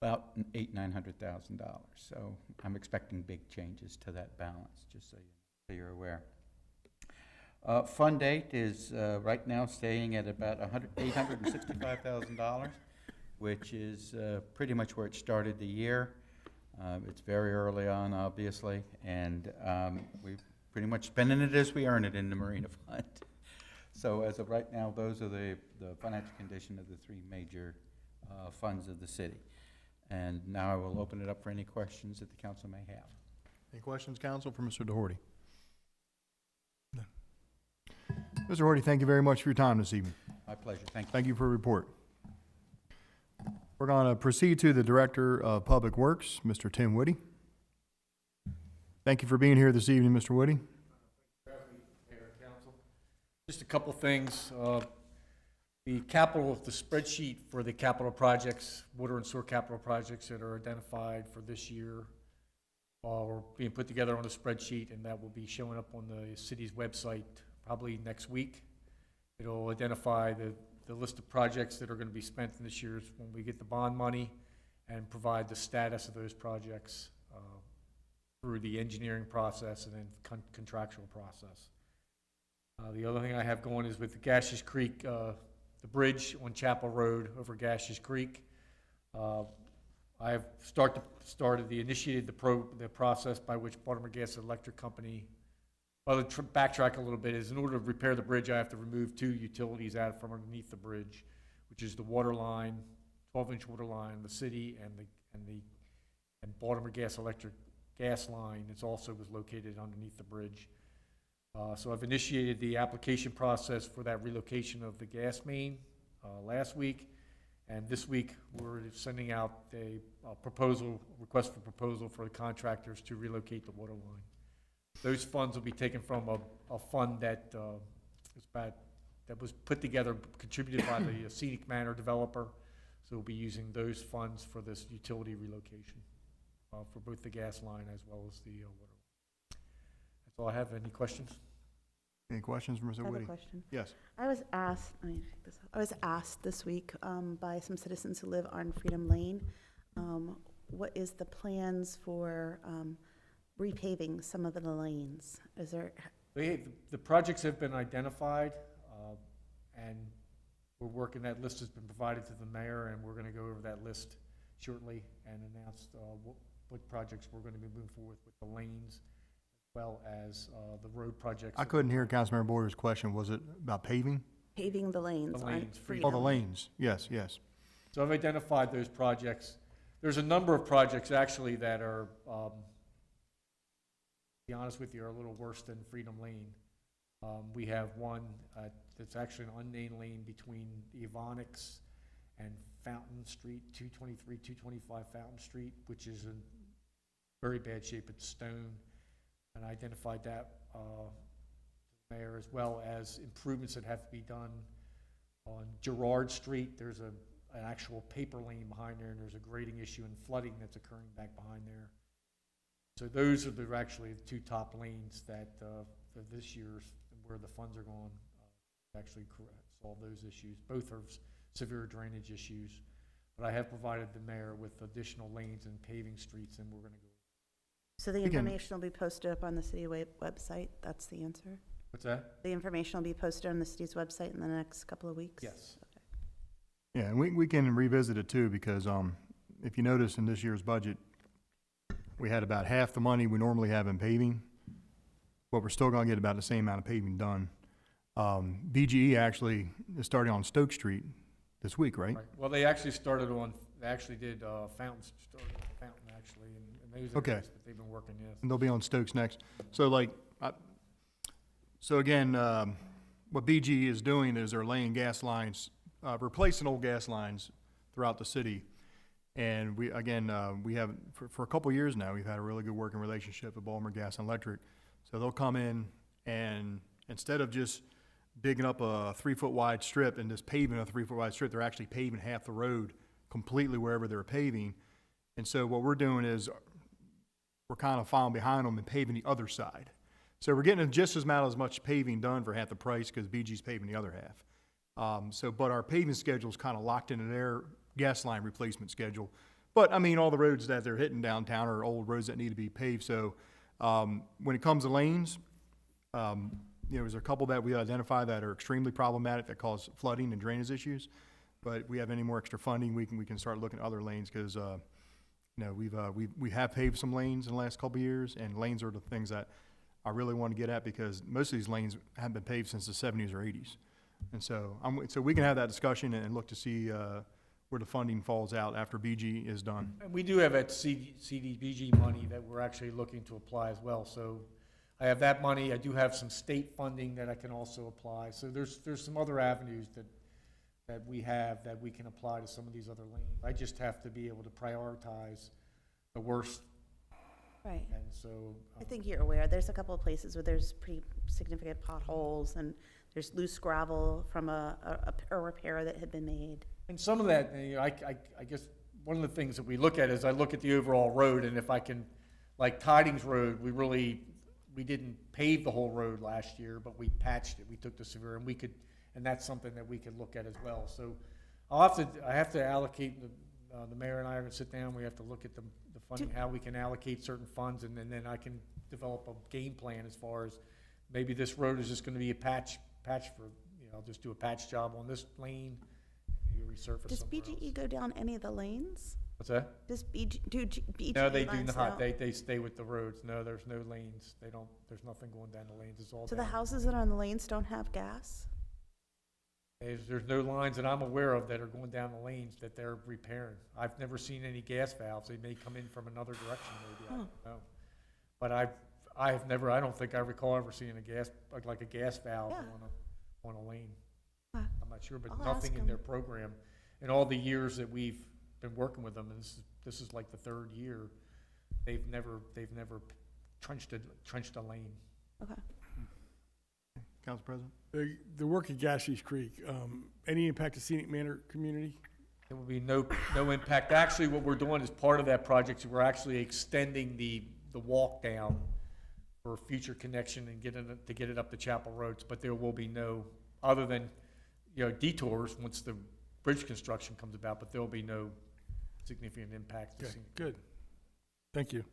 about $900,000. So I'm expecting big changes to that balance, just so you're aware. Fund 8 is right now staying at about $865,000, which is pretty much where it started the year. It's very early on, obviously, and we're pretty much spending it as we earn it in the Marina Fund. So as of right now, those are the financial condition of the three major funds of the city. And now I will open it up for any questions that the council may have. Any questions, council, for Mr. DeHorty? No. Mr. DeHorty, thank you very much for your time this evening. My pleasure. Thank you. Thank you for your report. We're going to proceed to the Director of Public Works, Mr. Tim Woody. Thank you for being here this evening, Mr. Woody. Just a couple things. The spreadsheet for the capital projects, water and sewer capital projects that are identified for this year are being put together on a spreadsheet, and that will be showing up on the city's website probably next week. It'll identify the list of projects that are going to be spent in this year when we get the bond money, and provide the status of those projects through the engineering process and then contractual process. The other thing I have going is with the Gashes Creek, the bridge on Chapel Road over Gashes Creek. I have initiated the process by which Baltimore Gas and Electric Company, well, to backtrack a little bit, is in order to repair the bridge, I have to remove two utilities out from underneath the bridge, which is the water line, 12-inch water line in the city, and Baltimore Gas Electric gas line. It's also was located underneath the bridge. So I've initiated the application process for that relocation of the gas main last week, and this week we're sending out a request for proposal for the contractors to relocate the water line. Those funds will be taken from a fund that was put together, contributed by the Scenic Manor developer. So we'll be using those funds for this utility relocation for both the gas line as well as the water. That's all I have. Any questions? Any questions for Mr. Woody? I have a question. Yes. I was asked this week by some citizens who live on Freedom Lane, what is the plans for repaving some of the lanes? Is there? The projects have been identified, and we're working. That list has been provided to the mayor, and we're going to go over that list shortly and announce what projects we're going to be moving forward with the lanes, as well as the road projects. I couldn't hear Councilmember Boyer's question. Was it about paving? Paving the lanes The on lanes, Freedom. Oh, the lanes, yes, yes. So I've identified those projects. There's a number of projects actually that are, to be honest with you, are a little worse than Freedom Lane. We have one that's actually an unnamed lane between Evonics and Fountain Street, 223, 225 Fountain Street, which is in very bad shape. It's stone. And I identified that, Mayor, as well as improvements that have to be done on Girard Street. There's an actual paper lane behind there, and there's a grading issue and flooding that's occurring back behind there. So those are actually the two top lanes that for this year's, where the funds are going, actually solve those issues. Both are severe drainage issues. But I have provided the mayor with additional lanes and paving streets, and we're going to go. So the information will be posted up on the city website? That's the answer? What's that? The information will be posted on the city's website in the next couple of weeks? Yes. Yeah, and we can revisit it too, because, if you notice in this year's budget, we had about half the money we normally have in paving, but we're still gonna get about the same amount of paving done. BGE actually is starting on Stoke Street this week, right? Right. Well, they actually they actually did Fountain, started on Fountain actually, and those Okay. areas, but they've been working, yes. And they'll be on Stokes next. So like, so again, what BGE is doing is they're laying gas lines, replacing old gas lines throughout the city. And we, again, we have, for a couple of years now, we've had a really good working relationship with Baltimore Gas and Electric. So they'll come in and instead of just digging up a 3-foot wide strip and just paving a 3-foot wide strip, they're actually paving half the road completely wherever they're paving. And so what we're doing is we're kind of following behind them and paving the other side. So we're getting just as much paving done for half the price because BG's paving the other half. But our paving schedule is kind of locked into their gas line replacement schedule. But I mean, all the roads that they're hitting downtown are old roads that need to be paved. So when it comes to lanes, there's a couple that we identify that are extremely problematic that cause flooding and drainage issues. But if we have any more extra funding, we can start looking at other lanes because we have paved some lanes in the last couple of years, and lanes are the things that I really want to get at because most of these lanes haven't been paved since the 70s or 80s. And so we can have that discussion and look to see where the funding falls out after BG is done. And we do have that CDBG money that we're actually looking to apply as well. So I have that money. I do have some state funding that I can also apply. So there's some other avenues that we have that we can apply to some of these other lanes. I just have to be able to prioritize the worst. Right. And so I think you're aware, there's a couple of places where there's pretty significant potholes and there's loose gravel from a repair that had been made. And some of that, I guess one of the things that we look at is I look at the overall road, and if I can, like Tidings Road, we didn't pave the whole road last year, but we patched it. We took the severe, and that's something that we could look at as well. So I have to allocate, the mayor and I are going to sit down, we have to look at the funding, how we can allocate certain funds, and then I can develop a game plan as far as maybe this road is just going to be a patch for, I'll just do a patch job on this lane, maybe resurface Does somewhere BGE else. go down any of the lanes? What's that? Does BGE No, they do lines not. now? They stay with the roads. No, there's no lanes. There's nothing going down the lanes. It's all So the down. houses that are on the lanes don't have gas? There's no lines that I'm aware of that are going down the lanes that they're repairing. I've never seen any gas valves. They may come in from another direction maybe, I don't know. But I don't think I recall ever seeing a gas valve on a lane. I'm not sure, but I'll nothing ask in their 'em. program. In all the years that we've been working with them, and this is like the third year, they've never trenched a lane. Okay. Council President? The work at Gashies Creek, any impact to Scenic Manor community? There will be no impact. Actually, what we're doing as part of that project is we're actually extending the walk down for future connection and get it up the Chapel Roads, but there will be no, other than, detours once the bridge construction comes about, but there will be no significant impact to Okay, Scenic. good. Thank you.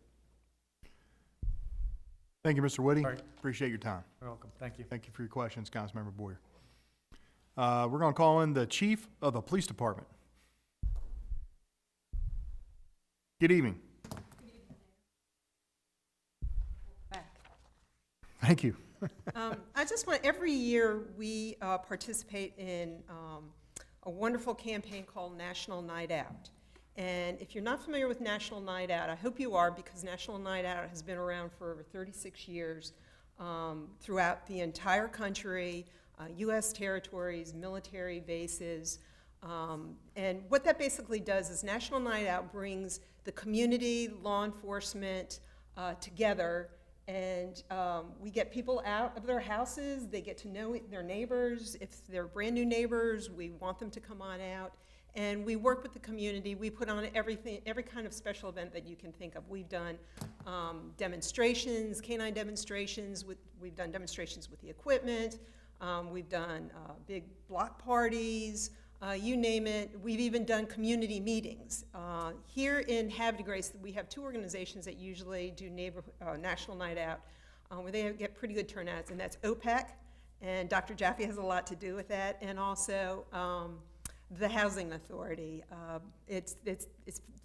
Thank you, Mr. Woody. All right. Appreciate your time. You're welcome. Thank you. Thank you for your questions, Councilmember Boyer. We're going to call in the Chief of the Police Department. Good evening. Back. Thank you. I just want, every year we participate in a wonderful campaign called National Night Out. And if you're not familiar with National Night Out, I hope you are, because National Night Out has been around for over 36 years throughout the entire country, U.S. territories, military bases. And what that basically does is National Night Out brings the community, law enforcement together, and we get people out of their houses. They get to know their neighbors. If they're brand new neighbors, we want them to come on out. And we work with the community. We put on every kind of special event that you can think of. We've done demonstrations, canine demonstrations. We've done demonstrations with the equipment. We've done big block parties. You name it. We've even done community meetings. Here in Havre, we have two organizations that usually do National Night Out, where they get pretty good turnouts, and that's OPEC, and Dr. Jaffe has a lot to do with that, and also the Housing Authority. It's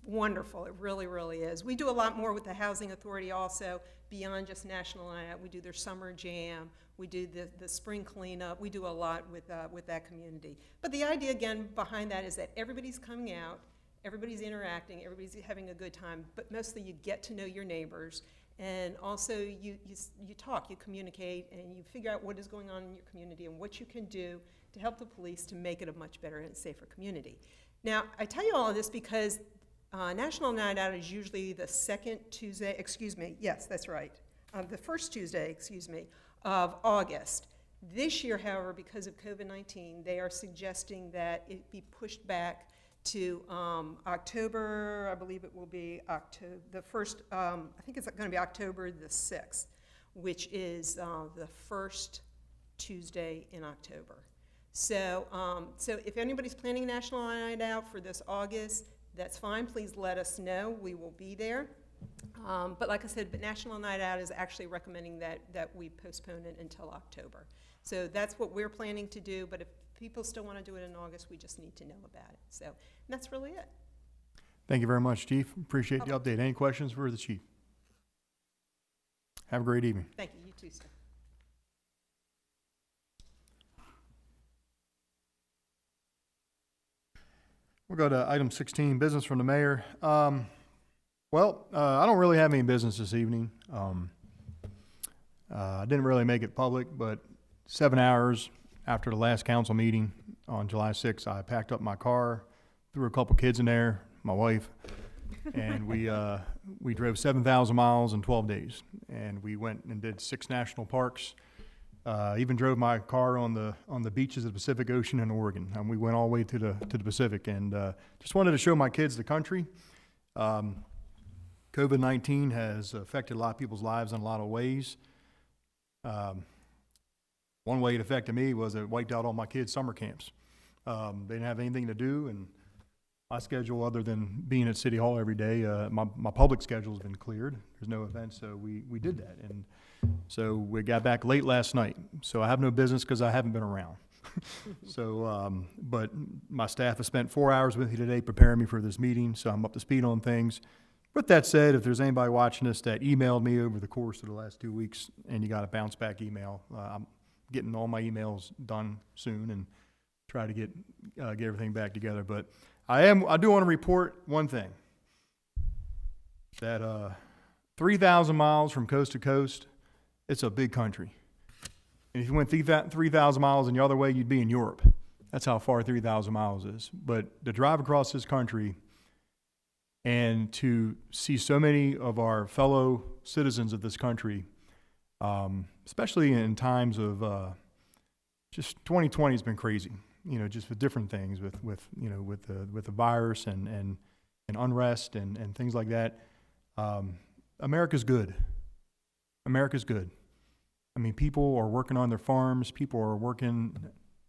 wonderful. It really, really is. We do a lot more with the Housing Authority also, beyond just National Night Out. We do their summer jam. We do the spring cleanup. We do a lot with that community. But the idea, again, behind that is that everybody's coming out, everybody's interacting, everybody's having a good time, but mostly you get to know your neighbors, and also you talk, you communicate, and you figure out what is going on in your community and what you can do to help the police to make it a much better and safer community. Now, I tell you all of this because National Night Out is usually the second Tuesday, yes, that's right, the first Tuesday, of August. This year, however, because of COVID-19, they are suggesting that it be pushed back to October, I believe it will be October, the first, I think it's going to be October the 6th, which is the first Tuesday in October. So, so if anybody's planning National Night Out for this August, that's fine. Please let us know. We will be there. But like I said, but National Night Out is actually recommending that we postpone it until October. So that's what we're planning to do, but if people still want to do it in August, we just need to know about it. So, and that's really it. Thank you very much, Chief. Appreciate the update. Any questions for the Chief? Have a great evening. Thank you. You too, sir. We'll go to item 16, business from the mayor. I don't really have any business this evening. I didn't really make it public, but 7 hours after the last council meeting on July 6th, I packed up my car, threw a couple kids in there, my wife, and we drove 7,000 miles in 12 days. And we went and did 6 national parks. Even drove my car on the beaches of the Pacific Ocean in Oregon. And we went all the way to the Pacific, and just wanted to show my kids the country. COVID-19 has affected a lot of people's lives in a lot of ways. One way it affected me was it wiped out all my kids' summer camps. They didn't have anything to do, and my schedule, other than being at City Hall every day, my public schedule has been cleared. There's no events, so we did that. And so we got back late last night. So I have no business because I haven't been around. So, but my staff has spent 4 hours with me today preparing me for this meeting, so I'm up to speed on things. With that said, if there's anybody watching this that emailed me over the course of the last 2 weeks and you got a bounce back email, I'm getting all my emails done soon and try to get everything back together. But I do want to report one thing, that 3,000 miles from coast to coast, it's a big country. And if you went 3,000 miles in the other way, you'd be in Europe. That's how far 3,000 miles is. But to drive across this country and to see so many of our fellow citizens of this country, especially in times of just 2020 has been crazy. You know, just with different things, with the virus and unrest and things like that. America's good. America's good. I mean, people are working on their farms. People are working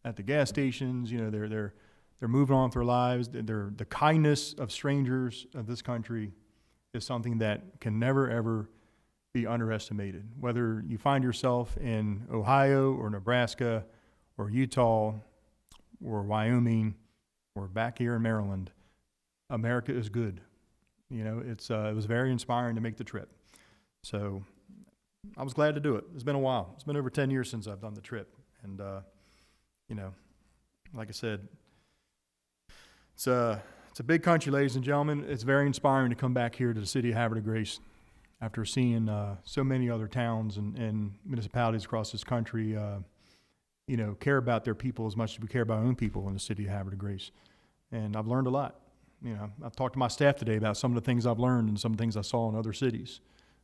at the gas stations. You know, they're moving on with their lives. The kindness of strangers of this country is something that can never, ever be underestimated. Whether you find yourself in Ohio or Nebraska or Utah or Wyoming or back here in Maryland, America is good. You know, it was very inspiring to make the trip. So I was glad to do it. It's been a while. It's been over 10 years since I've done the trip. And, you know, like I said, it's a big country, ladies and gentlemen. It's very inspiring to come back here to the city of Havre de Grace after seeing so many other towns and municipalities across this country, you know, care about their people as much as we care about our own people in the city of Havre de Grace. And I've learned a lot. You know, I've talked to my staff today about some of the things I've learned and some things I saw in other cities.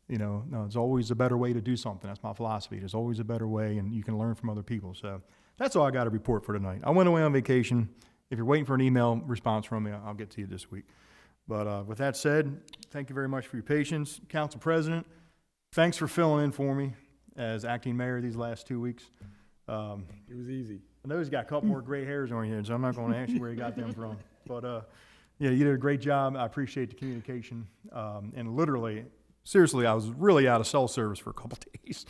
You know, no, there's always a better way to do something. That's my philosophy. There's always a better way, and you can learn from other people. So that's all I got to report for tonight. I went away on vacation. If you're waiting for an email response from me, I'll get to you this week. But with that said, thank you very much for your patience. Council President, thanks for filling in for me as acting mayor these last 2 weeks. It was easy. I know he's got a couple more gray hairs on you, so I'm not going to ask you where he got them from. But yeah, you did a great job. I appreciate the communication. And literally, seriously, I was really out of cell service for a couple days.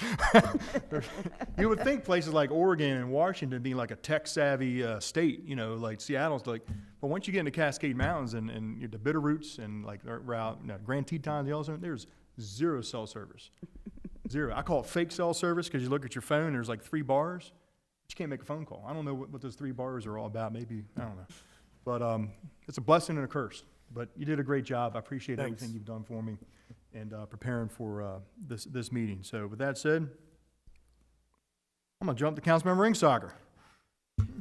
You would think places like Oregon and Washington being like a tech-savvy state, you know, like Seattle's like, but once you get into Cascade Mountains and the Bitterroots and like route, you know, Grand Tetons, Yellowstone, there's zero cell service. Zero. I call it fake cell service because you look at your phone and there's like 3 bars, but you can't make a phone call. I don't know what those 3 bars are all about. Maybe, I don't know. But it's a blessing and a curse. But you did a great job. I appreciate everything you've done for me and preparing for this meeting. So with that said, I'm going to jump to Councilmember Ringsager.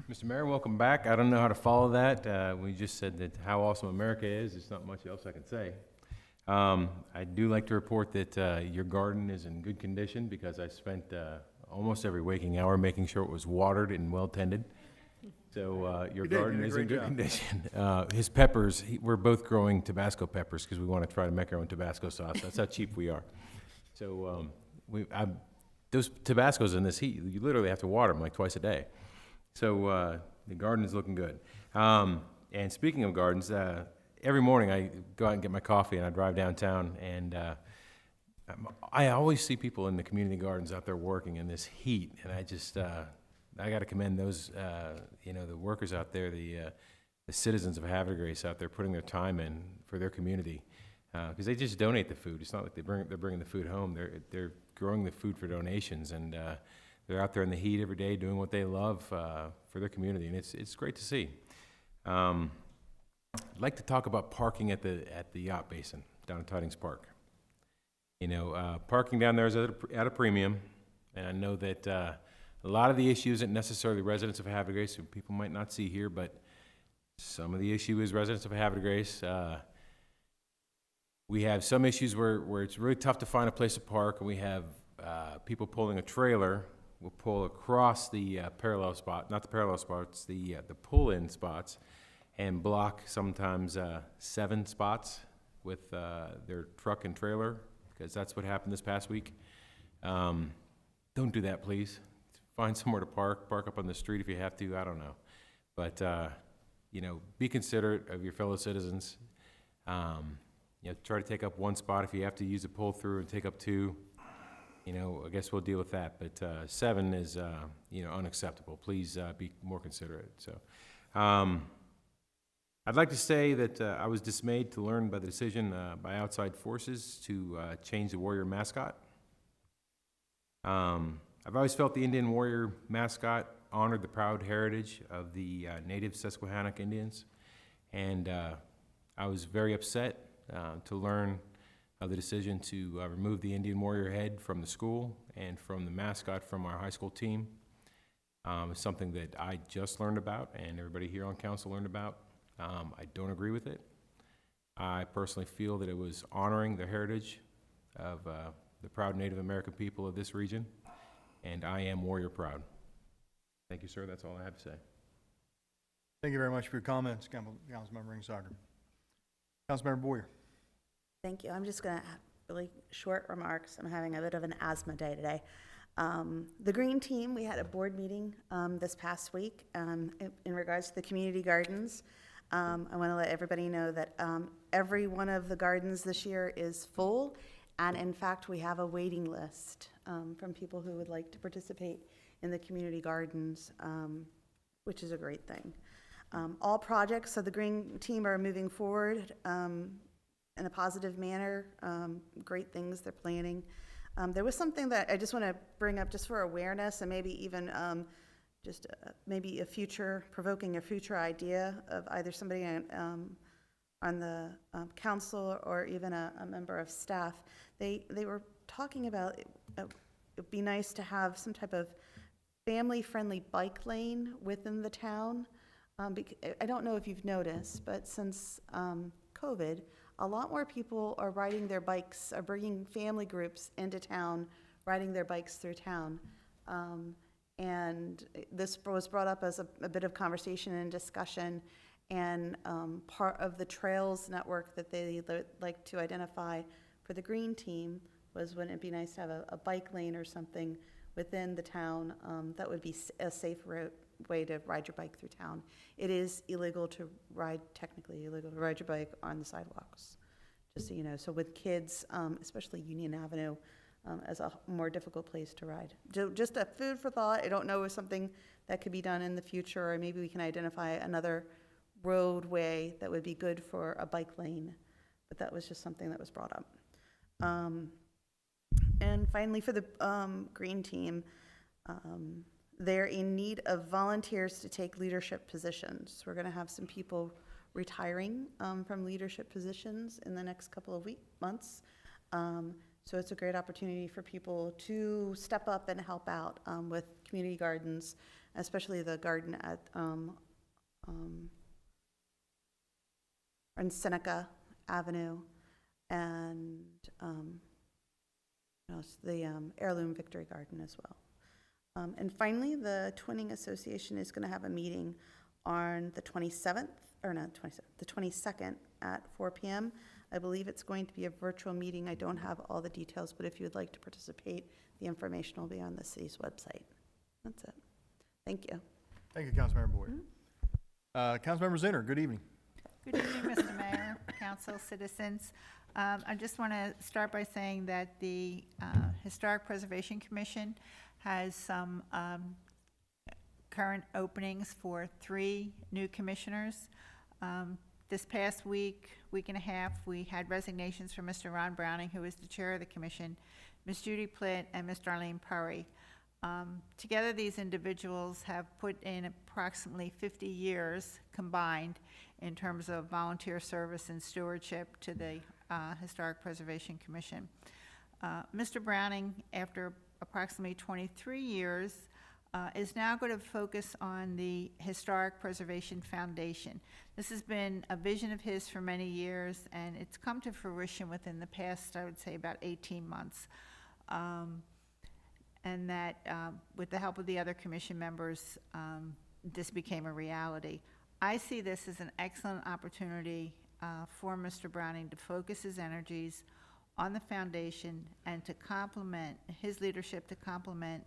Mr. Mayor, welcome back. I don't know how to follow that. We just said that how awesome America is. There's not much else I can say. I do like to report that your garden is in good condition because I spent almost every waking hour making sure it was watered and well tended. So your garden is in good condition. His peppers, we're both growing Tabasco peppers because we want to try to make our own Tabasco sauce. That's how cheap we are. So those Tabascos in this heat, you literally have to water them like twice a day. So the garden is looking good. And speaking of gardens, every morning I go out and get my coffee and I drive downtown and I always see people in the community gardens out there working in this heat, and I just I got to commend those you know, the workers out there, the citizens of Havre de Grace out there putting their time in for their community because they just donate the food. It's not like they're bringing the food home. They're growing the food for donations, and they're out there in the heat every day doing what they love for their community, and it's great to see. I'd like to talk about parking at the yacht basin down in Tidings Park. You know, parking down there is at a premium, and I know that a lot of the issue isn't necessarily residents of Havre de Grace, who people might not see here, but some of the issue is residents of Havre de Grace. We have some issues where it's really tough to find a place to park, and we have people pulling a trailer will pull across the parallel spot, not the parallel spots, the pull-in spots, and block sometimes 7 spots with their truck and trailer, because that's what happened this past week. Don't do that, please. Find somewhere to park up on the street if you have to, I don't know. But, you know, be considerate of your fellow citizens. You know, try to take up 1 spot. If you have to use a pull-through and take up 2, you know, I guess we'll deal with that. But 7 is, you know, unacceptable. Please be more considerate. So, I'd like to say that I was dismayed to learn by the decision by outside forces to change the Warrior mascot. I've always felt the Indian Warrior mascot honored the proud heritage of the native Susquehannock Indians, and I was very upset to learn of the decision to remove the Indian Warrior head from the school and from the mascot from our high school team. It's something that I just learned about and everybody here on council learned about. I don't agree with it. I personally feel that it was honoring the heritage of the proud Native American people of this region, and I am Warrior proud. Thank you, sir. That's all I have to say. Thank you very much for your comments, Councilmember Ringsager. Councilmember Boyer. Thank you. I'm just going to have really short remarks. I'm having a bit of an asthma day today. The Green Team, we had a board meeting this past week in regards to the community gardens. I want to let everybody know that every one of the gardens this year is full, and in fact, we have a waiting list from people who would like to participate in the community gardens, which is a great thing. All projects of the Green Team are moving forward in a positive manner. Great things they're planning. There was something that I just want to bring up just for awareness and maybe even maybe provoking a future idea of either somebody on the council or even a member of staff. They were talking about it'd be nice to have some type of family-friendly bike lane within the town. I don't know if you've noticed, but since COVID, a lot more people are riding their bikes, are bringing family groups into town, riding their bikes through town. And this was brought up as a bit of conversation and discussion, and part of the trails network that they like to identify for the green team was, wouldn't it be nice to have a bike lane or something within the town that would be a safe way to ride your bike through town. It is technically illegal to ride your bike on the sidewalks, just so you know. So with kids, especially Union Avenue, as a more difficult place to ride. Just a food for thought. I don't know if something that could be done in the future, or maybe we can identify another roadway that would be good for a bike lane, but that was just something that was brought up. And finally, for the green team, they're in need of volunteers to take leadership positions. We're going to have some people retiring from leadership positions in the next couple of months. So it's a great opportunity for people to step up and help out with community gardens, especially the garden at on Seneca Avenue, and the Heirloom Victory Garden as well. And finally, the Twinning Association is going to have a meeting on the 27th, or not 27th, the 22nd at 4 p.m. I believe it's going to be a virtual meeting. I don't have all the details, but if you would like to participate, the information will be on the city's website. That's it. Thank you. Thank you, Councilmember Boyd. Councilmember Zinner, good evening. Good evening, Mr. Mayor, council, citizens. I just want to start by saying that the Historic Preservation Commission has some current openings for 3 new commissioners. This past week and a half, we had resignations from Mr. Ron Browning, who is the chair of the commission, Ms. Judy Plitt, and Ms. Darlene Purry. Together, these individuals have put in approximately 50 years combined in terms of volunteer service and stewardship to the Historic Preservation Commission. Mr. Browning, after approximately 23 years, is now going to focus on the Historic Preservation Foundation. This has been a vision of his for many years, and it's come to fruition within the past, I would say, about 18 months. And that with the help of the other commission members, this became a reality. I see this as an excellent opportunity for Mr. Browning to focus his energies on the foundation and to complement his leadership, to complement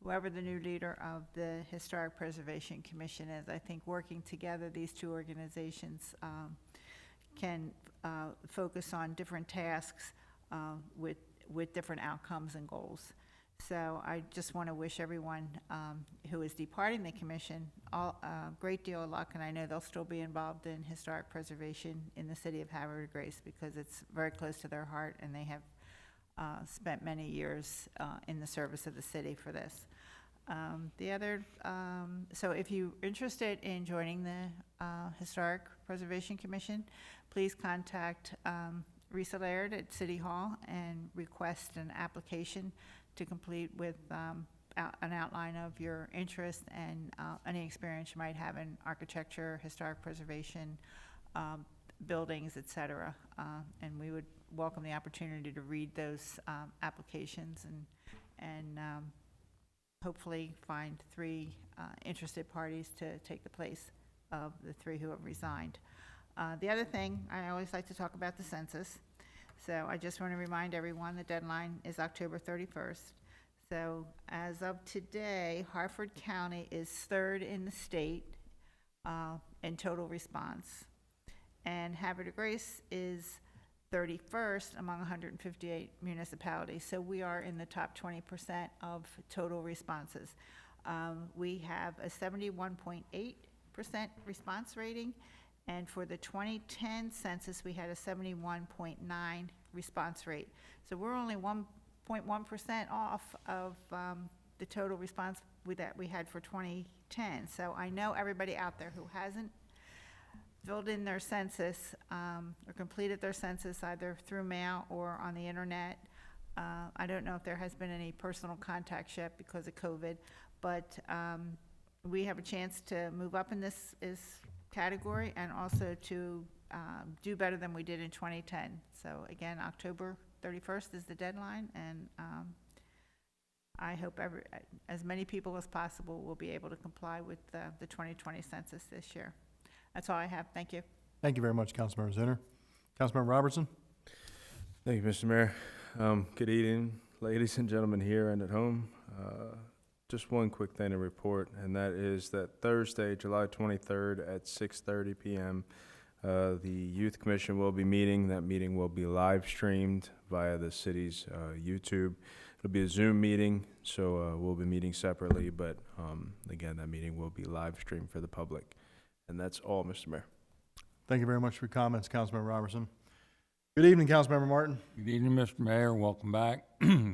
whoever the new leader of the Historic Preservation Commission is. I think working together, these two organizations can focus on different tasks with different outcomes and goals. So I just want to wish everyone who is departing the commission a great deal of luck, and I know they'll still be involved in historic preservation in the city of Havre Grace because it's very close to their heart, and they have spent many years in the service of the city for this. So if you're interested in joining the Historic Preservation Commission, please contact Risa Laird at City Hall and request an application to complete with an outline of your interest and any experience you might have in architecture, historic preservation, buildings, etc. And we would welcome the opportunity to read those applications and hopefully find 3 interested parties to take the place of the 3 who have resigned. The other thing, I always like to talk about the census. So I just want to remind everyone the deadline is October 31st. So as of today, Hartford County is 3rd in the state in total response. And Havre Grace is 31st among 158 municipalities. So we are in the top 20% of total responses. We have a 71.8% response rating. And for the 2010 census, we had a 71.9 response rate. So we're only 1 0.1% off of the total response that we had for 2010. So I know everybody out there who hasn't filled in their census or completed their census either through mail or on the internet. I don't know if there has been any personal contact yet because of COVID, but we have a chance to move up in this category and also to do better than we did in 2010. So again, October 31st is the deadline, and I hope as many people as possible will be able to comply with the 2020 census this year. That's all I have. Thank you. Thank you very much, Councilmember Zinner. Councilmember Robertson? Thank you, Mr. Mayor. Good evening, ladies and gentlemen here and at home. Just one quick thing to report, and that is that Thursday, July 23rd at 6:30 p.m., the Youth Commission will be meeting. That meeting will be live streamed via the city's YouTube. It'll be a Zoom meeting, so we'll be meeting separately, but again, that meeting will be live streamed for the public. And that's all, Mr. Mayor. Thank you very much for your comments, Councilmember Robertson. Good evening, Councilmember Martin. Good evening, Mr. Mayor. Welcome back.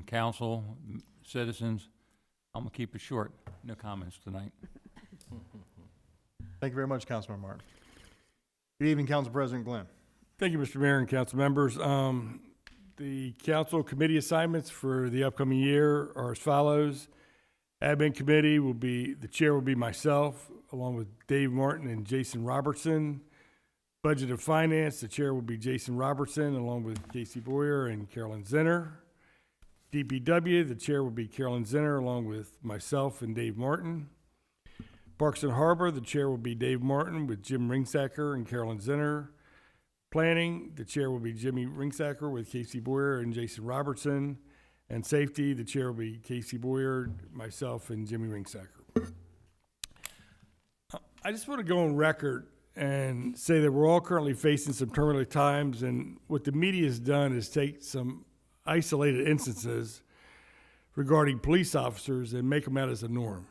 Council, citizens, I'm gonna keep it short. No comments tonight. Thank you very much, Councilmember Martin. Good evening, Council President Glenn. Thank you, Mr. Mayor and council members. The council committee assignments for the upcoming year are as follows. Admin committee the chair will be myself, along with Dave Martin and Jason Robertson. Budget and Finance, the chair will be Jason Robertson, along with Casey Boyer and Carolyn Zinner. DPW, the chair will be Carolyn Zinner, along with myself and Dave Martin. Parks and Harbor, the chair will be Dave Martin with Jim Ringsacker and Carolyn Zinner. Planning, the chair will be Jimmy Ringsacker with Casey Boyer and Jason Robertson. And Safety, the chair will be Casey Boyer, myself, and Jimmy Ringsacker. I just want to go on record and say that we're all currently facing some turbulent times, and what the media has done is take some isolated instances regarding police officers and make them out as a norm.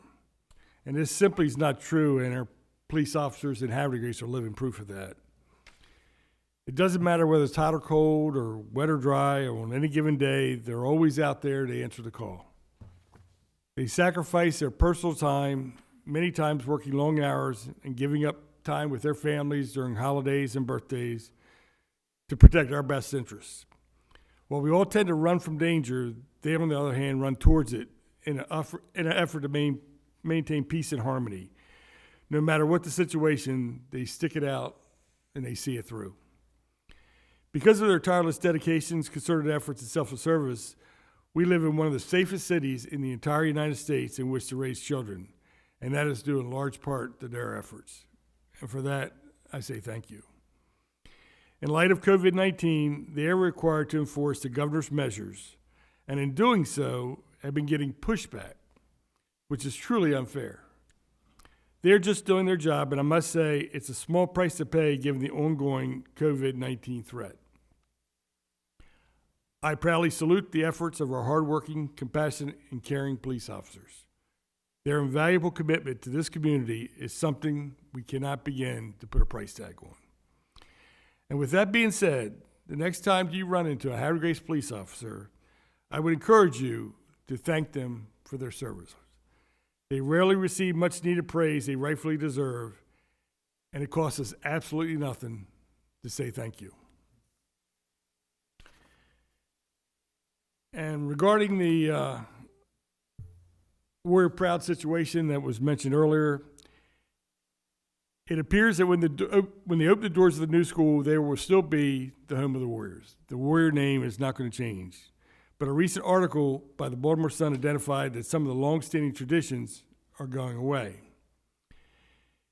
And this simply is not true, and our police officers in Havre are living proof of that. It doesn't matter whether it's hot or cold or wet or dry or on any given day, they're always out there to answer the call. They sacrifice their personal time, many times working long hours and giving up time with their families during holidays and birthdays to protect our best interests. While we all tend to run from danger, they, on the other hand, run towards it in an effort to maintain peace and harmony. No matter what the situation, they stick it out and they see it through. Because of their tireless dedications, concerted efforts, and selfless service, we live in one of the safest cities in the entire United States in which to raise children, and that is due in large part to their efforts. And for that, I say thank you. In light of COVID-19, they are required to enforce the governor's measures, and in doing so, have been getting pushback, which is truly unfair. They're just doing their job, and I must say it's a small price to pay given the ongoing COVID-19 threat. I proudly salute the efforts of our hardworking, compassionate, and caring police officers. Their invaluable commitment to this community is something we cannot begin to put a price tag on. And with that being said, the next time you run into a Havre Grace police officer, I would encourage you to thank them for their service. They rarely receive much needed praise they rightfully deserve, and it costs us absolutely nothing to say thank you. And regarding the Warrior Proud situation that was mentioned earlier, it appears that when they open the doors of the new school, there will still be the home of the Warriors. The Warrior name is not going to change. But a recent article by the Baltimore Sun identified that some of the long-standing traditions are going away.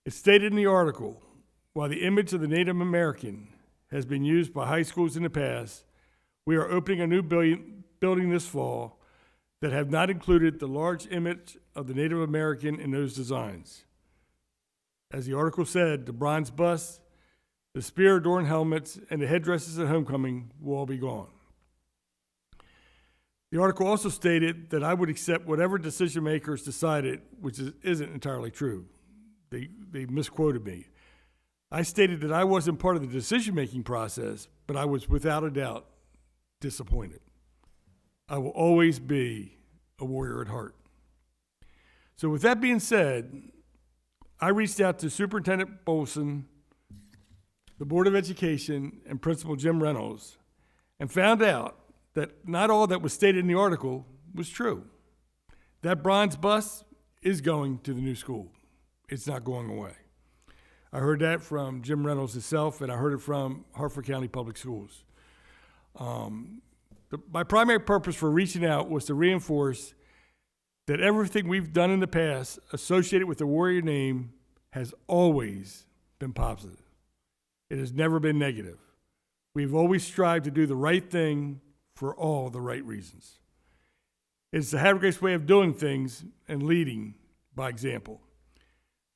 It stated in the article, while the image of the Native American has been used by high schools in the past, we are opening a new building this fall that have not included the large image of the Native American in those designs. As the article said, the bronze bust, the spear-adorned helmets, and the headdresses at homecoming will all be gone. The article also stated that I would accept whatever decision makers decided, which isn't entirely true. They misquoted me. I stated that I wasn't part of the decision-making process, but I was without a doubt disappointed. I will always be a warrior at heart. So with that being said, I reached out to Superintendent Bolson, the Board of Education, and Principal Jim Reynolds, and found out that not all that was stated in the article was true. That bronze bus is going to the new school. It's not going away. I heard that from Jim Reynolds himself, and I heard it from Hartford County Public Schools. My primary purpose for reaching out was to reinforce that everything we've done in the past associated with the Warrior name has always been positive. It has never been negative. We've always strived to do the right thing for all the right reasons. It's the Havre Grace way of doing things and leading by example.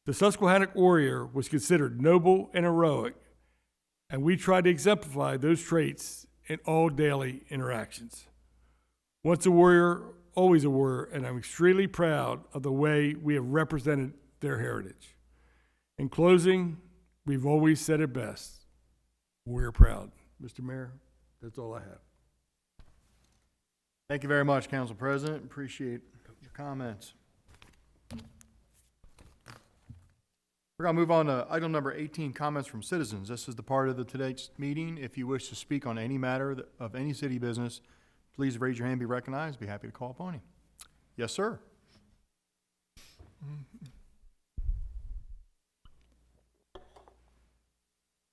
The Susquehannock Warrior was considered noble and heroic, and we tried to exemplify those traits in all daily interactions. Once a warrior, always a warrior, and I'm extremely proud of the way we have represented their heritage. In closing, we've always said it best. We're proud. Mr. Mayor, that's all I have. Thank you very much, Council President. Appreciate your comments. We're going to move on to item number 18, comments from citizens. This is the part of today's meeting. If you wish to speak on any matter of any city business, please raise your hand, be recognized. Be happy to call upon you. Yes, sir.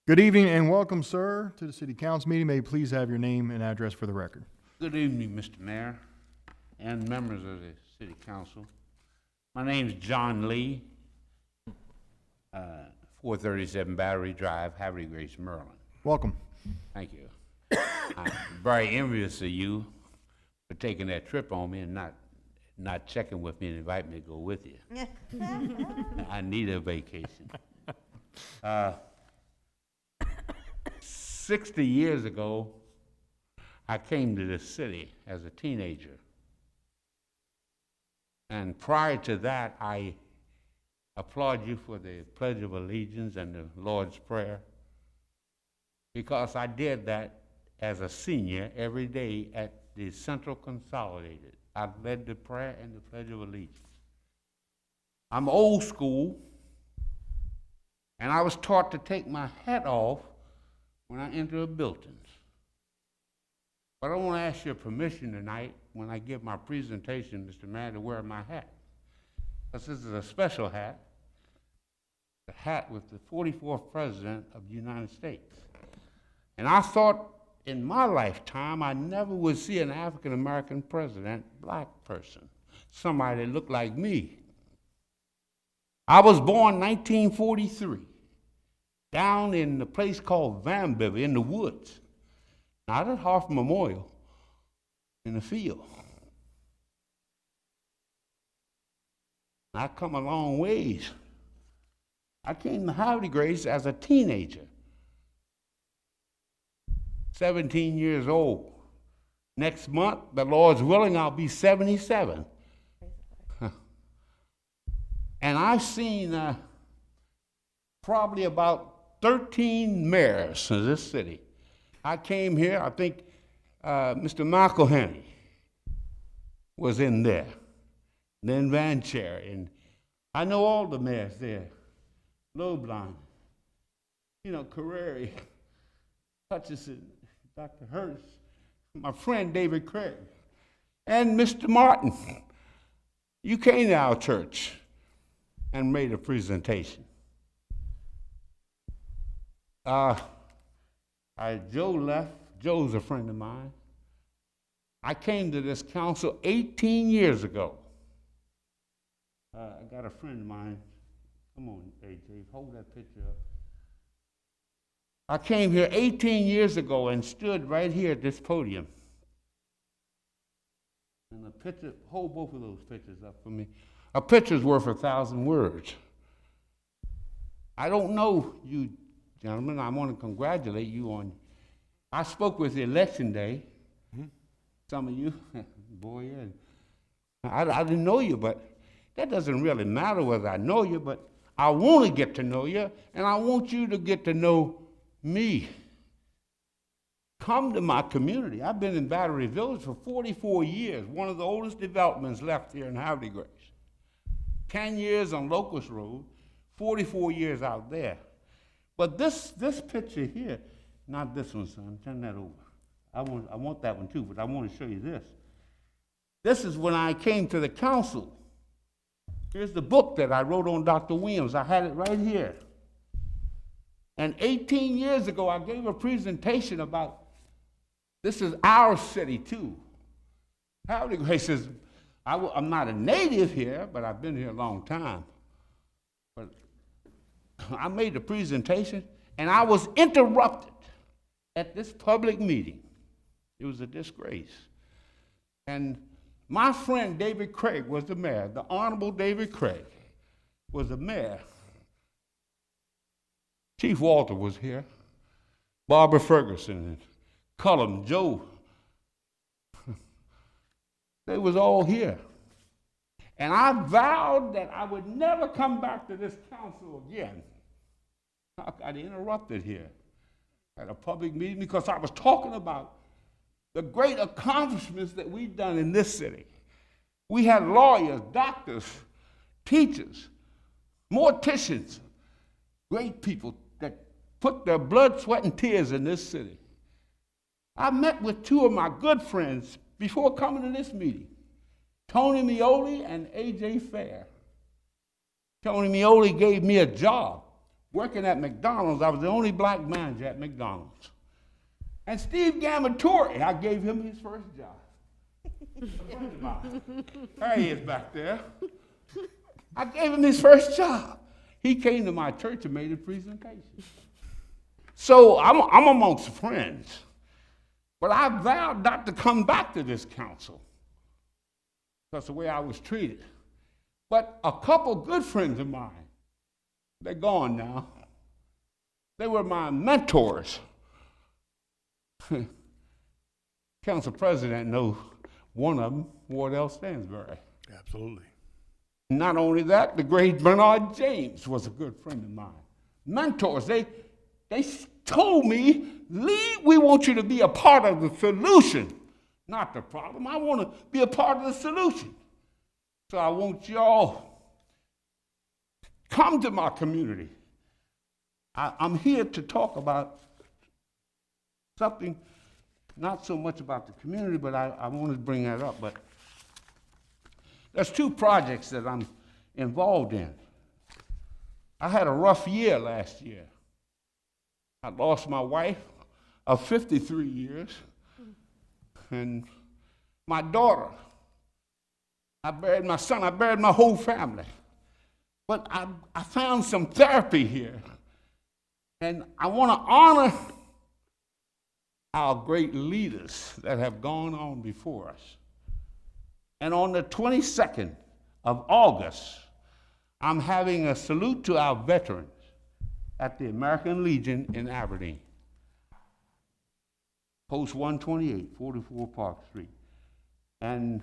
Good evening and welcome, sir, to the City Council meeting. May you please have your name and address for the record. Good evening, Mr. Mayor and members of the City Council. My name's John Lee, 437 Battery Drive, Havre Grace, Maryland. Welcome. Thank you. I'm very envious of you for taking that trip on me and not checking with me and invite me to go with you. I need a vacation. 60 years ago, I came to this city as a teenager. And prior to that, I applaud you for the Pledge of Allegiance and the Lord's Prayer, because I did that as a senior every day at the Central Consolidated. I led the prayer and the Pledge of Allegiance. I'm old school, and I was taught to take my hat off when I enter a building. But I want to ask your permission tonight, when I give my presentation, Mr. Mayor, to wear my hat. Because this is a special hat, the hat with the 44th President of the United States. And I thought in my lifetime I never would see an African-American president, black person, somebody that looked like me. I was born 1943, down in a place called Van Bivy in the woods. Not at Hartford Memorial, in the field. I come a long ways. I came to Havre Grace as a teenager, 17 years old. Next month, the Lord's willing, I'll be 77. And I've seen probably about 13 mayors in this city. I came here, I think Mr. McElhenney was in there, then Van Cherry, and I know all the mayors there. Loebline, Carreri, Hutchison, Dr. Hurst, my friend David Craig, and Mr. Martin. You came to our church and made a presentation. Joe left. Joe's a friend of mine. I came to this council 18 years ago. I got a friend of mine. Come on, AJ, hold that picture up. I came here 18 years ago and stood right here at this podium. And a picture, hold both of those pictures up for me. A picture's worth 1,000 words. I don't know you gentlemen, I want to congratulate you on, I spoke with you election day. Some of you, boy, yeah. I didn't know you, but that doesn't really matter whether I know you, but I want to get to know you, and I want you to get to know me. come to my community. I've been in Battery Village for 44 years, one of the oldest developments left here in Havre. 10 years on Locust Road, 44 years out there. But this picture here, not this one, son, turn that over. I want that one too, but I want to show you this. This is when I came to the council. Here's the book that I wrote on Dr. Williams. I had it right here. And 18 years ago, I gave a presentation about, this is our city too. Havre Grace says, I'm not a native here, but I've been here a long time. But I made the presentation, and I was interrupted at this public meeting. It was a disgrace. And my friend David Craig was the mayor. The Honorable David Craig was the mayor. Chief Walter was here. Barbara Ferguson and Cullum, Joe. They was all here. And I vowed that I would never come back to this council again. I got interrupted here at a public meeting because I was talking about the great accomplishments that we've done in this city. We had lawyers, doctors, teachers, morticians, great people that put their blood, sweat, and tears in this city. I met with two of my good friends before coming to this meeting, Tony Mioli and A.J. Fair. Tony Mioli gave me a job working at McDonald's. I was the only black manager at McDonald's. And Steve Gamatori, I gave him his first job. There he is back there. I gave him his first job. He came to my church and made a presentation. So I'm amongst friends. But I vowed not to come back to this council. That's the way I was treated. But a couple good friends of mine, they're gone now. They were my mentors. Council president knows one of them, Wardell Stansbury. Absolutely. Not only that, the great Bernard James was a good friend of mine. Mentors, they told me, Lee, we want you to be a part of the solution, not the problem. I want to be a part of the solution. So I want y'all come to my community. I'm here to talk about something, not so much about the community, but I want to bring that up. But there's two projects that I'm involved in. I had a rough year last year. I lost my wife of 53 years and my daughter. I buried my son. I buried my whole family. But I found some therapy here. And I want to honor our great leaders that have gone on before us. And on the 22nd of August, I'm having a salute to our veterans at the American Legion in Aberdeen. Post 128, 44 Park Street. And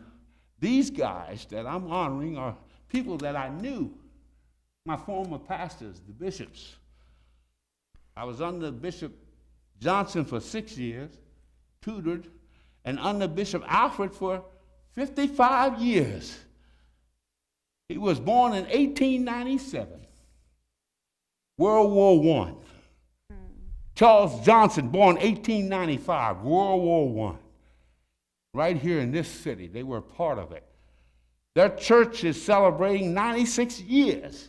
these guys that I'm honoring are people that I knew, my former pastors, the bishops. I was under Bishop Johnson for 6 years, tutored, and under Bishop Alfred for 55 years. He was born in 1897, World War I. Charles Johnson, born 1895, World War I. Right here in this city, they were a part of it. Their church is celebrating 96 years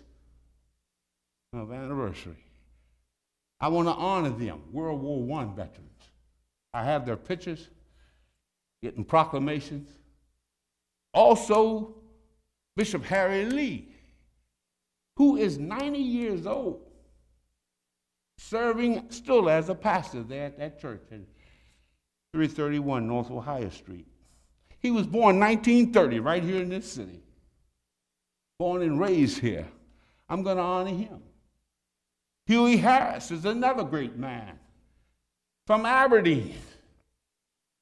of anniversary. I want to honor them, World War I veterans. I have their pictures, getting proclamations. Also, Bishop Harry Lee, who is 90 years old, serving still as a pastor there at that church in 331 North Ohio Street. He was born 1930 right here in this city. Born and raised here. I'm going to honor him. Huey Harris is another great man from Aberdeen.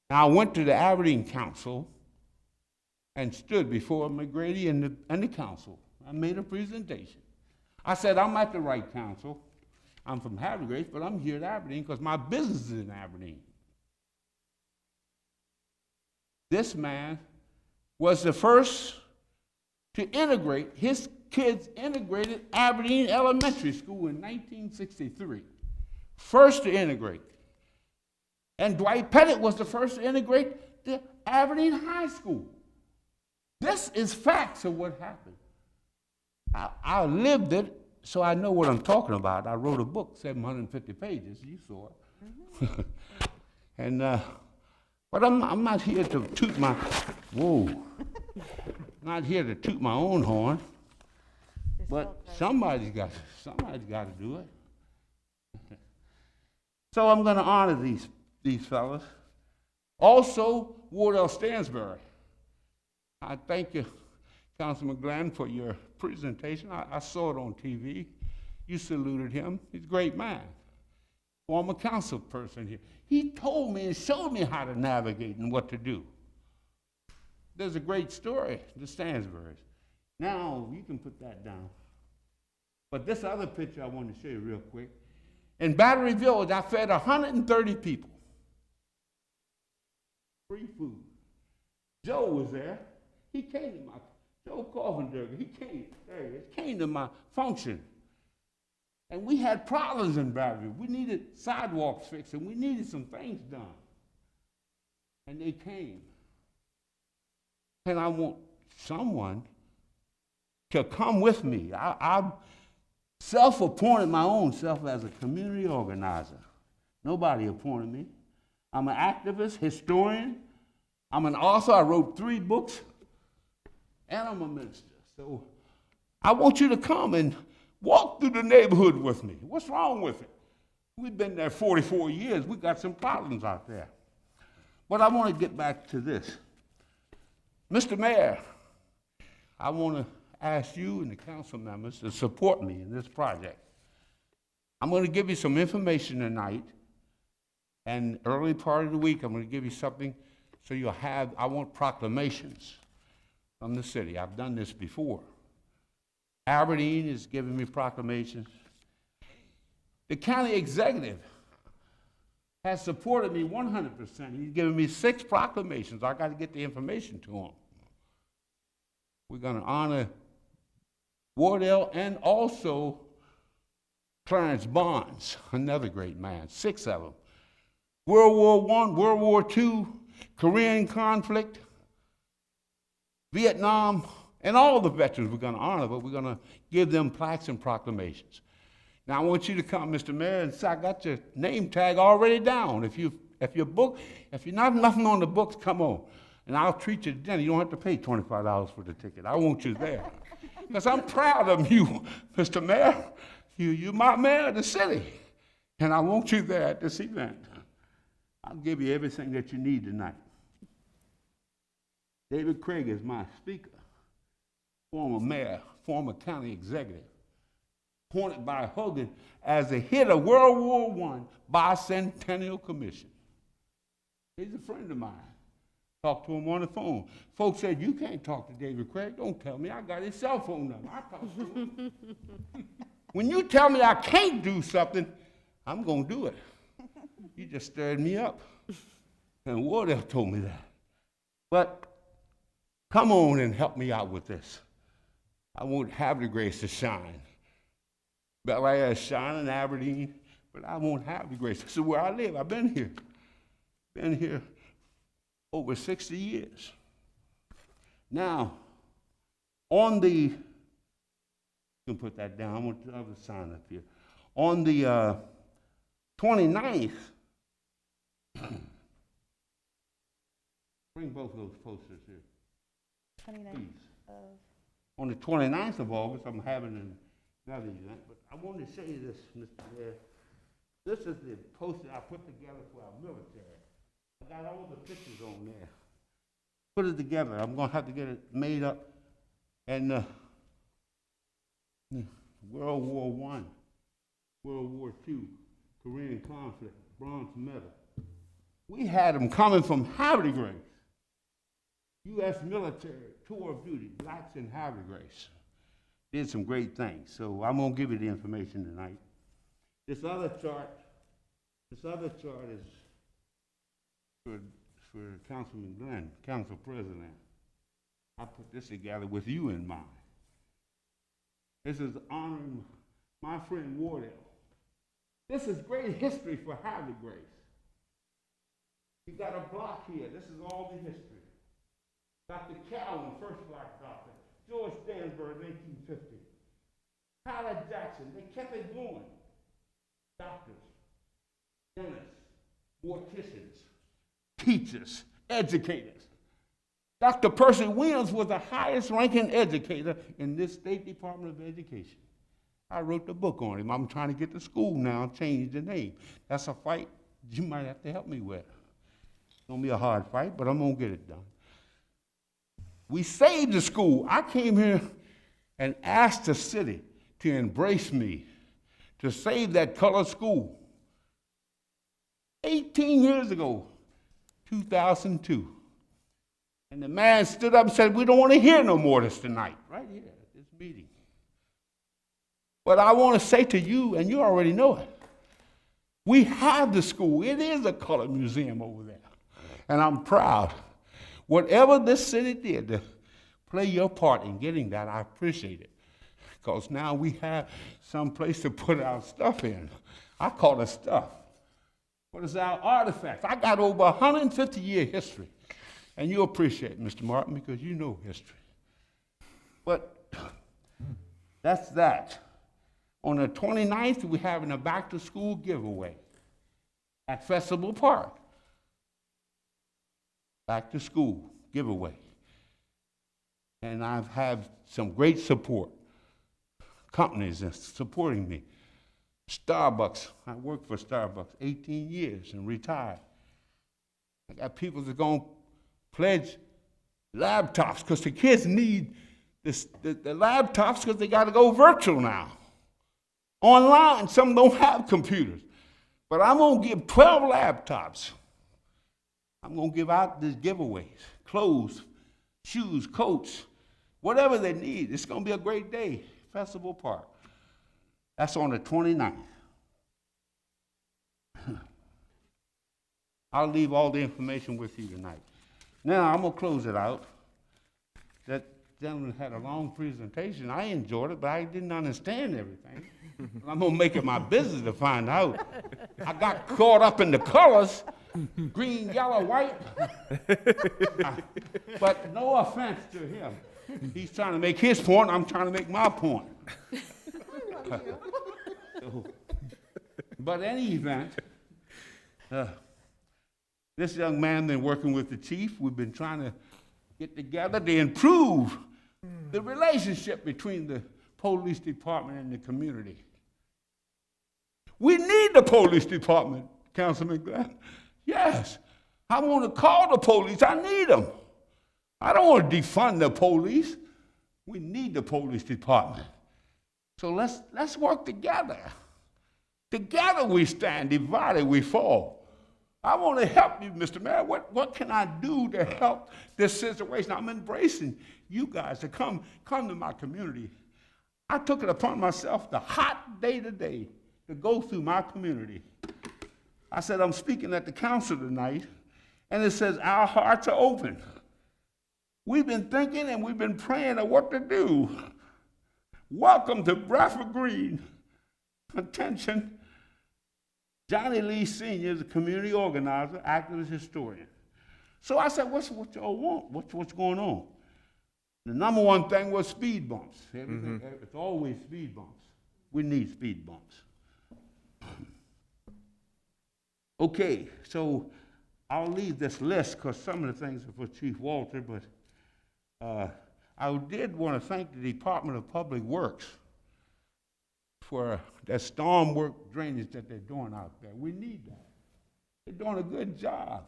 Now, I went to the Aberdeen Council and stood before McGrady and the council. I made a presentation. I said, I'm at the right council. I'm from Havre, but I'm here at Aberdeen because my business is in Aberdeen. This man was the first to integrate, his kids integrated Aberdeen Elementary School in 1963. First to integrate. And Dwight Pettit was the first to integrate the Aberdeen High School. This is facts of what happened. I lived it, so I know what I'm talking about. I wrote a book, 750 pages. You saw it. And but I'm not here to toot my not here to toot my own horn. But somebody's got to do it. So I'm going to honor these fellas. Also, Wardell Stansbury. I thank you, Councilman Glenn, for your presentation. I saw it on TV. You saluted him. He's a great man. Former council person here. He told me and showed me how to navigate and what to do. There's a great story, the Stansburys. Now, you can put that down. But this other picture I want to show you real quick. In Battery Village, I fed 130 people. Free food. Joe was there. He came to my, Joe Coffendurger, came to my function. And we had problems in Battery. We needed sidewalks fixed, and we needed some things done. And they came. And I want someone to come with me. I self-appointed my own self as a community organizer. Nobody appointed me. I'm an activist, historian. I'm an author. I wrote 3 books. And I'm a minister. So I want you to come and walk through the neighborhood with me. What's wrong with it? We've been there 44 years. We got some problems out there. But I want to get back to this. Mr. Mayor, I want to ask you and the council members to support me in this project. I'm going to give you some information tonight, and early part of the week I'm going to give you something so you'll have, I want proclamations from the city. I've done this before. Aberdeen is giving me proclamations. The county executive has supported me 100%. He's given me 6 proclamations. I got to get the information to him. We're going to honor Wardell and also Clarence Bonds, another great man, 6 of them. World War I, World War II, Korean conflict, Vietnam, and all the veterans we're going to honor, but we're going to give them plaques and proclamations. Now I want you to come, Mr. Mayor, and I got your name tag already down. If you're not nothing on the books, come on. And I'll treat you to dinner. You don't have to pay $25 for the ticket. I want you there. Because I'm proud of you, Mr. Mayor. You're my mayor of the city. And I want you there at this event. I'll give you everything that you need tonight. David Craig is my speaker, former mayor, former county executive, appointed by Hogan as the head of World War I Bicentennial Commission. He's a friend of mine. Talked to him on the phone. Folks said, you can't talk to David Craig. Don't tell me. I got his cell phone number. I talked to him. When you tell me I can't do something, I'm going to do it. You just stirred me up. And Wardell told me that. But come on and help me out with this. I won't have the grace to shine. Bel Air is shining, Aberdeen, but I won't have the grace. This is where I live. I've been here. Been here over 60 years. Now, on the, you can put that down. I want the other sign up here. On the 29th, bring both of those posters here. 29th please. of... On the 29th of August, I'm having another event, but I want to show you this, Mr. Mayor. This is the poster I put together for our military. I got all the pictures on there. Put it together. I'm going to have to get it made up. And World War I, World War II, Korean conflict, bronze medal. We had them coming from Havre Grace. U.S. military tour of duty, blacks in Havre Grace. Did some great things. So I'm going to give you the information tonight. This other chart is for for Councilman Glenn, Council President. I put this together with you in mind. This is honoring my friend Wardell. This is great history for Havre Grace. You got a block here. This is all the history. Dr. Calvin, first black doctor. George Stansburg, 1850. Tyler Jackson, they kept it going. Doctors, dentists, morticians, teachers, educators. Dr. Percy Williams was the highest ranking educator in this State Department of Education. I wrote the book on him. I'm trying to get the school now, change the name. That's a fight you might have to help me with. It's gonna be a hard fight, but I'm gonna get it done. We saved the school. I came here and asked the city to embrace me, to save that colored school. 18 years ago, 2002. And the man stood up and said, we don't want to hear no more this tonight, right here at this meeting. But I want to say to you, and you already know it, we have the school. It is a colored museum over there. And I'm proud. Whatever this city did to play your part in getting that, I appreciate it. Because now we have some place to put our stuff in. I call it stuff. What is our artifacts? I got over 150-year history. And you appreciate it, Mr. Martin, because you know history. But that's that. On the 29th, we're having a back-to-school giveaway at Festival Park. Back-to-school giveaway. And I've had some great support. Companies are supporting me. Starbucks, I worked for Starbucks 18 years and retired. I got people that are going to pledge laptops because the kids need the laptops because they got to go virtual now. Online, some don't have computers. But I'm going to give 12 laptops. I'm going to give out these giveaways, clothes, shoes, coats, whatever they need. It's going to be a great day. Festival Park. That's on the 29th. I'll leave all the information with you tonight. Now, I'm going to close it out. That gentleman had a long presentation. I enjoyed it, but I didn't understand everything. I'm going to make it my business to find out. I got caught up in the colors, green, yellow, white. But no offense to him. He's trying to make his point, I'm trying to make my point. But in any event, this young man been working with the chief. We've been trying to get together to improve the relationship between the police department and the community. We need the police department, Councilman Glenn. Yes, I want to call the police. I need them. I don't want to defund the police. We need the police department. So let's work together. Together we stand, divided we fall. I want to help you, Mr. Mayor. What can I do to help this situation? I'm embracing you guys to come to my community. I took it upon myself the hot day today to go through my community. I said, I'm speaking at the council tonight, and it says, our hearts are open. We've been thinking and we've been praying of what to do. Welcome to Bradford Green. Attention, Johnny Lee Sr. is a community organizer, activist, historian. So I said, what y'all want? What's going on? The number one thing was speed bumps. Everything, It's always speed bumps. We need speed bumps. Okay, so I'll leave this list because some of the things are for Chief Walter, but I did want to thank the Department of Public Works for that storm work drainage that they're doing out there. We need that. They're doing a good job.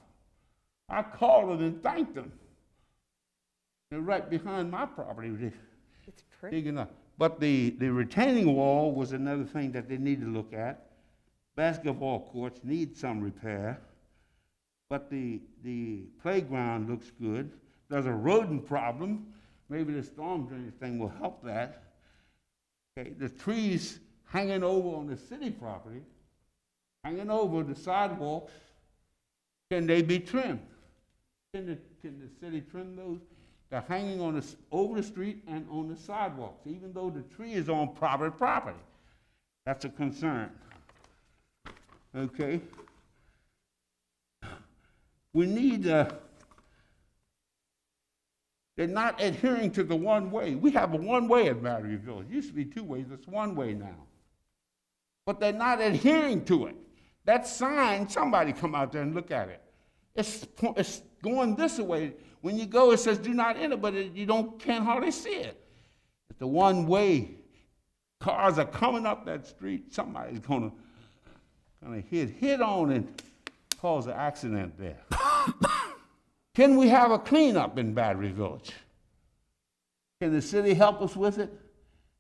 I called them and thanked them. They're right behind my property. It's pretty. Digging up. But the retaining wall was another thing that they need to look at. Basketball courts need some repair. But the playground looks good. There's a rodent problem. Maybe the storm drainage thing will help that. Okay, the trees hanging over on the city property, hanging over the sidewalks, can they be trimmed? Can the city trim those? They're hanging on over the street and on the sidewalks, even though the tree is on private property. That's a concern. Okay? We need, they're not adhering to the one way. We have a one way at Battery Village. It used to be two ways, it's one way now. But they're not adhering to it. That sign, somebody come out there and look at it. It's going this way. When you go, it says do not enter, but can't hardly see it. It's the one way. Cars are coming up that street. Somebody's gonna hit on and cause an accident there. Can we have a cleanup in Battery Village? Can the city help us with it?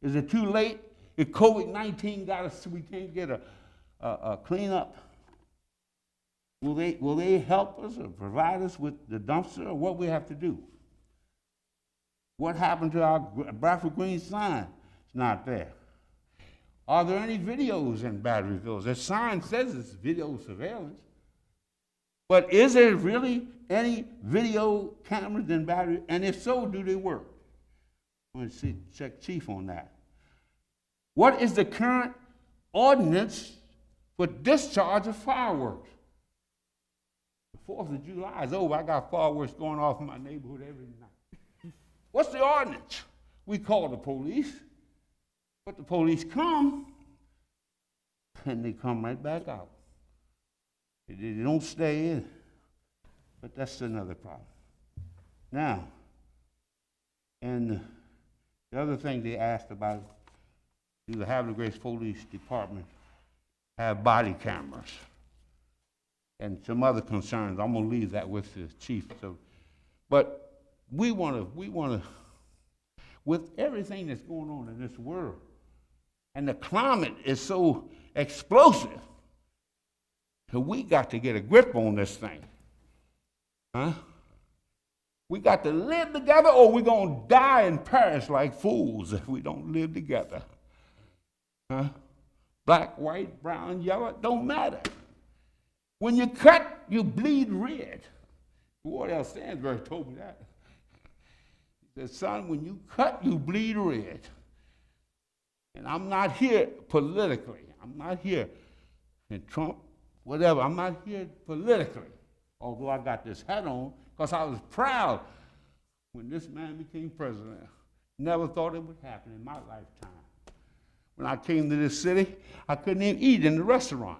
Is it too late? If COVID-19 got us, we can't get a cleanup. Will they help us or provide us with the dumpster, or what we have to do? What happened to our Bradford Green sign? It's not there. Are there any videos in Battery Village? The sign says it's video surveillance. But is there really any video cameras in Battery? And if so, do they work? I want to check Chief on that. What is the current ordinance for discharge of fireworks? The 4th of July is over. I got fireworks going off in my neighborhood every night. What's the ordinance? We call the police, but the police come, and they come right back out. They don't stay in, but that's another problem. Now, and the other thing they asked about, do the Havre Grace Police Department have body cameras? And some other concerns. I'm gonna leave that with the chief. But we wanna, with everything that's going on in this world, and the climate is so explosive, we got to get a grip on this thing. Huh? We got to live together, or we're gonna die and perish like fools if we don't live together. Huh? Black, white, brown, yellow, don't matter. When you cut, you bleed red. Ward L. Stansbury told me that. He said, son, when you cut, you bleed red. And I'm not here politically. I'm not here in Trump, whatever. I'm not here politically, although I got this hat on, because I was proud when this man became president. Never thought it would happen in my lifetime. When I came to this city, I couldn't even eat in the restaurant.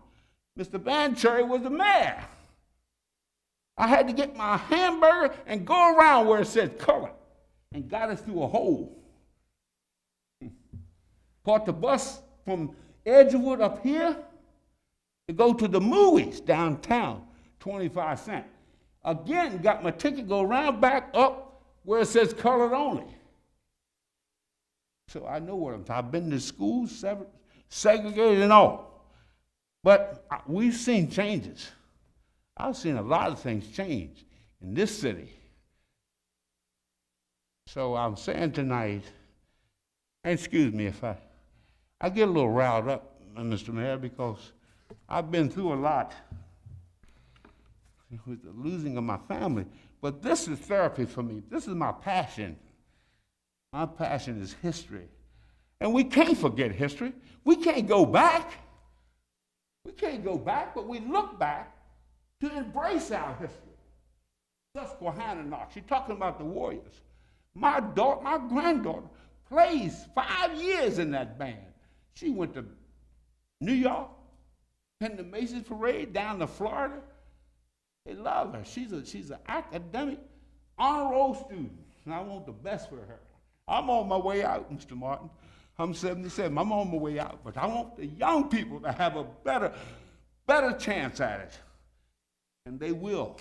Mr. Bancherry was the mayor. I had to get my hamburger and go around where it said color, and got us through a hole. Caught the bus from Edgewood up here to go to the movies downtown, 25 cents. Again, got my ticket, go around back up where it says colored only. So I know what I'm talking about. I've been to schools, segregated and all. But we've seen changes. I've seen a lot of things change in this city. So I'm saying tonight, and excuse me if I get a little riled up, Mr. Mayor, because I've been through a lot with the losing of my family. But this is therapy for me. This is my passion. My passion is history. And we can't forget history. We can't go back. We can't go back, but we look back to embrace our history. Susquehanna, she's talking about the Warriors. My granddaughter plays 5 years in that band. She went to New York, in the Macy's Parade, down to Florida. They love her. She's an academic honor roll student, and I want the best for her. I'm on my way out, Mr. Martin. I'm 77. I'm on my way out, but I want the young people to have a better chance at it, and they will.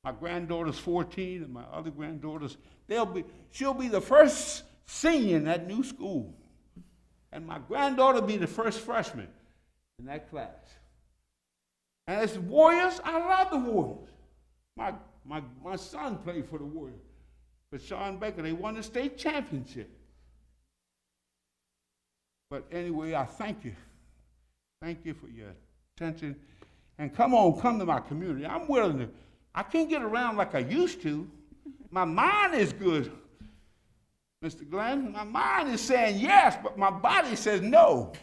My granddaughter's 14, and my other granddaughters, she'll be the first senior in that new school, and my granddaughter will be the first freshman in that class. And as Warriors, I love the Warriors. My son played for the Warriors. But Sean Baker, they won the state championship. But anyway, I thank you. Thank you for your attention. And come to my community. I'm willing to I can't get around like I used to. My mind is good, Mr. Glenn. My mind is saying yes, but my body says no.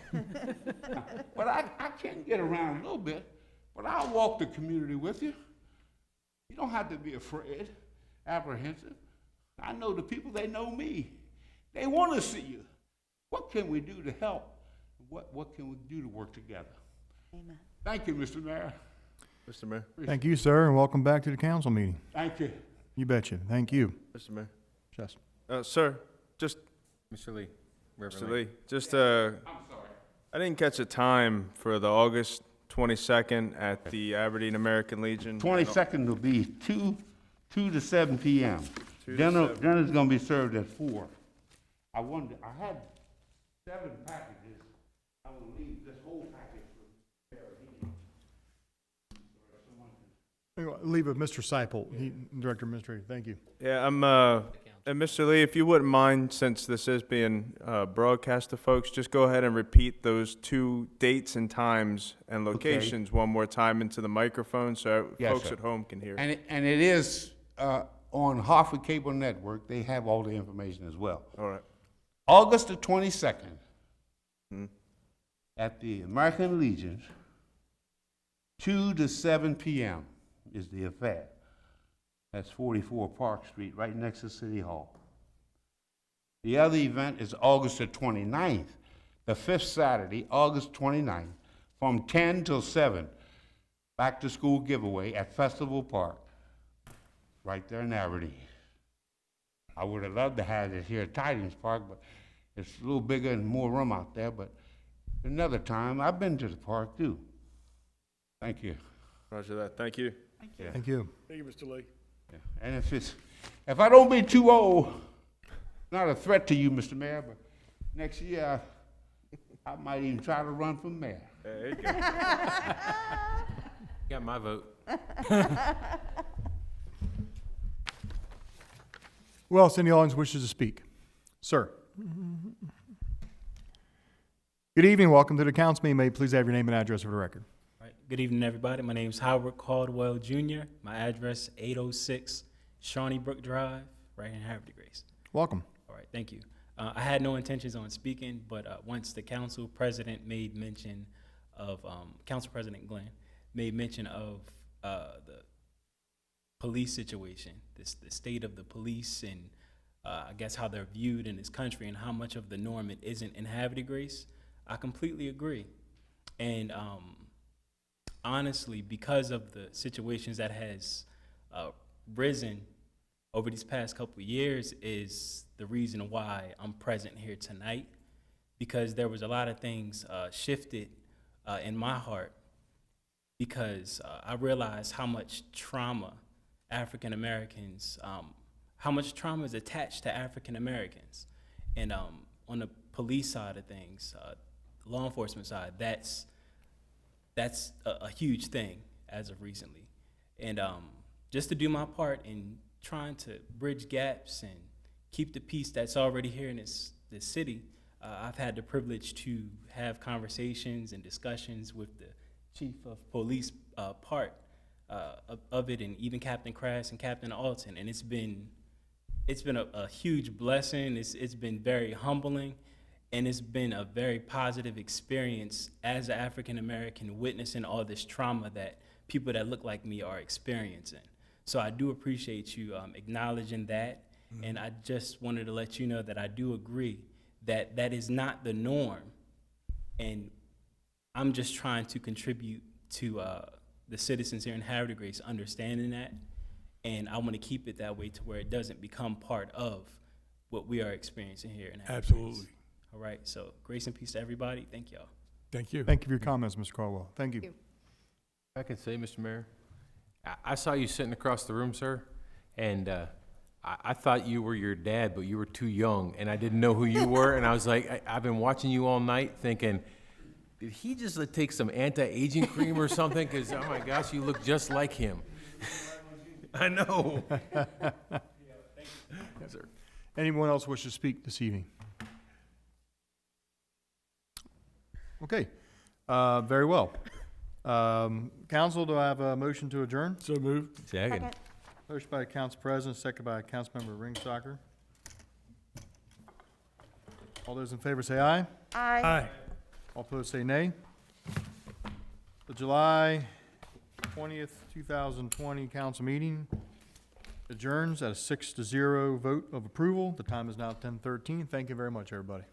But I can get around a little bit, but I'll walk the community with you. You don't have to be afraid, apprehensive. I know the people, they know me. They want to see you. What can we do to help? What can we do to work together? Amen. Thank you, Mr. Mayor. Mr. Mayor. Thank you, sir, and welcome back to the council meeting. Thank you. You betcha. Thank you. Mr. Mayor. Yes. Sir, just, Mr. Lee, Reverend Mr. Lee. Lee, just, I'm sorry. I didn't catch a time for the August 22nd at the Aberdeen American Legion. 22nd will be 2 to 7 p.m. 2 to Dinner, 7. dinner's gonna be served at 4. I had 7 packages. I will leave this whole package for Aberdeen. Leave with Mr. Seipel, Director Administrative. Thank you. Yeah, and Mr. Lee, if you wouldn't mind, since this is being broadcast to folks, just go ahead and repeat those 2 dates and times and locations one more time into the microphone so Yes, folks sir. at home can hear. And it is on Havre Cable Network. They have all the information as well. All right. August the 22nd at the American Legion, 2 to 7 p.m. is the affair. That's 44 Park Street, right next to City Hall. The other event is August the 29th, the 5th Saturday, August 29th, from 10 till 7. Back to school giveaway at Festival Park, right there in Aberdeen. I would have loved to have it here at Tidings Park, but it's a little bigger and more room out there, but another time, I've been to the park too. Thank you. Roger that. Thank you. Yeah. Thank you. Thank you, Mr. Lee. Yeah. And if I don't be too old, not a threat to you, Mr. Mayor, but next year, I might even try to run for mayor. There you go. Got my vote. Who else in the audience wishes to speak? Sir. Good evening. Welcome to the council meeting. May you please have your name and address for the record. All right. Good evening, everybody. My name is Howard Caldwell Jr. My address, 806 Shawnee Brook Drive, right in Havre, Grace. Welcome. All right, thank you. I had no intentions on speaking, but once the council president made mention of, Council President Glenn made mention of the police situation, the state of the police and I guess how they're viewed in this country and how much of the norm it isn't in Havre, Grace, I completely agree. And honestly, because of the situations that has risen over these past couple of years is the reason why I'm present here tonight, because there was a lot of things shifted in my heart because I realized how much trauma African Americans, how much trauma is attached to African Americans. And on the police side of things, law enforcement side, that's a huge thing as of recently. And just to do my part in trying to bridge gaps and keep the peace that's already here in this city, I've had the privilege to have conversations and discussions with the chief of police part of it, and even Captain Crass and Captain Alton, and it's been a huge blessing. It's been very humbling, and it's been a very positive experience as an African American witnessing all this trauma that people that look like me are experiencing. So I do appreciate you acknowledging that, and I just wanted to let you know that I do agree that that is not the norm, and I'm just trying to contribute to the citizens here in Havre de Grace understanding that, and I want to keep it that way to where it doesn't become part of what we are experiencing here in Havre de Grace. Absolutely. All right, so grace and peace to everybody. Thank y'all. Thank you. Thank you for your comments, Mr. Caldwell. Thank you. I can say, Mr. Mayor, I saw you sitting across the room, sir, and I thought you were your dad, but you were too young, and I didn't know who you were, and I was like, I've been watching you all night thinking, did he just take some anti-aging cream or something? Because, oh my gosh, you look just like him. I know. Yes, sir. Anyone else wish to speak this evening? Okay, very well. Council, do I have a motion to adjourn? So moved. Second. Motion by Council President, second by Councilmember Ringsacker. All those in favor say aye. Aye. All opposed say nay. The July 20th, 2020 council meeting adjourns at a 6-0 vote of approval. The time is now 10:13. Thank you very much, everybody.